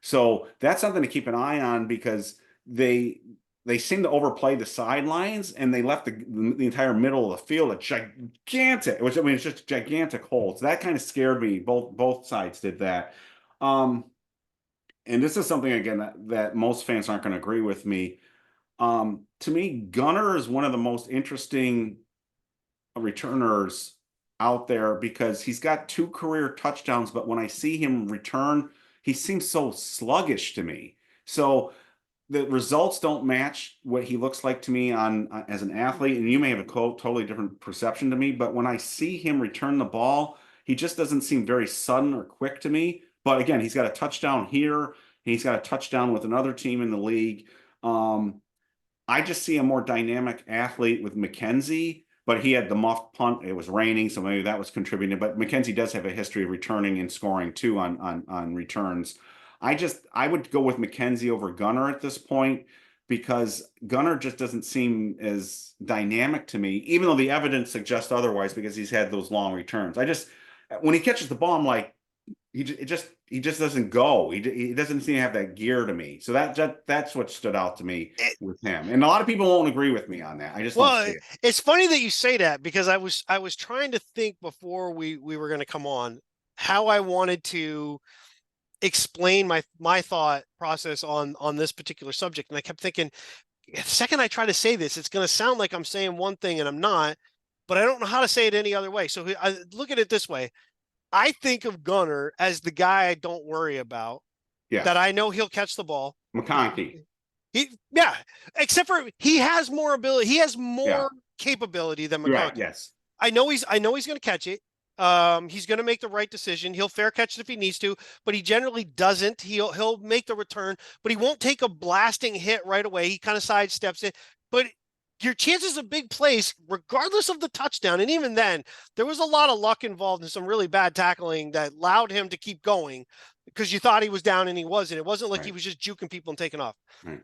So that's something to keep an eye on because they seem to overplay the sidelines and they left the entire middle of the field a gigantic. It's just gigantic holes. That kind of scared me. Both sides did that. And this is something again that most fans aren't going to agree with me. To me, Gunner is one of the most interesting returners out there because he's got 2 career touchdowns, but when I see him return, he seems so sluggish to me. So the results don't match what he looks like to me as an athlete, and you may have a totally different perception to me, but when I see him return the ball, he just doesn't seem very sudden or quick to me. But again, he's got a touchdown here, and he's got a touchdown with another team in the league. I just see a more dynamic athlete with McKenzie, but he had the muffed punt. It was raining, so maybe that was contributing. But McKenzie does have a history of returning and scoring too on returns. I would go with McKenzie over Gunner at this point because Gunner just doesn't seem as dynamic to me, even though the evidence suggests otherwise because he's had those long returns. When he catches the ball, I'm like, he just doesn't go. He doesn't seem to have that gear to me. So that's what stood out to me with him. And a lot of people won't agree with me on that. I just don't see it. It's funny that you say that because I was trying to think before we were going to come on how I wanted to explain my thought process on this particular subject, and I kept thinking, the second I try to say this, it's going to sound like I'm saying one thing and I'm not, but I don't know how to say it any other way. So I look at it this way. I think of Gunner as the guy I don't worry about. Yes. That I know he'll catch the ball. McConkey. Except for he has more ability. He has more capability than McConkey. Right, yes. I know he's going to catch it. He's going to make the right decision. He'll fair catch it if he needs to, but he generally doesn't. He'll make the return, but he won't take a blasting hit right away. He kind of sidesteps it, but your chances of big plays, regardless of the touchdown, and even then, there was a lot of luck involved in some really bad tackling that allowed him to keep going because you thought he was down and he wasn't. It wasn't like he was just juking people and taking off. Right.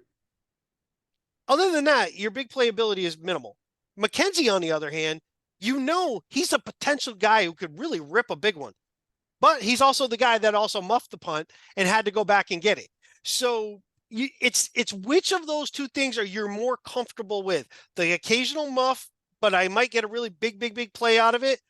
Other than that, your big playability is minimal. McKenzie, on the other hand, he's a potential guy who could really rip a big one, but he's also the guy that also muffed the punt and had to go back and get it. So it's which of those two things are you're more comfortable with? The occasional muff, but I might get a really big play out of it,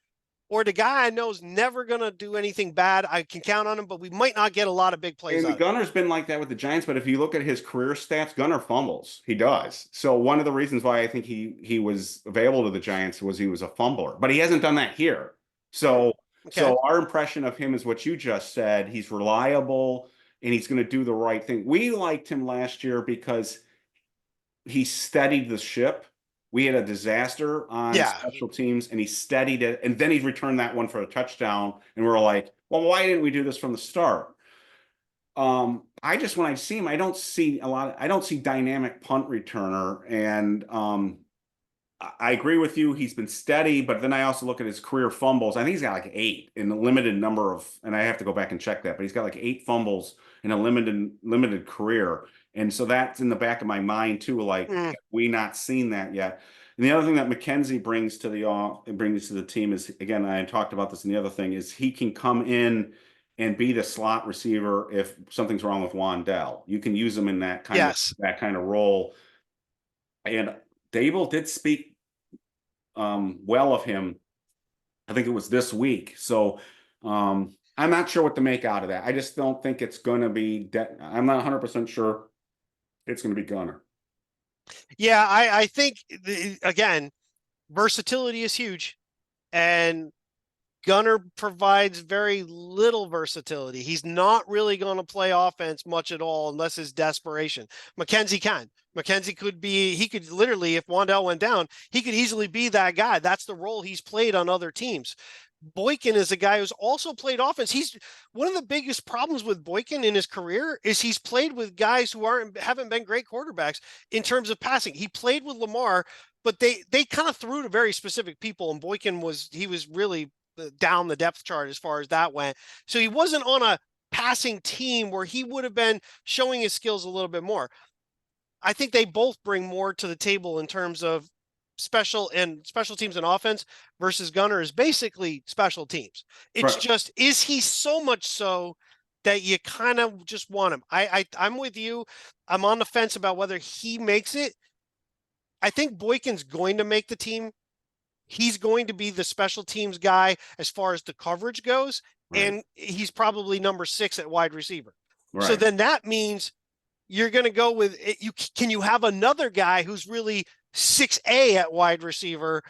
or the guy I know is never gonna do anything bad. I can count on him, but we might not get a lot of big plays And out of it. Gunner's been like that with the Giants, but if you look at his career stats, Gunner fumbles. He does. So one of the reasons why I think he was available to the Giants was he was a fumbler, but he hasn't done that here. So Okay. so our impression of him is what you just said. He's reliable and he's going to do the right thing. We liked him last year because he steadied the ship. We had a disaster on Yeah. special teams and he steadied it. And then he returned that one for a touchdown. And we're like, well, why didn't we do this from the start? I just when I see him, I don't see I don't see dynamic punt returner. And I agree with you. He's been steady, but then I also look at his career fumbles. I think he's got like 8 in a limited number of, and I have to go back and check that, but he's got like 8 fumbles in a limited career. And so that's in the back of my mind too, like Mm, we not seen that yet. And the other thing that McKenzie brings to the team is, again, I talked about this, and the other thing is he can come in and be the slot receiver if something's wrong with Wandell. You can use him in yes. that kind of role. And Dable did speak well of him. I think it was this week. So I'm not sure what to make out of that. I just don't think it's going to be. I'm not 100% sure it's going to be Gunner. Yeah, I think again, versatility is huge, and Gunner provides very little versatility. He's not really going to play offense much at all unless it's desperation. McKenzie can. McKenzie could be, he could literally, if Wandell went down, he could easily be that guy. That's the role he's played on other teams. Boykin is a guy who's also played offense. He's one of the biggest problems with Boykin in his career is he's played with guys who haven't been great quarterbacks in terms of passing. He played with Lamar, but they kind of threw to very specific people, and Boykin was really down the depth chart as far as that went. So he wasn't on a passing team where he would have been showing his skills a little bit more. I think they both bring more to the table in terms of special teams and offense versus Gunner is basically special teams. It's Right. just, is he so much so that you kind of just want him? I'm with you. I'm on the fence about whether he makes it. I think Boykin's going to make the team. He's going to be the special teams guy as far as the coverage goes. Right. And he's probably number 6 at wide receiver. So Right. then that means you're going to go with it. Can you have another guy who's really 6A at wide receiver,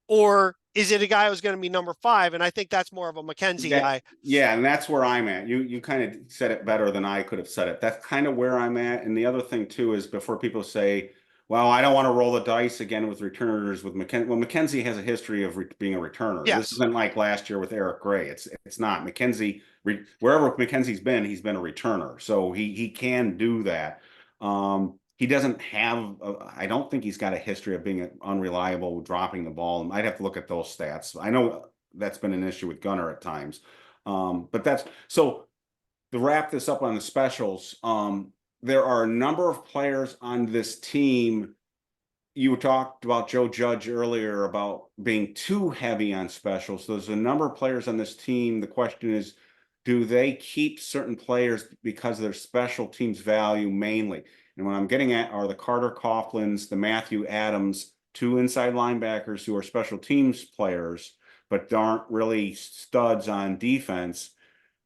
or is it a guy who's going to be number 5? And I think that's more of a McKenzie guy. Yeah, and that's where I'm at. You kind of said it better than I could have said it. That's kind of where I'm at. And the other thing too is before people say, "Well, I don't want to roll the dice again with returners with McKenzie." Well, McKenzie has a history of being a returner. This Yes. isn't like last year with Eric Gray. It's not McKenzie. Wherever McKenzie's been, he's been a returner, so he can do that. He doesn't have. I don't think he's got a history of being unreliable, dropping the ball. I'd have to look at those stats. I know that's been an issue with Gunner at times. But that's so to wrap this up on the specials. There are a number of players on this team. You talked about Joe Judge earlier about being too heavy on specials. There's a number of players on this team. The question is, do they keep certain players because of their special teams value mainly? And what I'm getting at are the Carter Coughlins, the Matthew Adams, 2 inside linebackers who are special teams players, but aren't really studs on defense.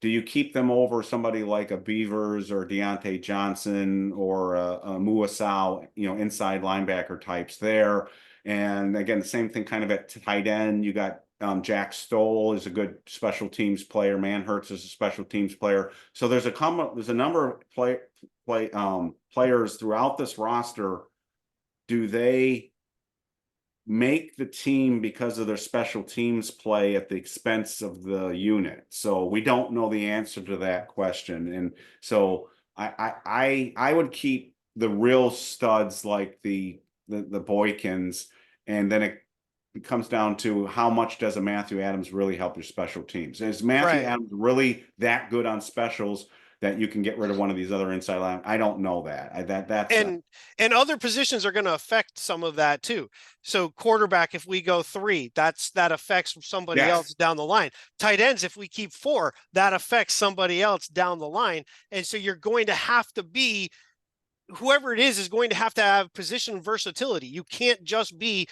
Do you keep them over somebody like a Beavers or Deontay Johnson or a Muasau, inside linebacker types there? And again, the same thing kind of at tight end. You got Jack Stoll is a good special teams player. Manhurts is a special teams player. So there's a number of players throughout this roster. Do they make the team because of their special teams play at the expense of the unit? So we don't know the answer to that question. And so I would keep the real studs like the Boykins, and then it comes down to how much does a Matthew Adams really help your special teams? Is Matthew Right. Adams really that good on specials that you can get rid of one of these other inside line? I don't know that. That's And other positions are going to affect some of that too. So quarterback, if we go 3, that affects somebody yes. else down the line. Tight ends, if we keep 4, that affects somebody else down the line. And so you're going to have to be whoever it is going to have position versatility. You can't just be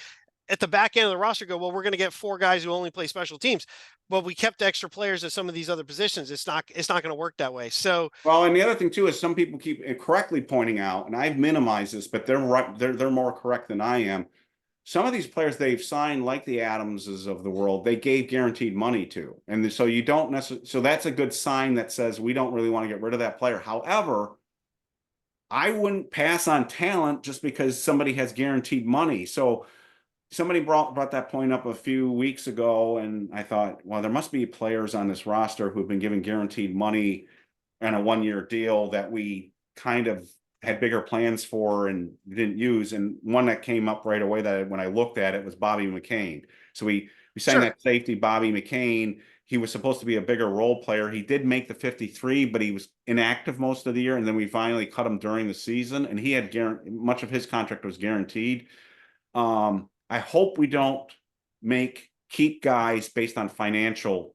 at the back end of the roster go, well, we're going to get 4 guys who only play special teams. But we kept extra players at some of these other positions. It's not going to work that way. So, well, and the other thing too is some people keep correctly pointing out, and I've minimized this, but they're right. They're more correct than I am. Some of these players they've signed, like the Adamses of the world, they gave guaranteed money to, and so you don't necessarily. So that's a good sign that says we don't really want to get rid of that player. However, I wouldn't pass on talent just because somebody has guaranteed money. So somebody brought that point up a few weeks ago, and I thought, well, there must be players on this roster who've been given guaranteed money and a 1-year deal that we kind of had bigger plans for and didn't use. And one that came up right away that when I looked at it was Bobby McCain. So we signed sure. that safety, Bobby McCain. He was supposed to be a bigger role player. He did make the 53, but he was inactive most of the year. And then we finally cut him during the season, and he had much of his contract was guaranteed. I hope we don't keep guys based on financial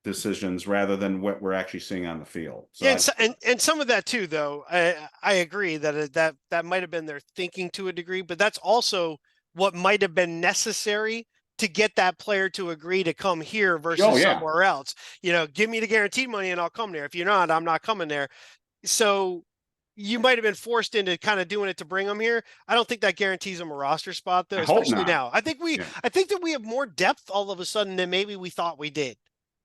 decisions rather than what we're actually seeing on the field. So Yeah, and some of that too, though. I agree that that might have been their thinking to a degree, but that's also what might have been necessary to get that player to agree to come here oh versus yeah, somewhere else. Give me the guaranteed money and I'll come there. If you're not, I'm not coming there. So you might have been forced into kind of doing it to bring them here. I don't think that guarantees them a roster spot, though, I hope especially not. now. Yeah. I think that we have more depth all of a sudden than maybe we thought we did.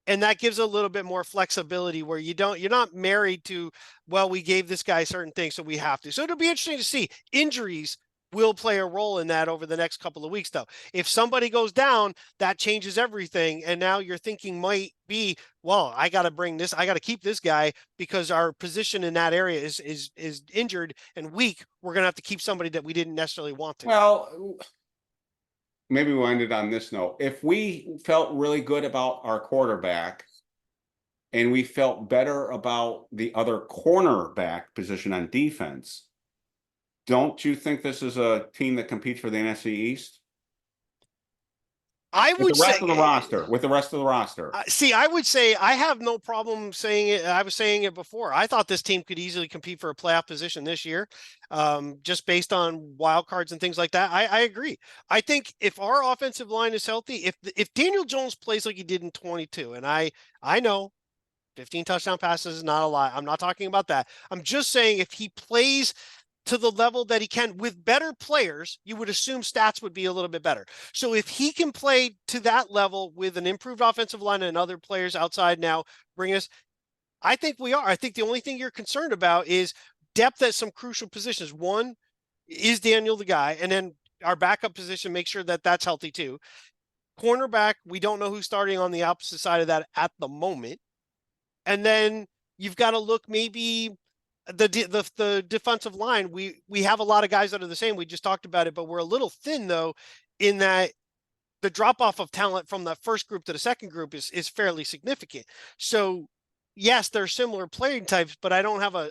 And that gives a little bit more flexibility where you're not married to, well, we gave this guy certain things, so we have to. So it'll be interesting to see. Injuries will play a role in that over the next couple of weeks, though. If somebody goes down, that changes everything. And now your thinking might be, well, I got to keep this guy because our position in that area is injured and weak. We're going to have to keep somebody that we didn't necessarily want to. Well, maybe we'll end it on this note. If we felt really good about our quarterback and we felt better about the other cornerback position on defense, don't you think this is a team that competes for the NFC East? I With the would rest of the say, roster, with the rest of the roster. see, I would say I have no problem saying it. I was saying it before. I thought this team could easily compete for a playoff position this year, just based on wild cards and things like that. I agree. I think if our offensive line is healthy, if Daniel Jones plays like he did in 22, and I know 15 touchdown passes is not a lot. I'm not talking about that. I'm just saying if he plays to the level that he can with better players, you would assume stats would be a little bit better. So if he can play to that level with an improved offensive line and other players outside now bring us, I think we are. I think the only thing you're concerned about is depth at some crucial positions. One, is Daniel the guy? And then our backup position, make sure that that's healthy too. Cornerback, we don't know who's starting on the opposite side of that at the moment. And then you've got to look maybe the defensive line. We have a lot of guys that are the same. We just talked about it, but we're a little thin though, in that the drop off of talent from the first group to the second group is fairly significant. So yes, they're similar playing types, but I don't have a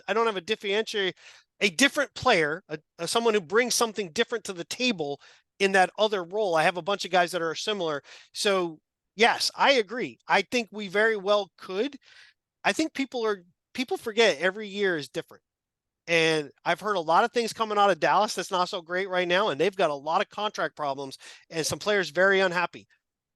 different player, someone who brings something different to the table in that other role. I have a bunch of guys that are similar. So yes, I agree. I think we very well could. I think people forget every year is different. And I've heard a lot of things coming out of Dallas that's not so great right now, and they've got a lot of contract problems and some players very unhappy.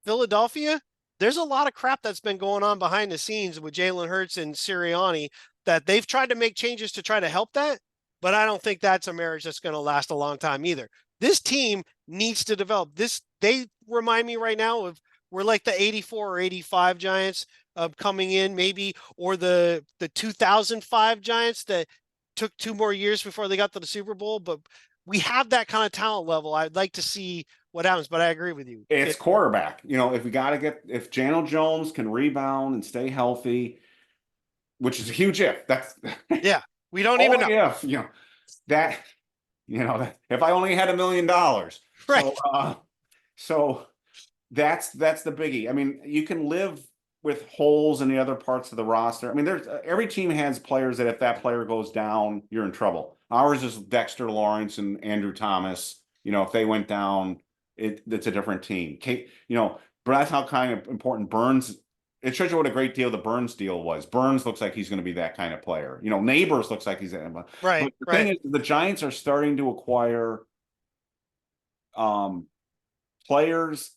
Philadelphia, there's a lot of crap that's been going on behind the scenes with Jalen Hurts and Sirianni that they've tried to make changes to try to help that, but I don't think that's a marriage that's going to last a long time either. This team needs to develop this. They remind me right now of we're like the 84 or 85 Giants coming in maybe, or the 2005 Giants that took 2 more years before they got to the Super Bowl, but we have that kind of talent level. I'd like to see what happens, but I agree with you. It's quarterback. If we got to if Daniel Jones can rebound and stay healthy, which is a huge if. That's Yeah, we don't even only know. if, that, if I only had $1 million. Right. So that's the biggie. I mean, you can live with holes in the other parts of the roster. I mean, there's every team has players that if that player goes down, you're in trouble. Ours is Dexter Lawrence and Andrew Thomas. If they went down, it's a different team. But that's how kind of important Burns it shows you what a great deal the Burns deal was. Burns looks like he's going to be that kind of player. You know, Neighbors looks like he's that. But Right, the thing right. is, the Giants are starting to acquire um, players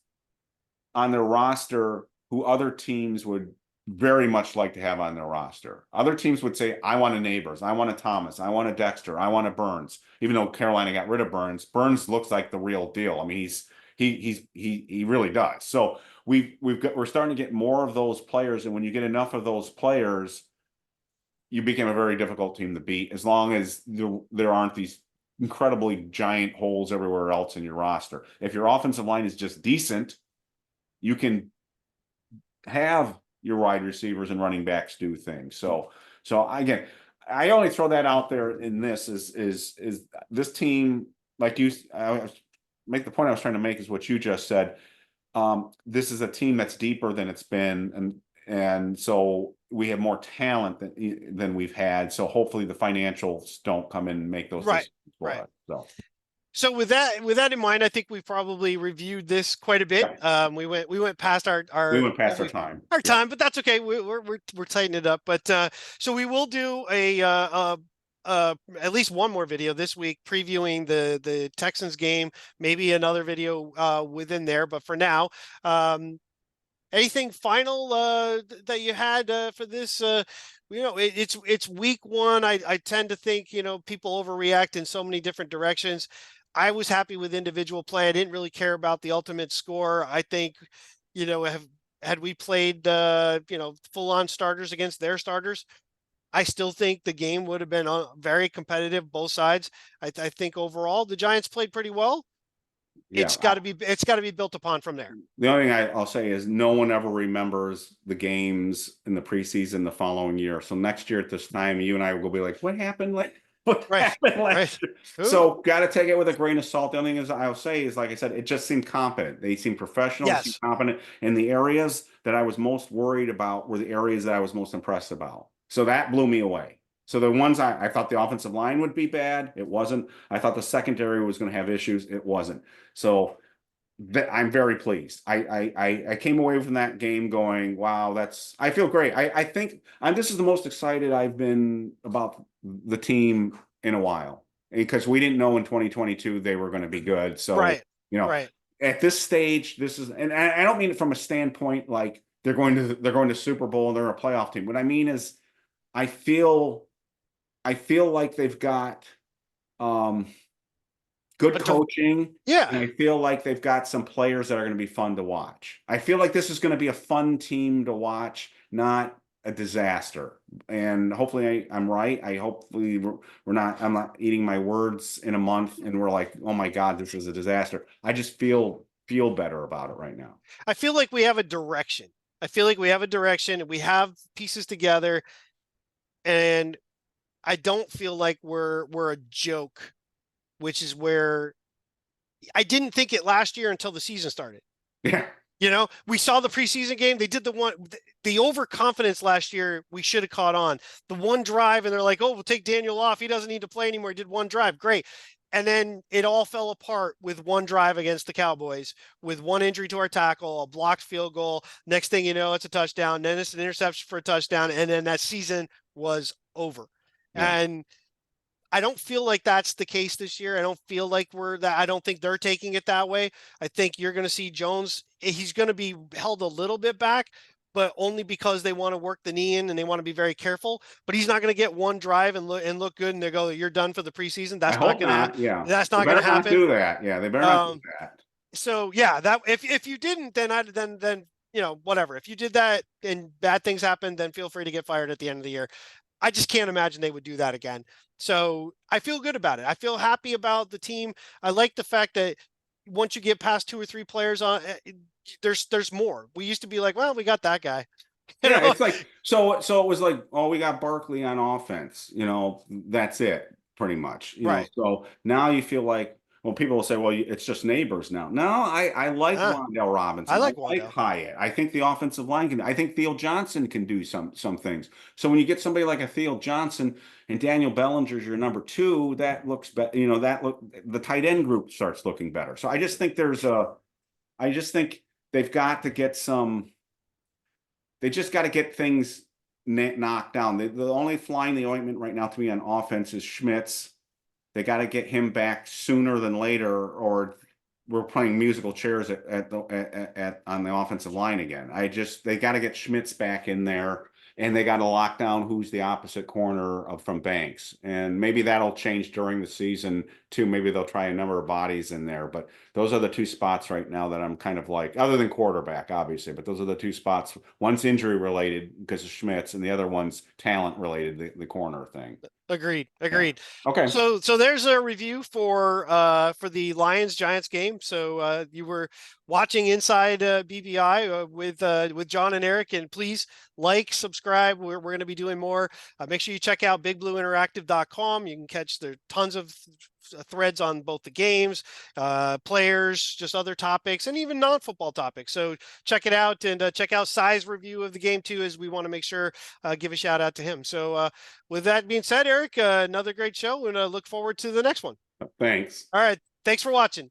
on their roster who other teams would very much like to have on their roster. Other teams would say, I want a Neighbors, I want a Thomas, I want a Dexter, I want a Burns. Even though Carolina got rid of Burns, Burns looks like the real deal. I mean, he really does. So we're starting to get more of those players, and when you get enough of those players, you become a very difficult team to beat as long as there aren't these incredibly giant holes everywhere else in your roster. If your offensive line is just decent, you can have your wide receivers and running backs do things. So again, I only throw that out there in this is this team, like I make the point I was trying to make is what you just said. This is a team that's deeper than it's been, and so we have more talent than we've had. So hopefully the financials don't come in and make those Right, decisions for right. us. So So with that in mind, I think we probably reviewed this quite a bit. yeah, We went past we our went past our we, time. our Yeah. time, but that's okay. We're tightening it up. But so we will do at least one more video this week previewing the Texans game. Maybe another video within there. But for now, anything final that you had for this? It's week one. I tend to think people overreact in so many different directions. I was happy with individual play. I didn't really care about the ultimate score. I think, had we played full on starters against their starters, I still think the game would have been very competitive, both sides. I think overall the Giants played pretty well. Yeah. It's got to be built upon from there. The only thing I'll say is no one ever remembers the games in the preseason the following year. So next year at this time, you and I will be like, what happened? Like, what Right, happened right. last year? Who? So got to take it with a grain of salt. The only thing is I'll say is, like I said, it just seemed competent. They seemed professional, they seemed Yes. competent. And the areas that I was most worried about were the areas that I was most impressed about. So that blew me away. So the ones I thought the offensive line would be bad, it wasn't. I thought the secondary was going to have issues, it wasn't. So I'm very pleased. I came away from that game going, wow, I feel great. I think this is the most excited I've been about the team in a while, because we didn't know in 2022 they were going to be good. So, Right. you know, Right. at this stage, this is, and I don't mean it from a standpoint like they're going to Super Bowl and they're a playoff team. What I mean is I feel like they've got good coaching, Yeah. and I feel like they've got some players that are going to be fun to watch. I feel like this is going to be a fun team to watch, not a disaster. And hopefully I'm right. Hopefully I'm not eating my words in a month and we're like, oh my God, this is a disaster. I just feel better about it right now. I feel like we have a direction. I feel like we have a direction and we have pieces together, and I don't feel like we're a joke, which is where I didn't think it last year until the season started. Yeah. We saw the preseason game. They did the overconfidence last year. We should have caught on the one drive, and they're like, "Oh, we'll take Daniel off. He doesn't need to play anymore. He did one drive, great." And then it all fell apart with one drive against the Cowboys, with one injury to our tackle, a blocked field goal. Next thing you know, it's a touchdown. Then it's an interception for a touchdown, and then that season was over. Yeah. And I don't feel like that's the case this year. I don't feel like I don't think they're taking it that way. I think you're going to see Jones. He's going to be held a little bit back, but only because they want to work the knee in and they want to be very careful. But he's not going to get one drive and look good and they go, "You're done for the preseason." I That's not hope going to not. Yeah. that's They not going better to not happen. do that. Yeah. They better not do Um, that. so yeah, that if you didn't, then whatever. If you did that and bad things happened, then feel free to get fired at the end of the year. I just can't imagine they would do that again. So I feel good about it. I feel happy about the team. I like the fact that once you get past 2 or 3 players on, there's more. We used to be like, well, we got that guy. You Yeah, know, it's like so it was like, oh, we got Barkley on offense, that's it pretty much. right? So now you feel like, well, people will say, well, it's just Neighbors now. No, I like Wandale I Robinson. I like like Wando. Hyatt. I think the offensive line I think Theo Johnson can do some things. So when you get somebody like a Theo Johnson and Daniel Bellinger's your number two, that looks better. The tight end group starts looking better. So I just think they've got to get they just got to get things knocked down. The only fly in the ointment right now to me on offense is Schmitz. They got to get him back sooner than later, or we're playing musical chairs on the offensive line again. They got to get Schmitz back in there, and they got to lock down who's the opposite corner from Banks, and maybe that'll change during the season too. Maybe they'll try a number of bodies in there, but those are the two spots right now that I'm kind of like, other than quarterback, obviously, but those are the two spots. One's injury related because of Schmitz, and the other one's talent related, the corner thing. Agreed. Yeah. Okay. So there's a review for the Lions Giants game. So you were watching Inside BBI with John and Eric, and please subscribe. We're going to be doing more. Make sure you check out bigblueinteractive.com. You can catch there tons of threads on both the games, players, just other topics, and even non-football topics. So check it out, and check out Sai's review of the game too, as we want to make sure give a shout out to him. So with that being said, Eric, another great show, and look forward to the next one. Thanks. All right. Thanks for watching.